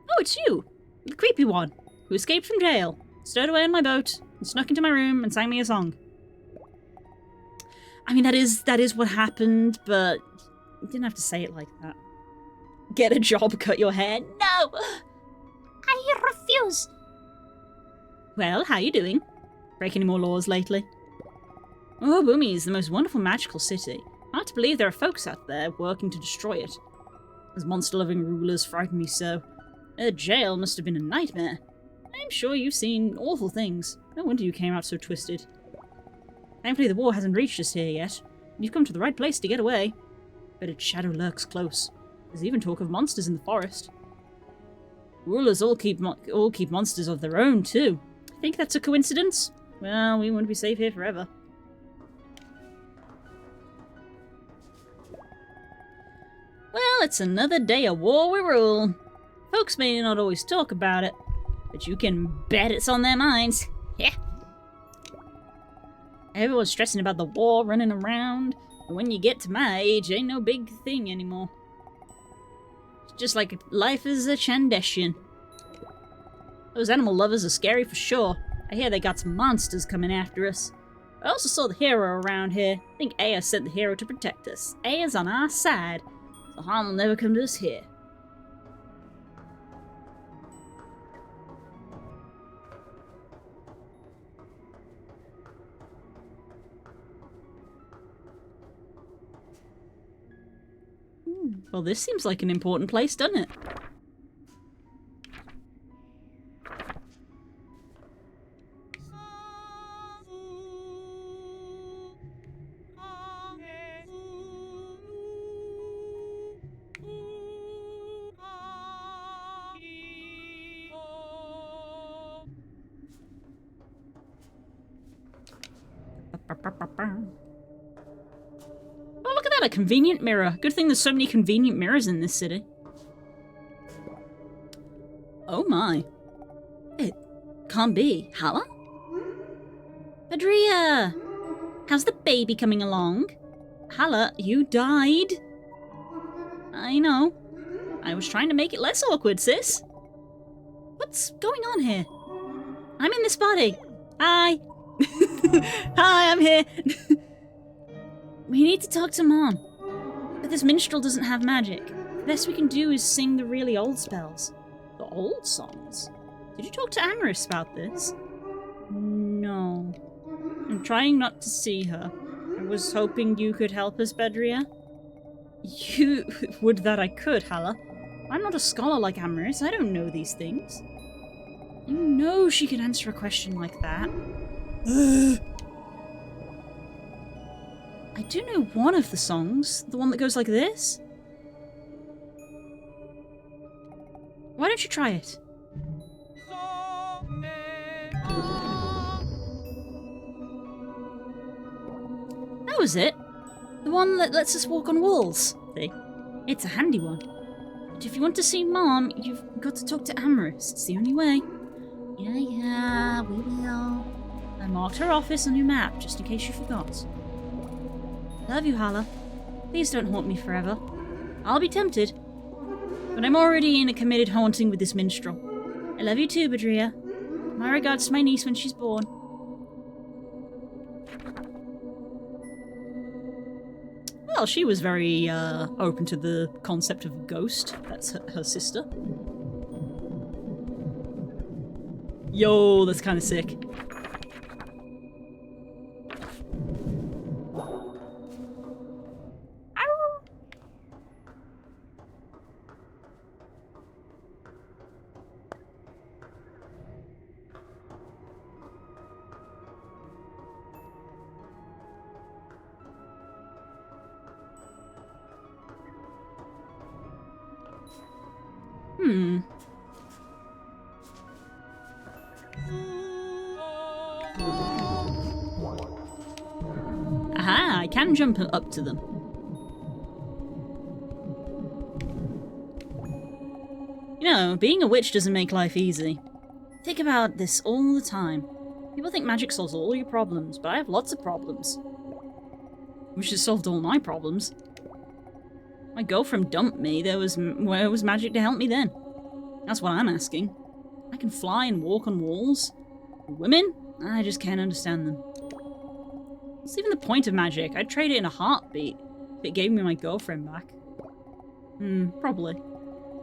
Oh, it's you! The creepy one, who escaped from jail, stowed away on my boat, and snuck into my room and sang me a song. I mean, that is what happened, but you didn't have to say it like that. Get a job, cut your hair. No! I refuse! Well, how you doing? Break any more laws lately? Oh, Bumi is the most wonderful magical city. Hard to believe there are folks out there working to destroy it. Those monster-loving rulers frighten me so. Their jail must have been a nightmare. I'm sure you've seen awful things. No wonder you came out so twisted. Thankfully the war hasn't reached us here yet. You've come to the right place to get away. But its shadow lurks close. There's even talk of monsters in the forest. Rulers all keep monsters of their own, too. Think that's a coincidence? Well, we won't be safe here forever. Well, it's another day of war we rule. Folks may not always talk about it, but you can bet it's on their minds. Yeah. Everyone's stressing about the war, running around, but when you get to my age, ain't no big thing anymore. It's just like life is a Chandeshian. Those animal lovers are scary for sure. I hear they got some monsters coming after us. I also saw the hero around here. I think Aya sent the hero to protect us. Aya's on our side, so harm will never come to us here. Well, this seems like an important place, doesn't it? Oh, look at that, a convenient mirror. Good thing there's so many convenient mirrors in this city. Oh my. It can't be. Hala? Badria! How's the baby coming along? Hala, you died? I know. I was trying to make it less awkward, sis. What's going on here? I'm in this body. Hi. Hi, I'm here. We need to talk to Mom. But this minstrel doesn't have magic. The best we can do is sing the really old spells. The old songs? Did you talk to Amaris about this? No. I'm trying not to see her. I was hoping you could help us, Bedria. You... Would that I could, Hala. I'm not a scholar like Amaris. I don't know these things. You know she can answer a question like that. I do know one of the songs. The one that goes like this. Why don't you try it? That was it. The one that lets us walk on walls. See? It's a handy one. But if you want to see Mom, you've got to talk to Amaris. It's the only way. Yeah, we will. I marked her office on your map, just in case you forgot. Love you, Hala. Please don't haunt me forever. I'll be tempted. But I'm already in a committed haunting with this minstrel. I love you too, Badria. My regards to my niece when she's born. Well, she was very open to the concept of a ghost. That's her sister. Yo, that's kind of sick. Aha, I can jump up to them. You know, being a witch doesn't make life easy. Think about this all the time. People think magic solves all your problems, but I have lots of problems. Wish it solved all my problems. My girlfriend dumped me. Where was magic to help me then? That's what I'm asking. I can fly and walk on walls. Women? I just can't understand them. What's even the point of magic? I'd trade it in a heartbeat if it gave me my girlfriend back. Probably.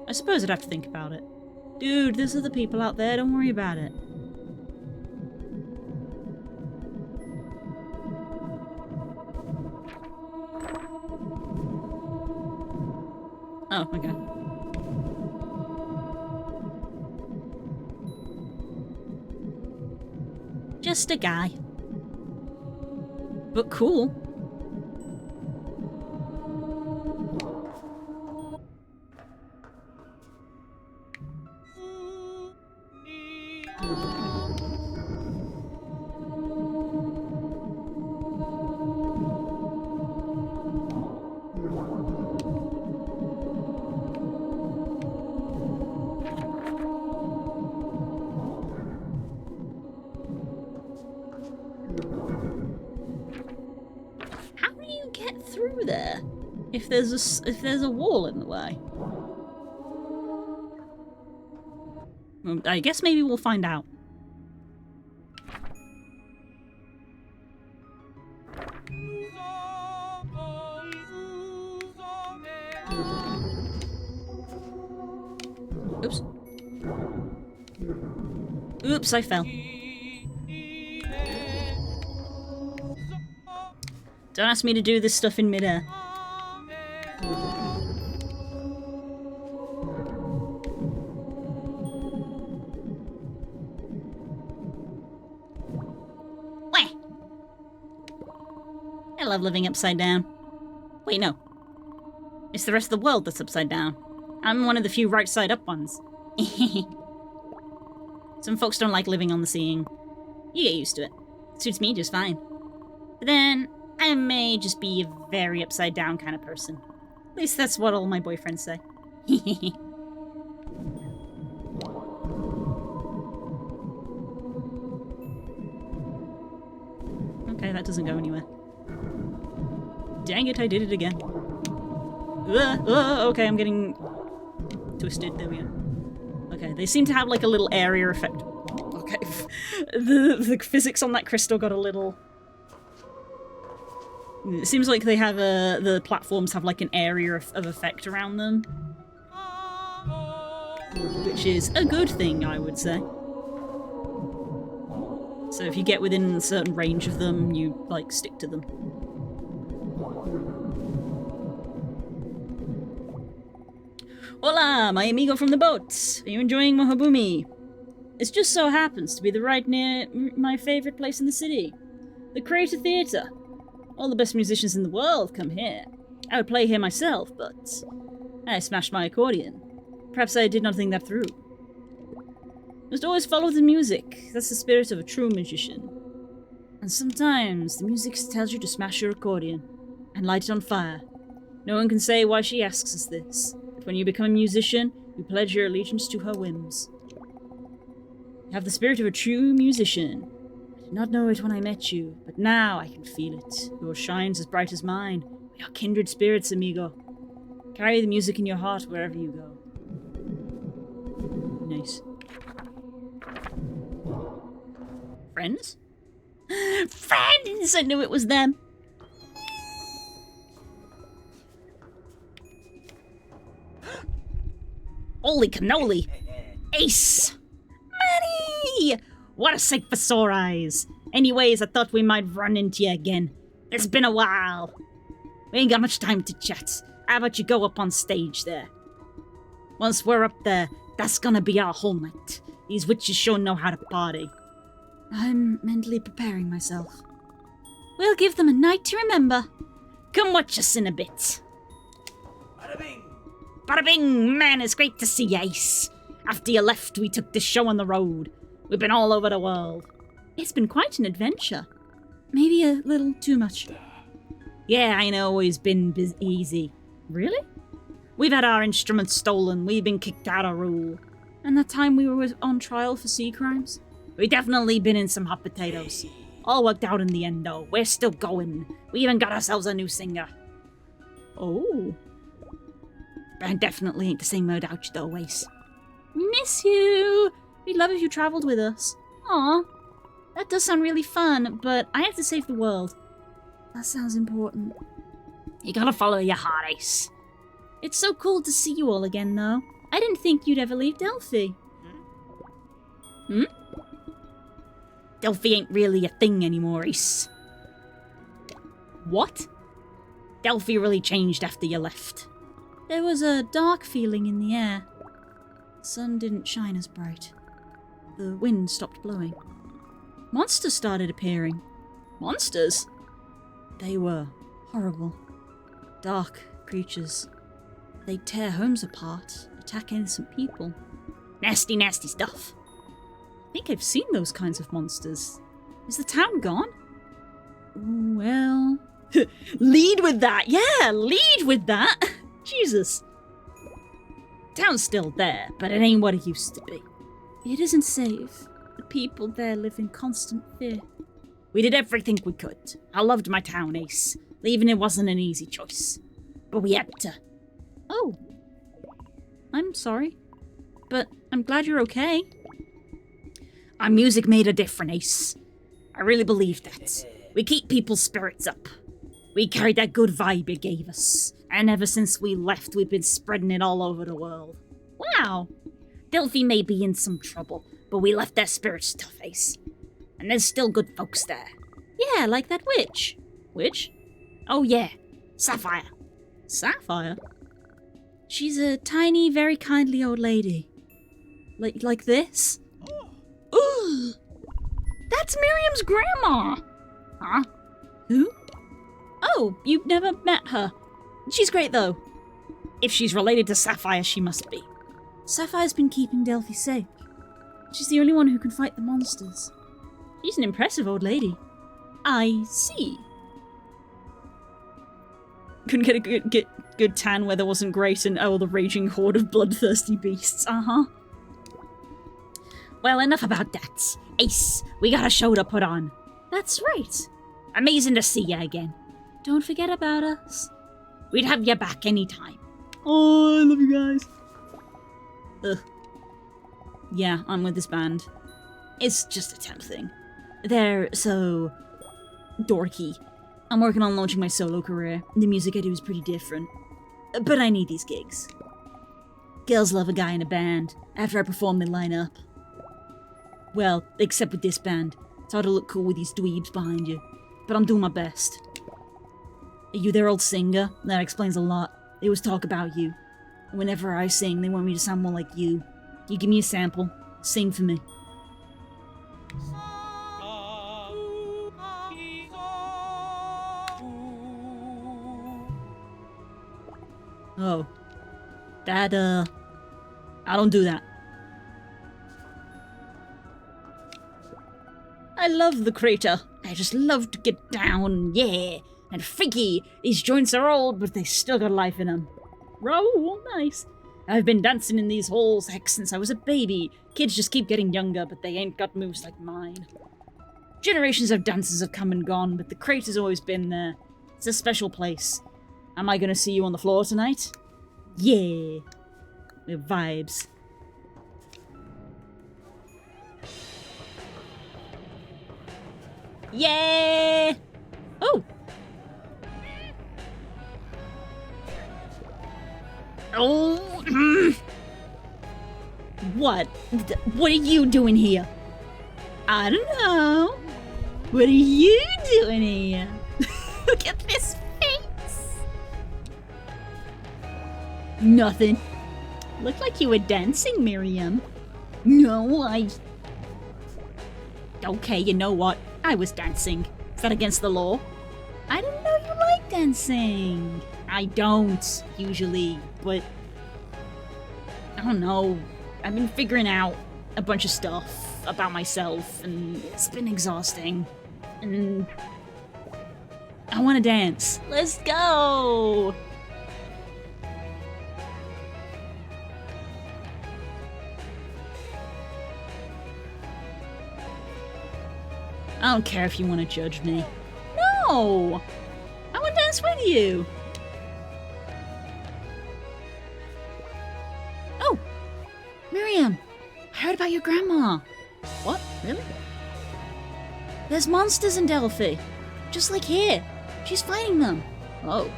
I suppose I'd have to think about it. Dude, there's other people out there, don't worry about it. Oh, okay. Just a guy. But cool. Through there if there's a wall in the way. Well, I guess maybe we'll find out. Oops. Oops, I fell. Don't ask me to do this stuff in midair. Wah! I love living upside down. Wait, no. It's the rest of the world that's upside down. I'm one of the few right side up ones. Some folks don't like living on the ceiling. You get used to it. It suits me just fine. But then, I may just be a very upside down kind of person. At least that's what all my boyfriends say. Okay, that doesn't go anywhere. Dang it, I did it again. Okay, I'm getting twisted. There we go. Okay, they seem to have like a little area effect. Okay, the physics on that crystal got a little... It seems like they have the platforms have like an area of effect around them. Which is a good thing, I would say. So if you get within a certain range of them, you, like, stick to them. Hola, my amigo from the boat! Are you enjoying Mohabumi? It just so happens to be right near my favourite place in the city. The Crater Theatre. All the best musicians in the world come here. I would play here myself, but I smashed my accordion. Perhaps I did not think that through. Must always follow the music. That's the spirit of a true magician. And sometimes the music tells you to smash your accordion and light it on fire. No one can say why she asks us this, but when you become a musician, you pledge your allegiance to her whims. You have the spirit of a true musician. I did not know it when I met you, but now I can feel it. Yours shines as bright as mine. We are kindred spirits, amigo. Carry the music in your heart wherever you go. Nice. Friends? Friends! I knew it was them. Holy cannoli! Ace! Manny! What a sight for sore eyes. Anyways, I thought we might run into you again. It's been a while. We ain't got much time to chat. How about you go up on stage there? Once we're up there, that's gonna be our whole night. These witches sure know how to party. I'm mentally preparing myself. We'll give them a night to remember. Come watch us in a bit. Bada bing! Bada bing! Man, it's great to see you, Ace. After you left, we took this show on the road. We've been all over the world. It's been quite an adventure. Maybe a little too much. Yeah, I know, it's been easy. Really? We've had our instruments stolen, we've been kicked out of rule. And that time we were on trial for sea crimes? We've definitely been in some hot potatoes. All worked out in the end, though. We're still going. We even got ourselves a new singer. Oh. Band definitely ain't the same without you, though, Ace. Miss you! We'd love if you travelled with us. Aw. That does sound really fun, but I have to save the world. That sounds important. You gotta follow your heart, Ace. It's so cool to see you all again, though. I didn't think you'd ever leave Delphi. Hmm? Delphi ain't really a thing anymore, Ace. What? Delphi really changed after you left. There was a dark feeling in the air. The sun didn't shine as bright. The wind stopped blowing. Monsters started appearing. Monsters? They were horrible. Dark creatures. They'd tear homes apart, attack innocent people. Nasty, nasty stuff. I think I've seen those kinds of monsters. Is the town gone? Well... Lead with that! Yeah, lead with that! Jesus. Town's still there, but it ain't what it used to be. It isn't safe. The people there live in constant fear. We did everything we could. I loved my town, Ace. Leaving it wasn't an easy choice. But we had to. Oh. I'm sorry. But I'm glad you're okay. Our music made a difference, Ace. I really believe that. We keep people's spirits up. We carried that good vibe it gave us. And ever since we left, we've been spreading it all over the world. Wow. Delphi may be in some trouble, but we left their spirits tough, Ace. And there's still good folks there. Yeah, like that witch. Witch? Oh yeah, Sapphire. Sapphire? She's a tiny, very kindly old lady. Like this? Ooh! That's Miriam's grandma! Huh? Who? Oh, you've never met her. She's great, though. If she's related to Sapphire, she must be. Sapphire's been keeping Delphi safe. She's the only one who can fight the monsters. She's an impressive old lady. I see. Couldn't get a good tan where there wasn't great and the raging horde of bloodthirsty beasts. Uh-huh. Well, enough about that. Ace, we got a show to put on. That's right. Amazing to see you again. Don't forget about us. We'd have you back anytime. Oh, I love you guys. Ugh. Yeah, I'm with this band. It's just a temp thing. They're so... dorky. I'm working on launching my solo career. The music I do is pretty different. But I need these gigs. Girls love a guy in a band. After I perform, they line up. Well, except with this band. It's hard to look cool with these dweebs behind you. But I'm doing my best. Are you their old singer? That explains a lot. They always talk about you. Whenever I sing, they want me to sound more like you. You give me a sample. Sing for me. Oh. That, I don't do that. I love the crater. I just love to get down, yeah. And freaky. These joints are old, but they still got life in them. Oh, nice. I've been dancing in these halls, heck, since I was a baby. Kids just keep getting younger, but they ain't got moves like mine. Generations of dancers have come and gone, but the crater's always been there. It's a special place. Am I gonna see you on the floor tonight? Yeah. The vibes. Yeah! Oh! Oh! What? What are you doing here? I don't know. What are you doing here? Look at this face. Nothing. Looked like you were dancing, Miriam. No, Okay, you know what? I was dancing. Is that against the law? I didn't know you liked dancing. I don't, usually, but... I don't know. I've been figuring out a bunch of stuff about myself, and it's been exhausting. And... I want to dance. Let's go! I don't care if you want to judge me. No! I want to dance with you! Oh! Miriam! I heard about your grandma! What? Really? There's monsters in Delphi. Just like here. She's fighting them. Oh.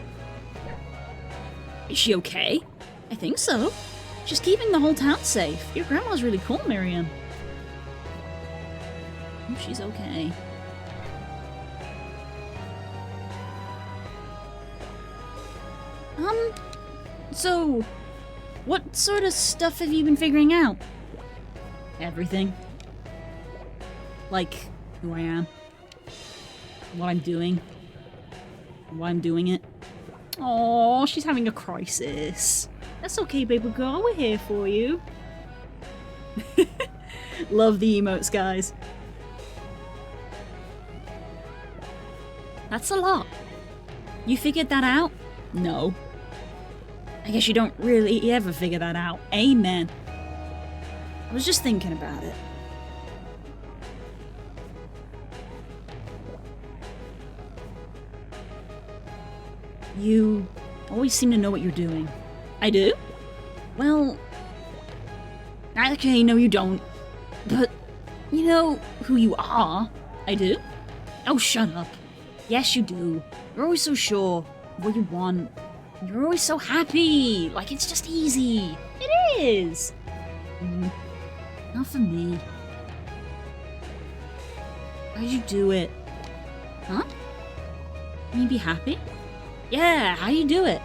Is she okay? I think so. She's keeping the whole town safe. Your grandma's really cool, Miriam. Oh, she's okay. So, what sort of stuff have you been figuring out? Everything. Like, who I am. What I'm doing. Why I'm doing it. Oh, she's having a crisis. That's okay, baby girl. We're here for you. Love the emotes, guys. That's a lot. You figured that out? No. I guess you don't really ever figure that out. Amen. I was just thinking about it. You always seem to know what you're doing. I do? Well... Okay, no you don't. But, you know who you are. I do? Oh, shut up. Yes, you do. You're always so sure of what you want. You're always so happy. Like, it's just easy. It is. Not for me. How'd you do it? Huh? Can you be happy? Yeah, how do you do it?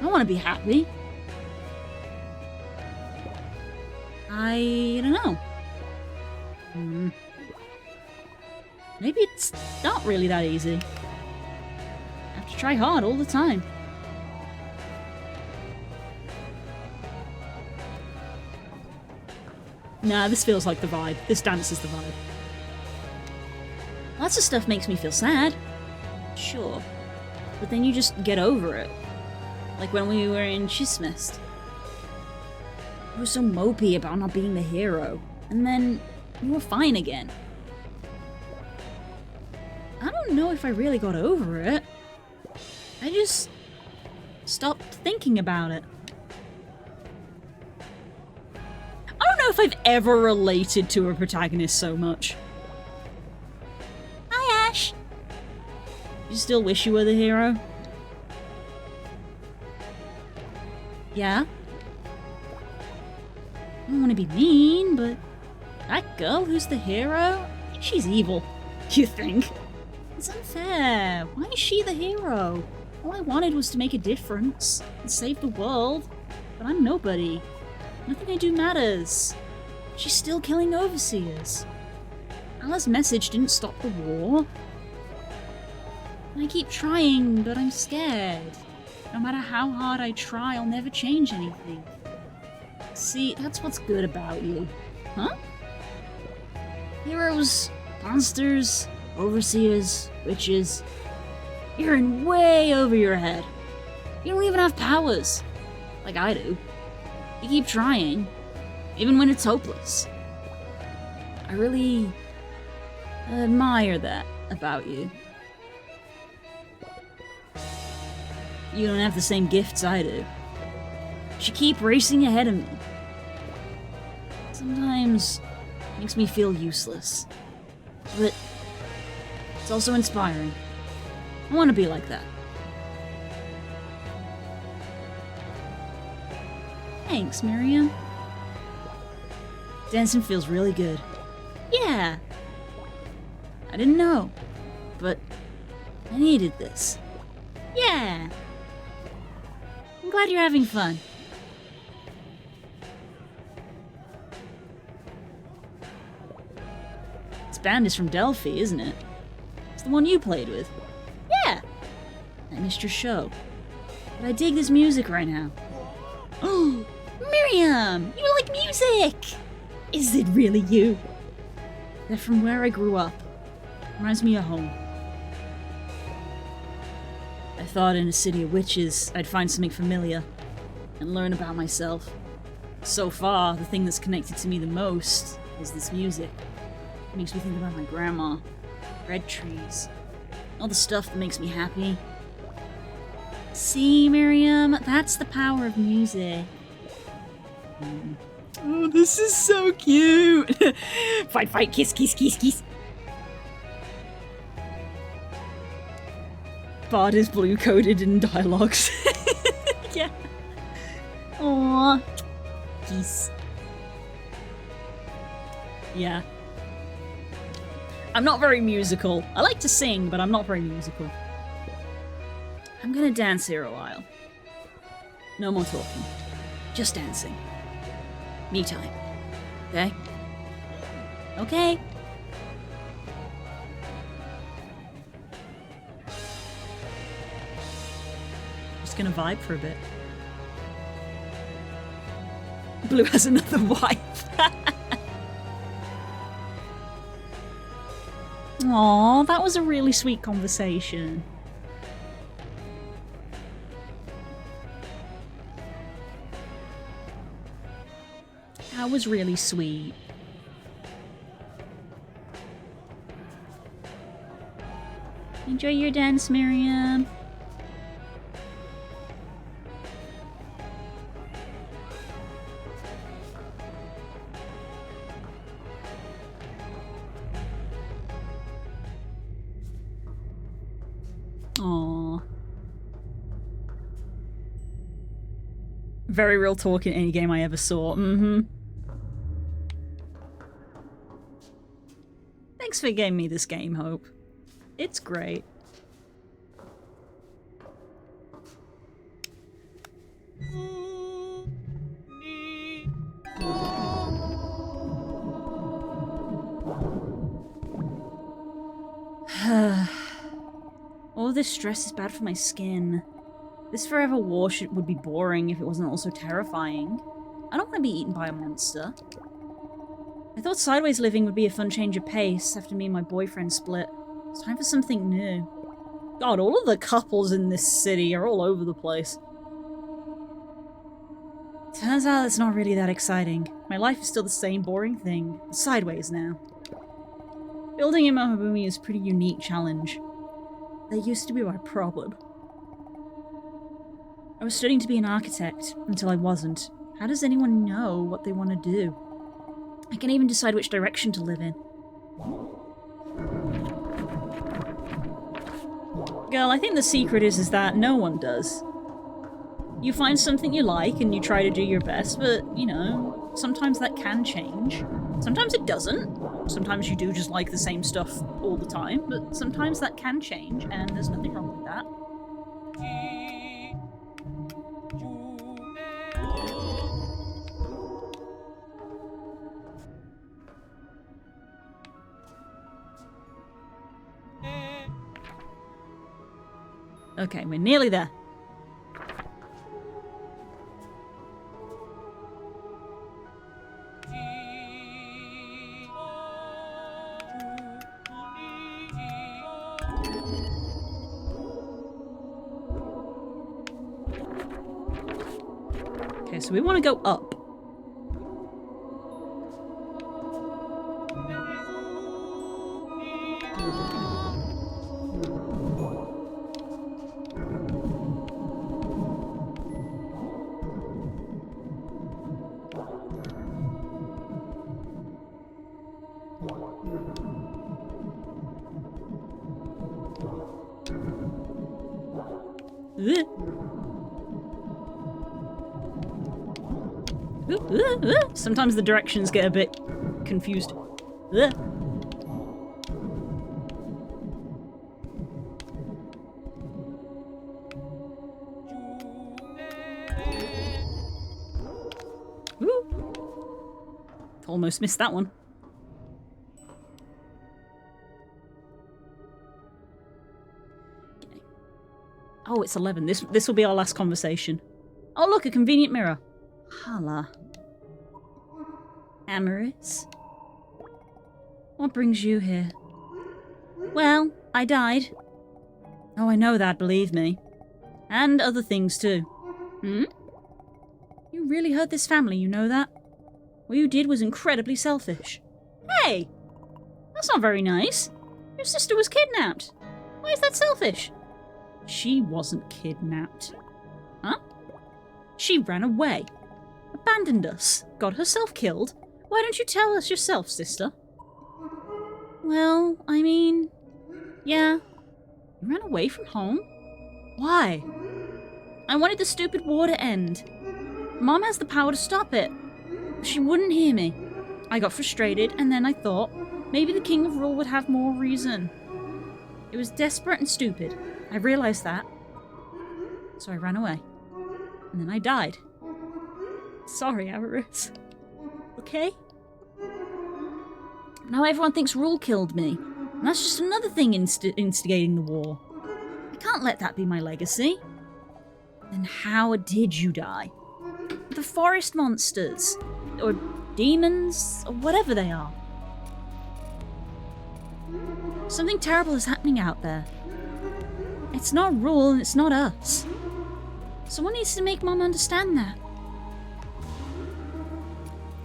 I want to be happy. I don't know. Maybe it's not really that easy. I have to try hard all the time. Nah, this feels like the vibe. This dance is the vibe. Lots of stuff makes me feel sad. Sure. But then you just get over it. Like when we were in Chismist. You were so mopey about not being the hero. And then you were fine again. I don't know if I really got over it. I just stopped thinking about it. I don't know if I've ever related to a protagonist so much. Hi, Ash. You still wish you were the hero? Yeah? I don't want to be mean, but that girl who's the hero, she's evil. You think? It's unfair. Why is she the hero? All I wanted was to make a difference and save the world, but I'm nobody. Nothing I do matters. She's still killing overseers. Allah's message didn't stop the war. I keep trying, but I'm scared. No matter how hard I try, I'll never change anything. See, that's what's good about you. Huh? Heroes, monsters, overseers, witches. You're in way over your head. You don't even have powers. Like I do. You keep trying, even when it's hopeless. I really admire that about you. You don't have the same gifts I do. You keep racing ahead of me. Sometimes it makes me feel useless. But it's also inspiring. I want to be like that. Thanks, Miriam. Dancing feels really good. Yeah. I didn't know, but I needed this. Yeah. I'm glad you're having fun. This band is from Delphi, isn't it? It's the one you played with. Yeah. I missed your show. But I dig this music right now. Oh, Miriam! You like music! Is it really you? They're from where I grew up. Reminds me of home. I thought in a city of witches I'd find something familiar and learn about myself. So far, the thing that's connected to me the most is this music. It makes me think about my grandma, red trees, all the stuff that makes me happy. See, Miriam, that's the power of music. Oh, this is so cute! Fight, fight, kiss, kiss, kiss, kiss. Bard is blue-coded in dialogues. Yeah. Aww. Peace. Yeah. I'm not very musical. I like to sing, but I'm not very musical. I'm gonna dance here a while. No more talking. Just dancing. Me time. Okay? Okay. Just gonna vibe for a bit. Blue has another wife. Aww, that was a really sweet conversation. That was really sweet. Enjoy your dance, Miriam. Aww. Very real talk in any game I ever saw. Mm-hmm. Thanks for giving me this game, Hope. It's great. All this stress is bad for my skin. This forever war would be boring if it wasn't also terrifying. I don't want to be eaten by a monster. I thought sideways living would be a fun change of pace after me and my boyfriend split. It's time for something new. God, all of the couples in this city are all over the place. Turns out it's not really that exciting. My life is still the same boring thing, sideways now. Building in Mahabumi is a pretty unique challenge. That used to be my problem. I was studying to be an architect until I wasn't. How does anyone know what they want to do? I can't even decide which direction to live in. Girl, I think the secret is that no one does. You find something you like and you try to do your best, but, you know, sometimes that can change. Sometimes it doesn't. Sometimes you do just like the same stuff all the time, but sometimes that can change, and there's nothing wrong with that. Okay, we're nearly there. Okay, so we want to go up. Sometimes the directions get a bit confused. Ooh. Almost missed that one. Okay. Oh, it's 11. This will be our last conversation. Oh, look, a convenient mirror. Hala. Amaris? What brings you here? Well, I died. Oh, I know that, believe me. And other things, too. Hmm? You really hurt this family, you know that? What you did was incredibly selfish. Hey! That's not very nice. Your sister was kidnapped. Why is that selfish? She wasn't kidnapped. Huh? She ran away. Abandoned us. Got herself killed. Why don't you tell us yourself, sister? Well, I mean... Yeah. You ran away from home? Why? I wanted the stupid war to end. Mom has the power to stop it. She wouldn't hear me. I got frustrated, and then I thought, maybe the King of Rule would have more reason. It was desperate and stupid. I realized that. So I ran away. And then I died. Sorry, Amaris. Okay? Now everyone thinks Rule killed me. And that's just another thing instigating the war. I can't let that be my legacy. Then how did you die? The forest monsters. Or demons, or whatever they are. Something terrible is happening out there. It's not Rule and it's not us. Someone needs to make Mom understand that.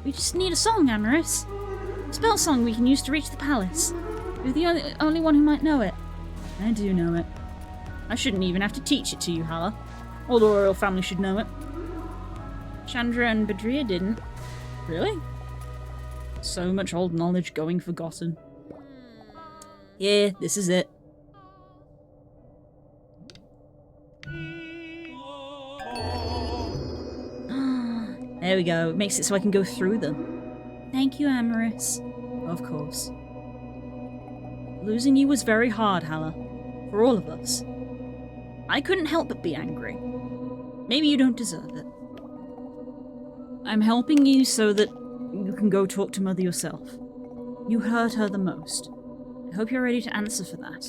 We just need a song, Amaris. A spell song we can use to reach the palace. You're the only one who might know it. I do know it. I shouldn't even have to teach it to you, Hala. All the royal family should know it. Chandra and Badria didn't. Really? So much old knowledge going forgotten. Yeah, this is it. There we go. It makes it so I can go through them. Thank you, Amaris. Of course. Losing you was very hard, Hala. For all of us. I couldn't help but be angry. Maybe you don't deserve it. I'm helping you so that you can go talk to Mother yourself. You hurt her the most. I hope you're ready to answer for that.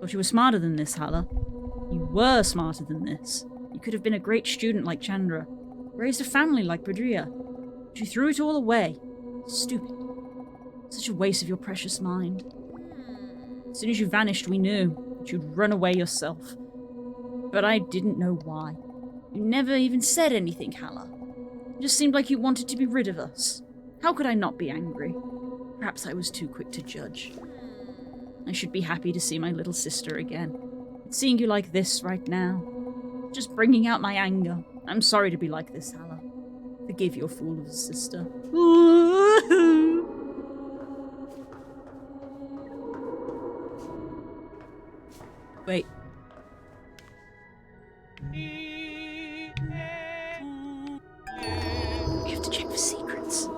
Thought you were smarter than this, Hala. You were smarter than this. You could have been a great student like Chandra. Raised a family like Badria. But you threw it all away. Stupid. Such a waste of your precious mind. As soon as you vanished, we knew that you'd run away yourself. But I didn't know why. You never even said anything, Hala. It just seemed like you wanted to be rid of us. How could I not be angry? Perhaps I was too quick to judge. I should be happy to see my little sister again. But seeing you like this right now, just bringing out my anger. I'm sorry to be like this, Hala. Forgive your fool of a sister. Wait. We have to check for secrets.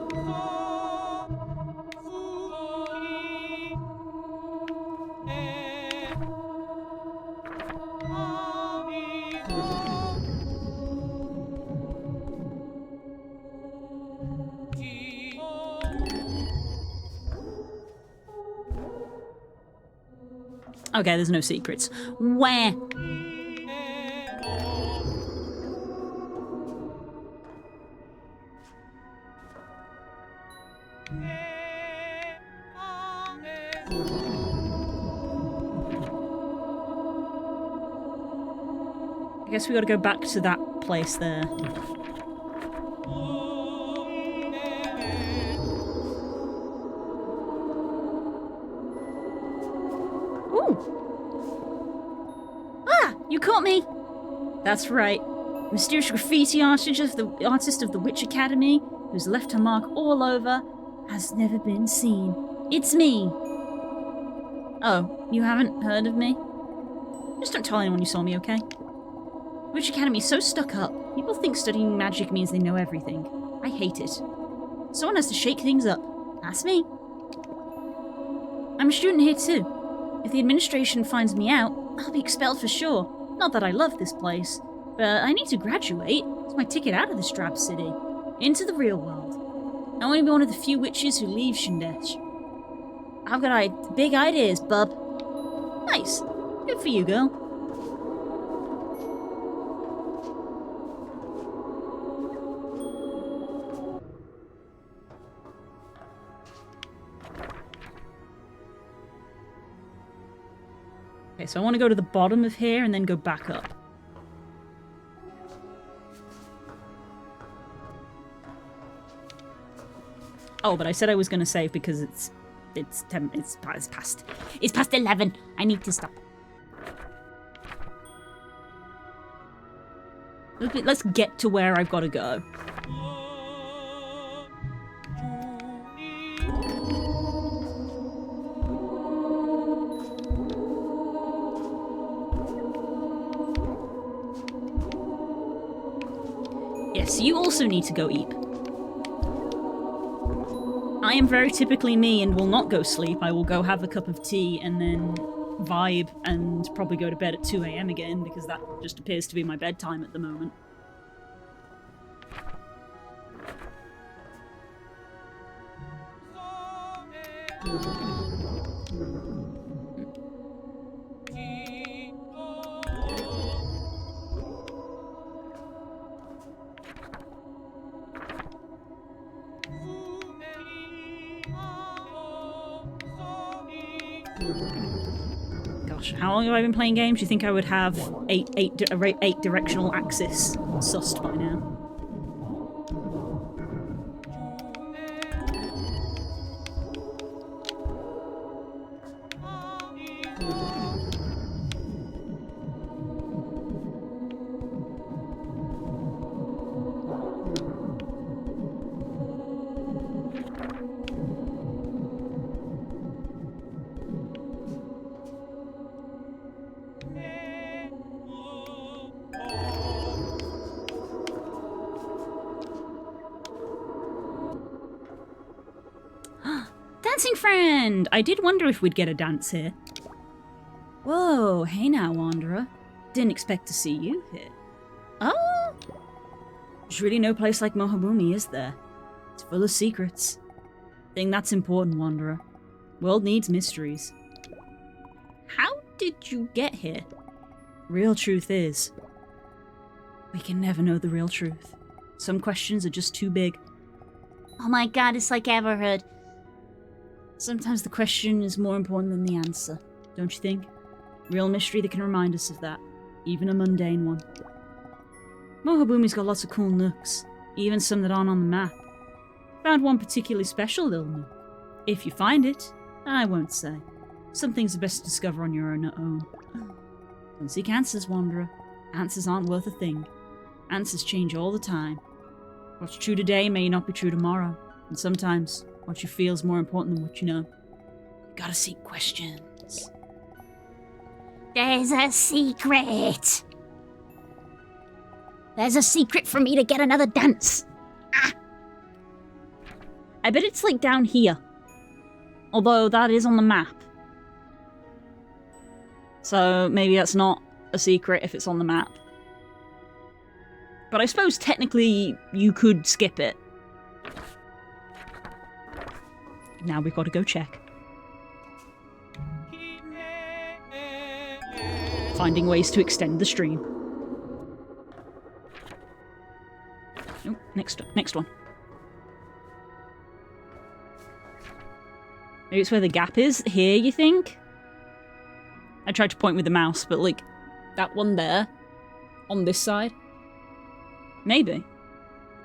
Okay, there's no secrets. Where? I guess we gotta go back to that place there. You caught me! That's right. Mysterious graffiti artist of the Witch Academy, who's left her mark all over, has never been seen. It's me! Oh, you haven't heard of me? Just don't tell anyone you saw me, okay? Witch Academy's so stuck up. People think studying magic means they know everything. I hate it. Someone has to shake things up. That's me. I'm a student here too. If the administration finds me out, I'll be expelled for sure. Not that I love this place, but I need to graduate. It's my ticket out of this drab city. Into the real world. I want to be one of the few witches who leave Shindesh. I've got big ideas, bub. Nice. Good for you, girl. Okay, so I want to go to the bottom of here and then go back up. Oh, but I said I was going to save because it's past 11. I need to stop. Let's get to where I've got to go. Yes, you also need to go eat. I am very typically me and will not go sleep. I will go have a cup of tea and then vibe and probably go to bed at 2 AM again because that just appears to be my bedtime at the moment. Gosh, how long have I been playing games? Do you think I would have eight directional axis sussed by now? Dancing friend! I did wonder if we'd get a dance here. Whoa, hey now, Wanderer. Didn't expect to see you here. Oh! There's really no place like Mohabumi, is there? It's full of secrets. Thing that's important, Wanderer. World needs mysteries. How did you get here? Real truth is, we can never know the real truth. Some questions are just too big. Oh my god, it's like Everhood. Sometimes the question is more important than the answer, don't you think? Real mystery that can remind us of that, even a mundane one. Mohabumi's got lots of cool nooks, even some that aren't on the map. Found one particularly special little nook. If you find it, I won't say. Some things are best to discover on your own. Don't seek answers, Wanderer. Answers aren't worth a thing. Answers change all the time. What's true today may not be true tomorrow, and sometimes what you feel is more important than what you know. You gotta seek questions. There's a secret! There's a secret for me to get another dance! Ah! I bet it's like down here. Although that is on the map. So maybe that's not a secret if it's on the map. But I suppose technically you could skip it. Now we've got to go check. Finding ways to extend the stream. Oh, next one. Maybe it's where the gap is. Here, you think? I tried to point with the mouse, but like, that one there, on this side? Maybe.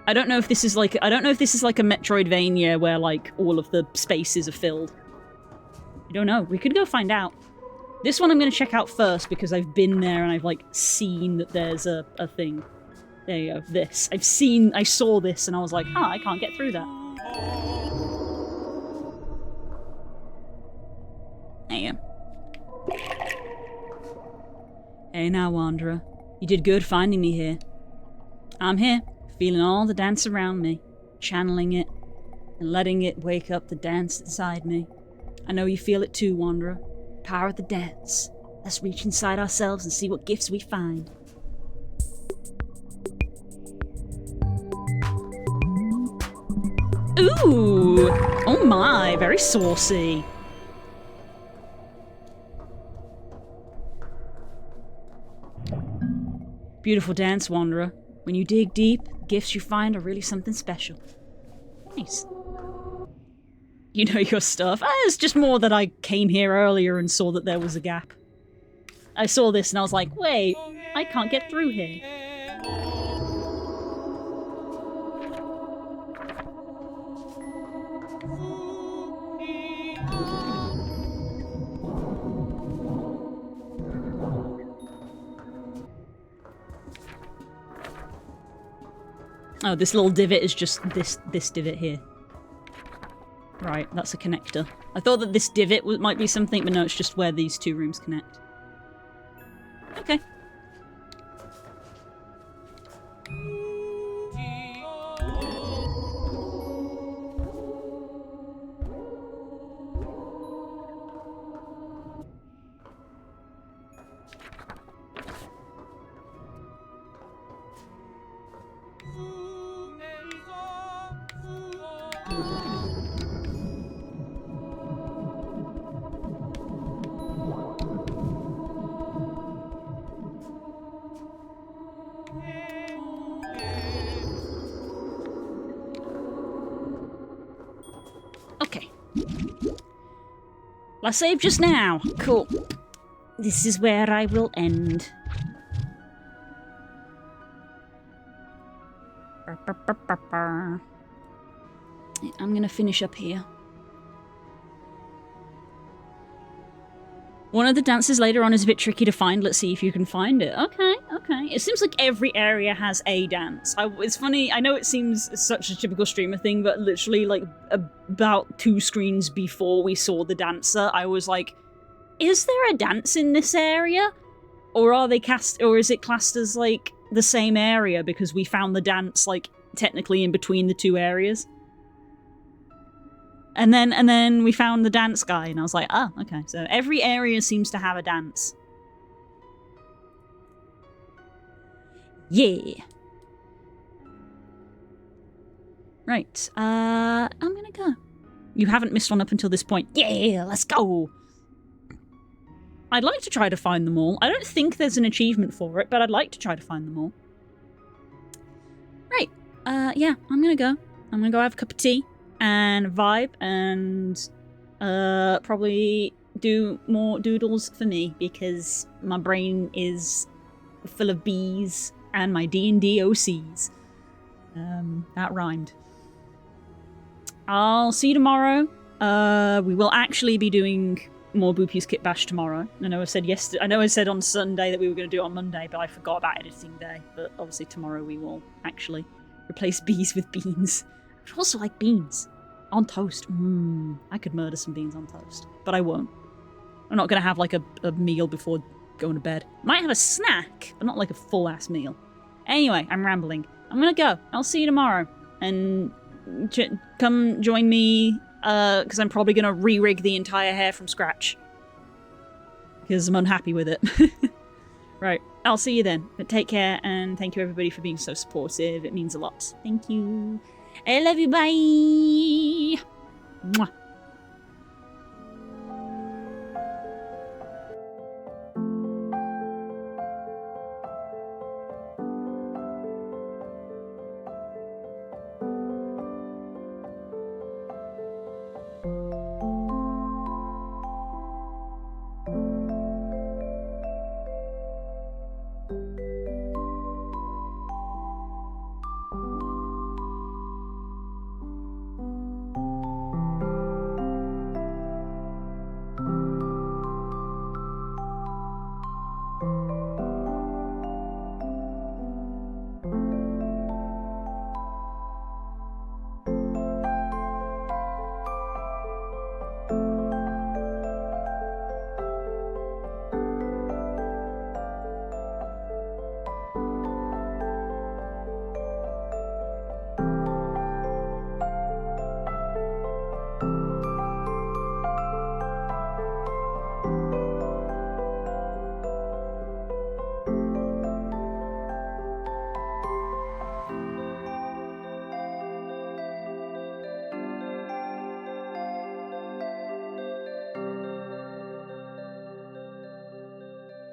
I don't know if this is like a Metroidvania where like all of the spaces are filled. I don't know. We could go find out. This one I'm going to check out first because I've been there and I've like seen that there's a thing. There you go. This. I saw this and I was like, huh, I can't get through that. There you go. Hey now, Wanderer. You did good finding me here. I'm here, feeling all the dance around me, channeling it, and letting it wake up the dance inside me. I know you feel it too, Wanderer. Power of the dance. Let's reach inside ourselves and see what gifts we find. Ooh! Oh my, very saucy. Beautiful dance, Wanderer. When you dig deep, the gifts you find are really something special. Nice. You know your stuff. It's just more that I came here earlier and saw that there was a gap. I saw this and I was like, wait, I can't get through here. Oh, this little divot is just this divot here. Right, that's a connector. I thought that this divot might be something, but no, it's just where these two rooms connect. Okay. Okay. Last save just now. Cool. This is where I will end. I'm gonna finish up here. One of the dances later on is a bit tricky to find. Let's see if you can find it. Okay, okay. It seems like every area has a dance. It's funny, I know it seems such a typical streamer thing, but literally like about 2 screens before we saw the dancer, I was like, is there a dance in this area? Or are they or is it classed as like the same area because we found the dance like technically in between the 2 areas? And then we found the dance guy, and I was like, ah, okay. So every area seems to have a dance. Yeah. Right. I'm gonna go. You haven't missed one up until this point. Yeah, let's go. I'd like to try to find them all. I don't think there's an achievement for it, but I'd like to try to find them all. Right. Yeah, I'm gonna go. I'm gonna go have a cup of tea and vibe and probably do more doodles for me because my brain is full of bees and my D&D OCs. That rhymed. I'll see you tomorrow. We will actually be doing more Boopy's Kit Bash tomorrow. I know I said yesterday. I know I said on Sunday that we were going to do it on Monday, but I forgot about editing day. But obviously tomorrow we will actually replace bees with beans. I also like beans on toast. I could murder some beans on toast, but I won't. I'm not going to have like a meal before going to bed. Might have a snack, but not like a full-ass meal. Anyway, I'm rambling. I'm going to go. I'll see you tomorrow. And come join me, because I'm probably going to re-rig the entire hair from scratch. Because I'm unhappy with it. Right, I'll see you then. But take care, and thank you everybody for being so supportive. It means a lot. Thank you. I love you. Bye. Mwah.